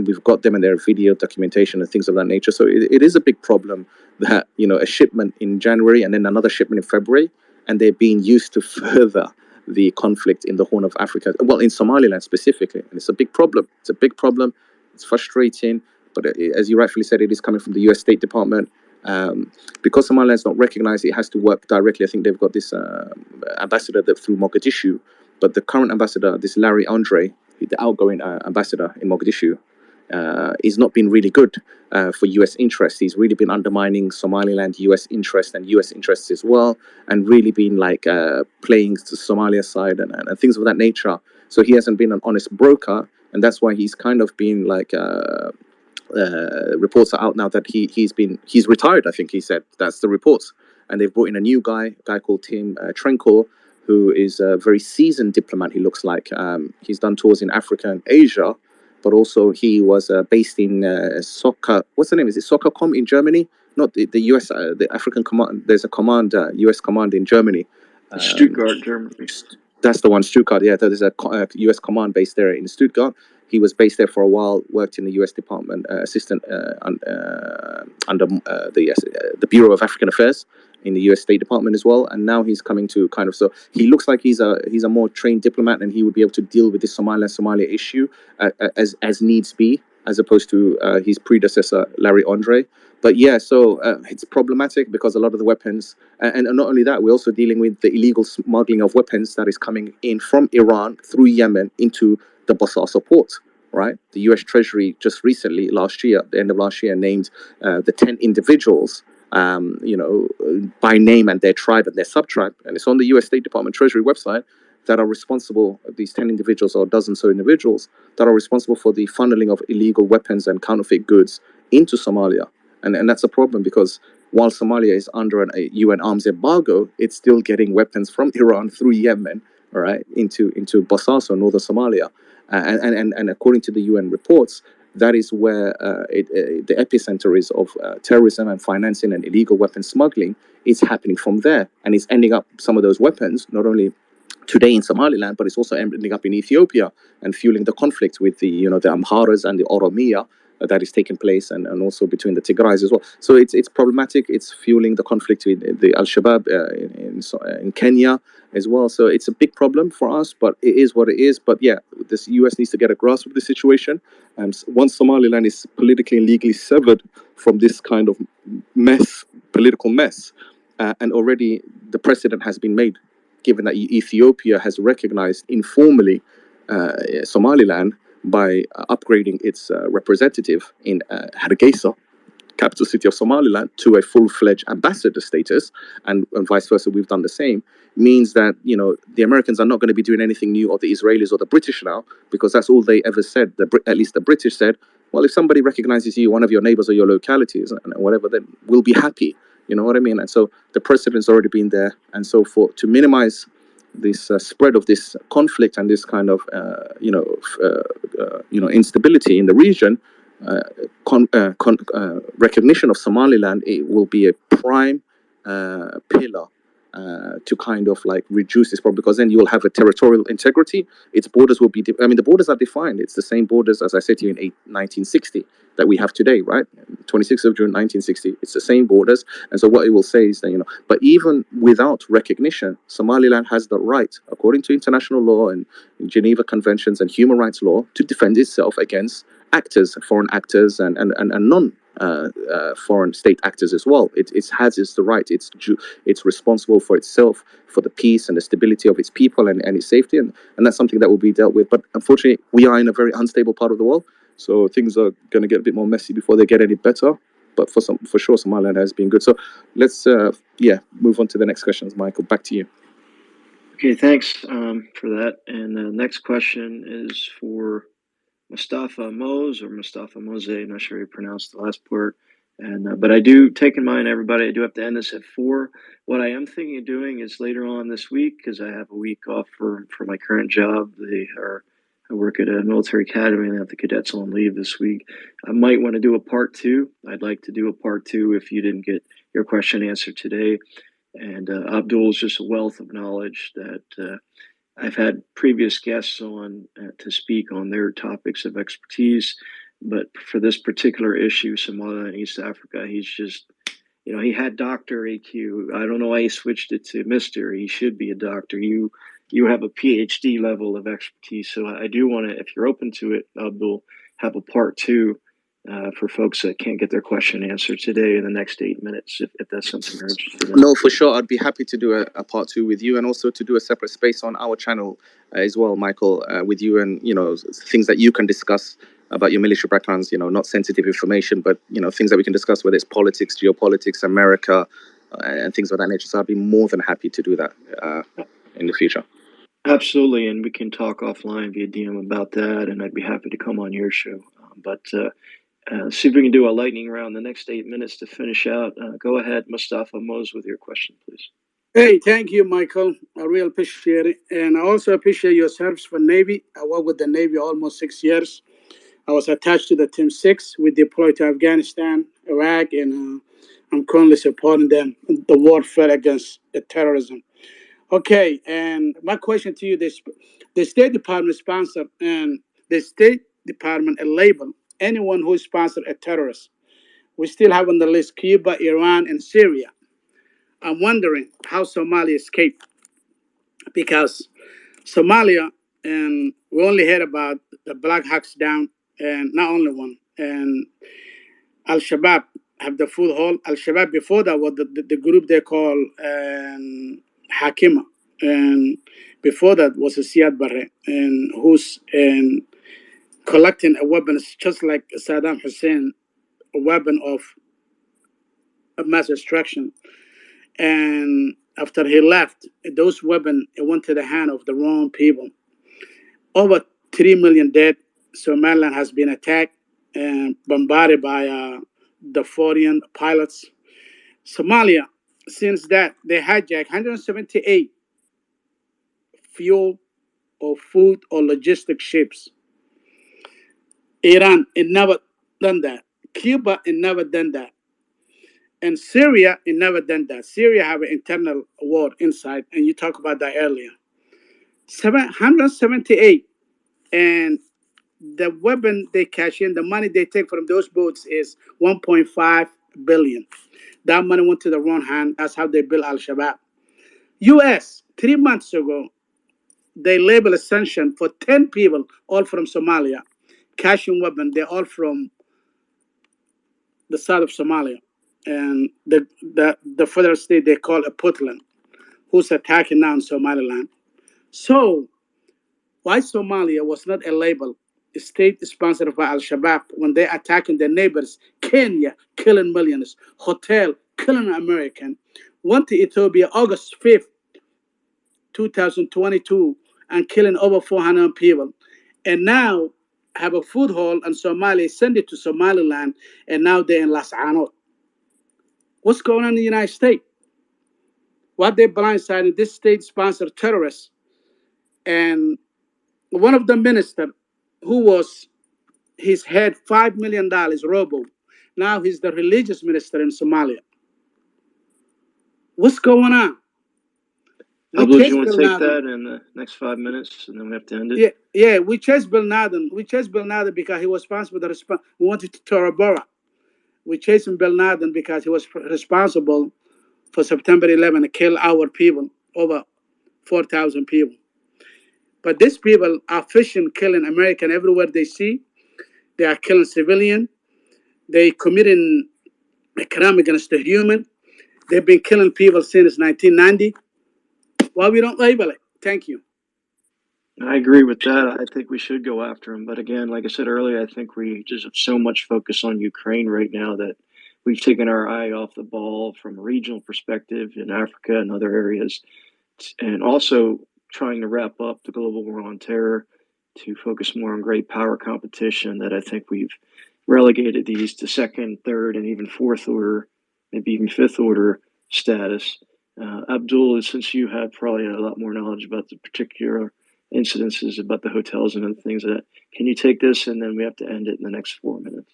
we've got them in their video documentation and things of that nature. So it is a big problem that, a shipment in January and then another shipment in February, and they're being used to further the conflict in the Horn of Africa, well, in Somaliland specifically. And it's a big problem. It's a big problem. It's frustrating. But as you rightfully said, it is coming from the US State Department. Because Somaliland's not recognized, it has to work directly. I think they've got this ambassador through Mogadishu, but the current ambassador, this Larry Andre, the outgoing ambassador in Mogadishu, is not been really good for US interests. He's really been undermining Somaliland US interests and US interests as well, and really been like playing to Somalia side and things of that nature. So he hasn't been an honest broker, and that's why he's kind of been like reports are out now that he's retired. I think he said that's the reports, and they've brought in a new guy called Tim Trenkor, who is a very seasoned diplomat. He looks like he's done tours in Africa and Asia, but also he was based in Soccer. What's the name? Is it Soccercom in Germany? Not the US, the African command. There's a command, US command in Germany. Stuttgart, Germany. That's the one, Stuttgart. Yeah, there's a U.S. command based there in Stuttgart. He was based there for a while, worked in the U.S. Department, assistant under the Bureau of African Affairs in the U.S. State Department as well. And now he's coming to kind of, so he looks like he's a more trained diplomat, and he would be able to deal with this Somalia issue as needs be, as opposed to his predecessor Larry Andre. But yeah, so it's problematic because a lot of the weapons, and not only that, we're also dealing with the illegal smuggling of weapons that is coming in from Iran through Yemen into the Bosaso port, right? The U.S. Treasury just recently, last year, at the end of last year, named the 10 individuals, by name and their tribe and their sub-tribe, and it's on the U.S. State Department Treasury website, that are responsible, these 10 individuals or dozens of individuals, that are responsible for the funneling of illegal weapons and counterfeit goods into Somalia. And that's a problem because while Somalia is under a UN arms embargo, it's still getting weapons from Iran through Yemen, all right, into Bosaso, northern Somalia. And according to the UN reports, that is where the epicenter is of terrorism and financing and illegal weapon smuggling. It's happening from there, and it's ending up, some of those weapons, not only today in Somaliland, but it's also ending up in Ethiopia and fueling the conflict with the Amharas and the Oromia that is taking place, and also between the Tigrais as well. So it's problematic. It's fueling the conflict with the Al-Shabaab in Kenya as well. So it's a big problem for us, but it is what it is. But yeah, this US needs to get a grasp of the situation. And once Somaliland is politically and legally severed from this kind of political mess, and already the precedent has been made, given that Ethiopia has recognized informally Somaliland by upgrading its representative in Hargeisa, capital city of Somaliland, to a full-fledged ambassador status, and vice versa, we've done the same, means that, the Americans are not going to be doing anything new, or the Israelis or the British now, because that's all they ever said. At least the British said, well, if somebody recognizes you, one of your neighbors or your localities, and whatever, then we'll be happy. You know what I mean? And so the precedent's already been there. And so to minimize this spread of this conflict and this kind of instability in the region, recognition of Somaliland, it will be a prime pillar to kind of like reduce this problem, because then you will have a territorial integrity. Its borders will be, the borders are defined. It's the same borders, as I said to you, in 1960 that we have today, right? 26th of June 1960. It's the same borders. And so what it will say is that, but even without recognition, Somaliland has the right, according to international law and Geneva Conventions and human rights law, to defend itself against actors, foreign actors, and non foreign state actors as well. It has the right. It's responsible for itself, for the peace and the stability of its people and its safety, and that's something that will be dealt with. But unfortunately, we are in a very unstable part of the world, so things are going to get a bit more messy before they get any better. But for sure, Somaliland has been good. So let's move on to the next questions. Michael, back to you. Okay, thanks for that. And the next question is for Mustafa Mose, or Mustafa Mose. I'm not sure how you pronounce the last part. And but I do take in mind, everybody, I do have to end this at 4. What I am thinking of doing is later on this week, because I have a week off for my current job. I work at a military academy, and I have the cadets on leave this week. I might want to do a part 2. I'd like to do a part 2 if you didn't get your question answered today. And Abdul is just a wealth of knowledge that I've had previous guests on to speak on their topics of expertise. But for this particular issue, Somalia and East Africa, he's just, he had Dr. AQ. I don't know why he switched it to Mr. He should be a doctor. You have a PhD level of expertise. So I do want to, if you're open to it, Abdul, have a part 2 for folks that can't get their question answered today in the next 8 minutes, if that's something you're interested in. No, for sure. I'd be happy to do a part 2 with you, and also to do a separate space on our channel as well, Michael, with you, and, things that you can discuss about your military backgrounds, not sensitive information, but, things that we can discuss, whether it's politics, geopolitics, America, and things of that nature. So I'd be more than happy to do that in the future. Absolutely, and we can talk offline via DM about that, and I'd be happy to come on your show. See if we can do a lightning round the next 8 minutes to finish out. Go ahead, Mustafa Mose, with your question, please. Hey, thank you, Michael. I really appreciate it. And I also appreciate your service for Navy. I worked with the Navy almost 6 years. I was attached to the Team 6. We deployed to Afghanistan, Iraq, and I'm currently supporting them in the warfare against the terrorism. Okay, and my question to you: the State Department sponsored and the State Department a label anyone who sponsored a terrorist. We still have on the list Cuba, Iran, and Syria. I'm wondering how Somalia escaped because Somalia, and we only heard about the Black Hawks down, and not only one, and Al Shabaab have the foothold. Al Shabaab before that was the group they call Hakima, and before that was a Siad Barre, and who's and collecting a weapon just like Saddam Hussein, a weapon of mass destruction. And after he left, those weapons went to the hand of the wrong people. Over 3 million dead. Somaliland has been attacked and bombarded by the foreign pilots. Somalia, since that, they hijacked 178 fuel or food or logistic ships. Iran, it never done that. Cuba, it never done that. And Syria, it never done that. Syria have an internal war inside, and you talked about that earlier. 778, and the weapon they cash in, the money they take from those boats is 1.5 billion. That money went to the wrong hand. That's how they built Al Shabaab. U.S. 3 months ago, they labeled a sanction for 10 people, all from Somalia, cashing weapon. They're all from the south of Somalia, and the federal state they call a Puntland, who's attacking now in Somaliland. So why Somalia was not a label state sponsored by Al Shabaab when they attacking their neighbors? Kenya killing millions, hotel killing American. Went to Ethiopia August 5th, 2022, and killing over 400 people. And now have a foothold in Somalia, send it to Somaliland, and now they're in Las Anod. What's going on in the United States? What they blindsided this state-sponsored terrorists, and one of the minister who was his head $5 million robo. Now he's the religious minister in Somalia. What's going on? Abdul, do you want to take that in the next 5 minutes, and then we have to end it? Yeah. We chased Bin Laden. We chased Bin Laden because he was responsible. We wanted to Tora Bora. We chased Bin Laden because he was responsible for September 11 to kill our people, over 4,000 people. But these people are fishing, killing American everywhere they see. They are killing civilian. They committing a crime against the human. They've been killing people since 1990. Why we don't label it? Thank you. I agree with that. I think we should go after him. But again, like I said earlier, I think we just have so much focus on Ukraine right now that we've taken our eye off the ball from a regional perspective in Africa and other areas. And also trying to wrap up the global war on terror to focus more on great power competition, that I think we've relegated these to second, third, and even fourth order, maybe even fifth order status. Abdul, since you have probably a lot more knowledge about the particular incidences about the hotels and other things, that can you take this, and then we have to end it in the next 4 minutes?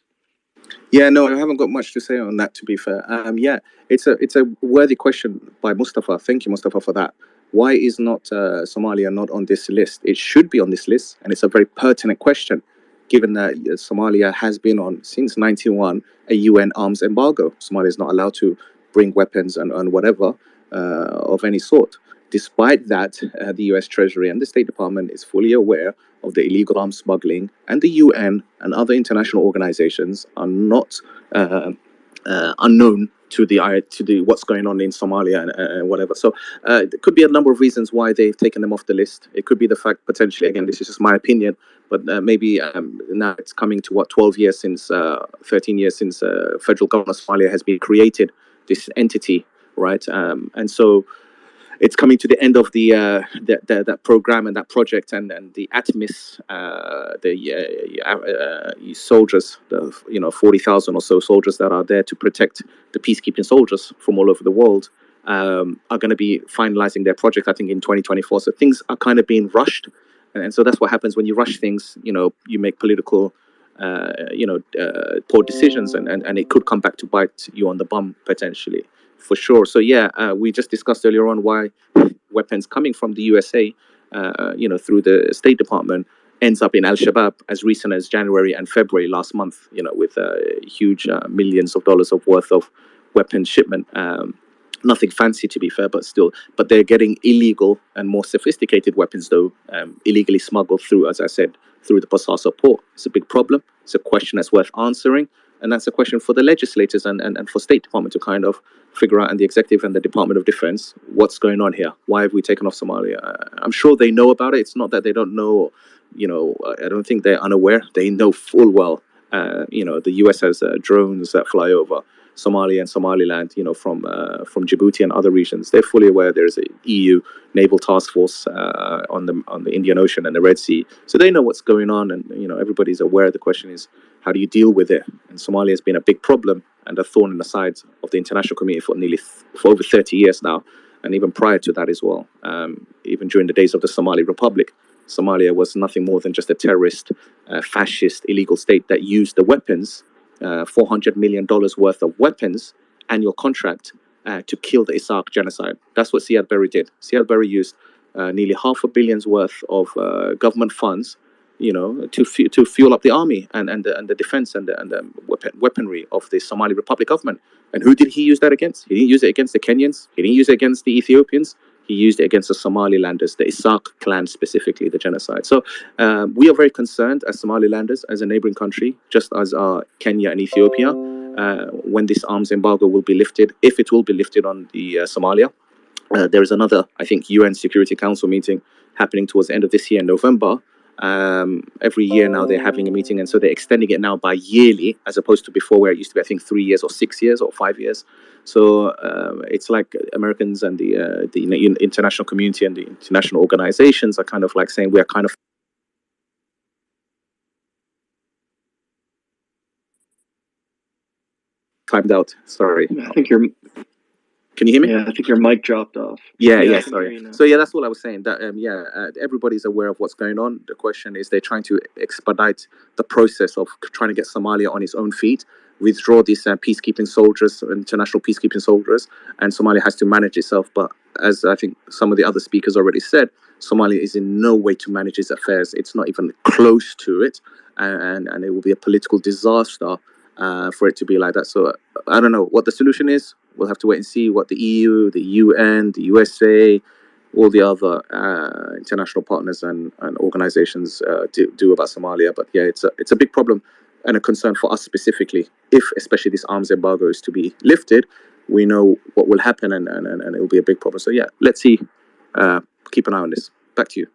Yeah, no, I haven't got much to say on that, to be fair. Yeah, it's a worthy question by Mustafa. Thank you, Mustafa, for that. Why is not Somalia not on this list? It should be on this list, and it's a very pertinent question, given that Somalia has been on, since 91, a UN arms embargo. Somalia is not allowed to bring weapons and whatever of any sort. Despite that, the US Treasury and the State Department is fully aware of the illegal arms smuggling, and the UN and other international organizations are not unknown to the what's going on in Somalia and whatever. So there could be a number of reasons why they've taken them off the list. It could be the fact, potentially, again, this is just my opinion, but maybe now it's coming to 12 years since, 13 years since federal government of Somalia has been created, this entity, right? And so it's coming to the end of that program and that project, and the ATMIS, soldiers, 40,000 or so soldiers that are there to protect the peacekeeping soldiers from all over the world, are going to be finalizing their project, I think, in 2024. So things are kind of being rushed, and so that's what happens when you rush things. You make political, poor decisions, and it could come back to bite you on the bum potentially. For sure. So yeah, we just discussed earlier on why weapons coming from the USA, through the State Department, ends up in Al-Shabaab as recent as January and February last month, with huge millions of dollars of worth of weapons shipment. Nothing fancy, to be fair, but still. But they're getting illegal and more sophisticated weapons, though, illegally smuggled through, as I said, through the Bosaso port. It's a big problem. It's a question that's worth answering. And that's a question for the legislators and for State Department to kind of figure out, and the executive and the Department of Defense, what's going on here. Why have we taken off Somalia? I'm sure they know about it. It's not that they don't know. I don't think they're unaware. They know full well. The US has drones that fly over Somalia and Somaliland, from Djibouti and other regions. They're fully aware there's a EU naval task force on the Indian Ocean and the Red Sea, so they know what's going on, and everybody's aware. The question is, how do you deal with it? And Somalia has been a big problem and a thorn in the side of the international community for over 30 years now, and even prior to that as well. Even during the days of the Somali Republic, Somalia was nothing more than just a terrorist, fascist, illegal state that used the weapons, $400 million worth of weapons, annual contract, to kill the Isaac genocide. That's what Siad Barre did. Siad Barre used nearly $500 million worth of government funds, to fuel up the army and the defense and the weaponry of the Somali Republic government. And who did he use that against? He didn't use it against the Kenyans. He didn't use it against the Ethiopians. He used it against the Somalilanders, the Isaac clan specifically, the genocide. So we are very concerned as Somalilanders, as a neighboring country, just as are Kenya and Ethiopia, when this arms embargo will be lifted, if it will be lifted on the Somalia. There is another, I think, UN Security Council meeting happening towards the end of this year in November. Every year now they're having a meeting, and so they're extending it now by yearly, as opposed to before where it used to be, I think, 3 years or 6 years or 5 years. So it's like Americans and the international community and the international organizations are kind of like saying we're kind of timed out. Sorry. I think you're. Can you hear me? Yeah, I think your mic dropped off. Yeah, sorry. So yeah, that's what I was saying. That everybody's aware of what's going on. The question is, they're trying to expedite the process of trying to get Somalia on its own feet, withdraw these peacekeeping soldiers, international peacekeeping soldiers, and Somalia has to manage itself. But as I think some of the other speakers already said, Somalia is in no way to manage its affairs. It's not even close to it, and it will be a political disaster for it to be like that. So I don't know what the solution is. We'll have to wait and see what the EU, the UN, the USA, all the other international partners and organizations do about Somalia. But yeah, it's a big problem and a concern for us specifically. If especially this arms embargo is to be lifted, we know what will happen, and it will be a big problem. So yeah, let's see. Keep an eye on this. Back to you.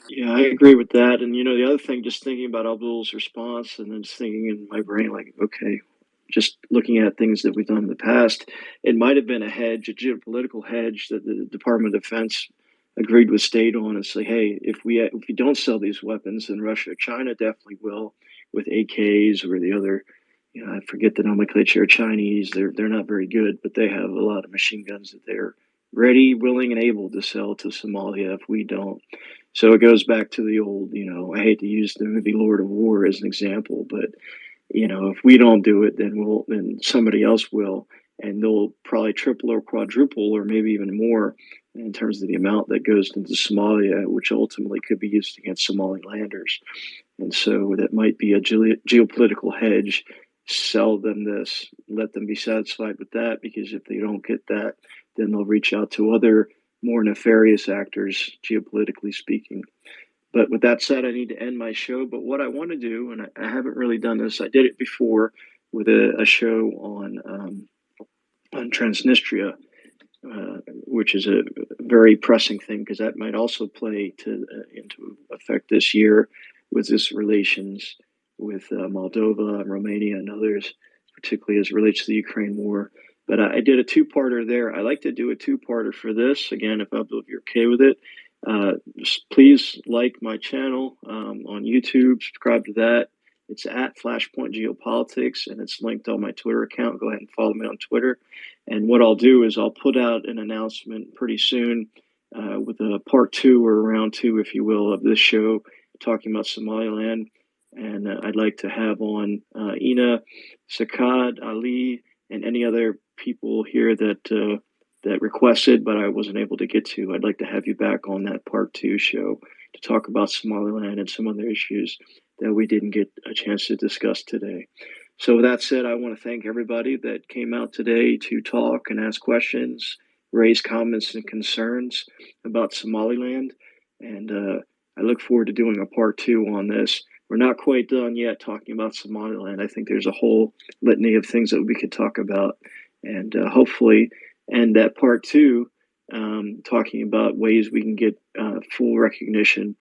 Yeah, I agree with that. And the other thing, just thinking about Abdul's response, and then just thinking in my brain, like, okay, just looking at things that we've done in the past, it might have been a hedge, a geopolitical hedge that the Department of Defense agreed with State on, and say, hey, if we don't sell these weapons, then Russia, China definitely will, with AKs or the other, I forget the nomenclature, Chinese. They're not very good, but they have a lot of machine guns that they're ready, willing, and able to sell to Somalia if we don't. So it goes back to the old, I hate to use the movie Lord of War as an example, but if we don't do it, then somebody else will, and they'll probably triple or quadruple or maybe even more in terms of the amount that goes into Somalia, which ultimately could be used against Somalilanders. And so that might be a geopolitical hedge. Sell them this, let them be satisfied with that, because if they don't get that, then they'll reach out to other more nefarious actors, geopolitically speaking. But with that said, I need to end my show. But what I want to do, and I haven't really done this, I did it before with a show on Transnistria, which is a very pressing thing, because that might also play into effect this year with this relations with Moldova and Romania and others, particularly as it relates to the Ukraine war. But I did a two-parter there. I like to do a two-parter for this. Again, if you're okay with it, please like my channel on YouTube. Subscribe to that. It's at Flashpoint Geopolitics, and it's linked on my Twitter account. Go ahead and follow me on Twitter. And what I'll do is I'll put out an announcement pretty soon with a part 2 or round 2, if you will, of this show talking about Somaliland. And I'd like to have on Ina, Sakad, Ali, and any other people here that that requested, but I wasn't able to get to. I'd like to have you back on that part 2 show to talk about Somaliland and some other issues that we didn't get a chance to discuss today. So with that said, I want to thank everybody that came out today to talk and ask questions, raise comments and concerns about Somaliland. And I look forward to doing a part 2 on this. We're not quite done yet talking about Somaliland. I think there's a whole litany of things that we could talk about, and hopefully end that part 2 talking about ways we can get full recognition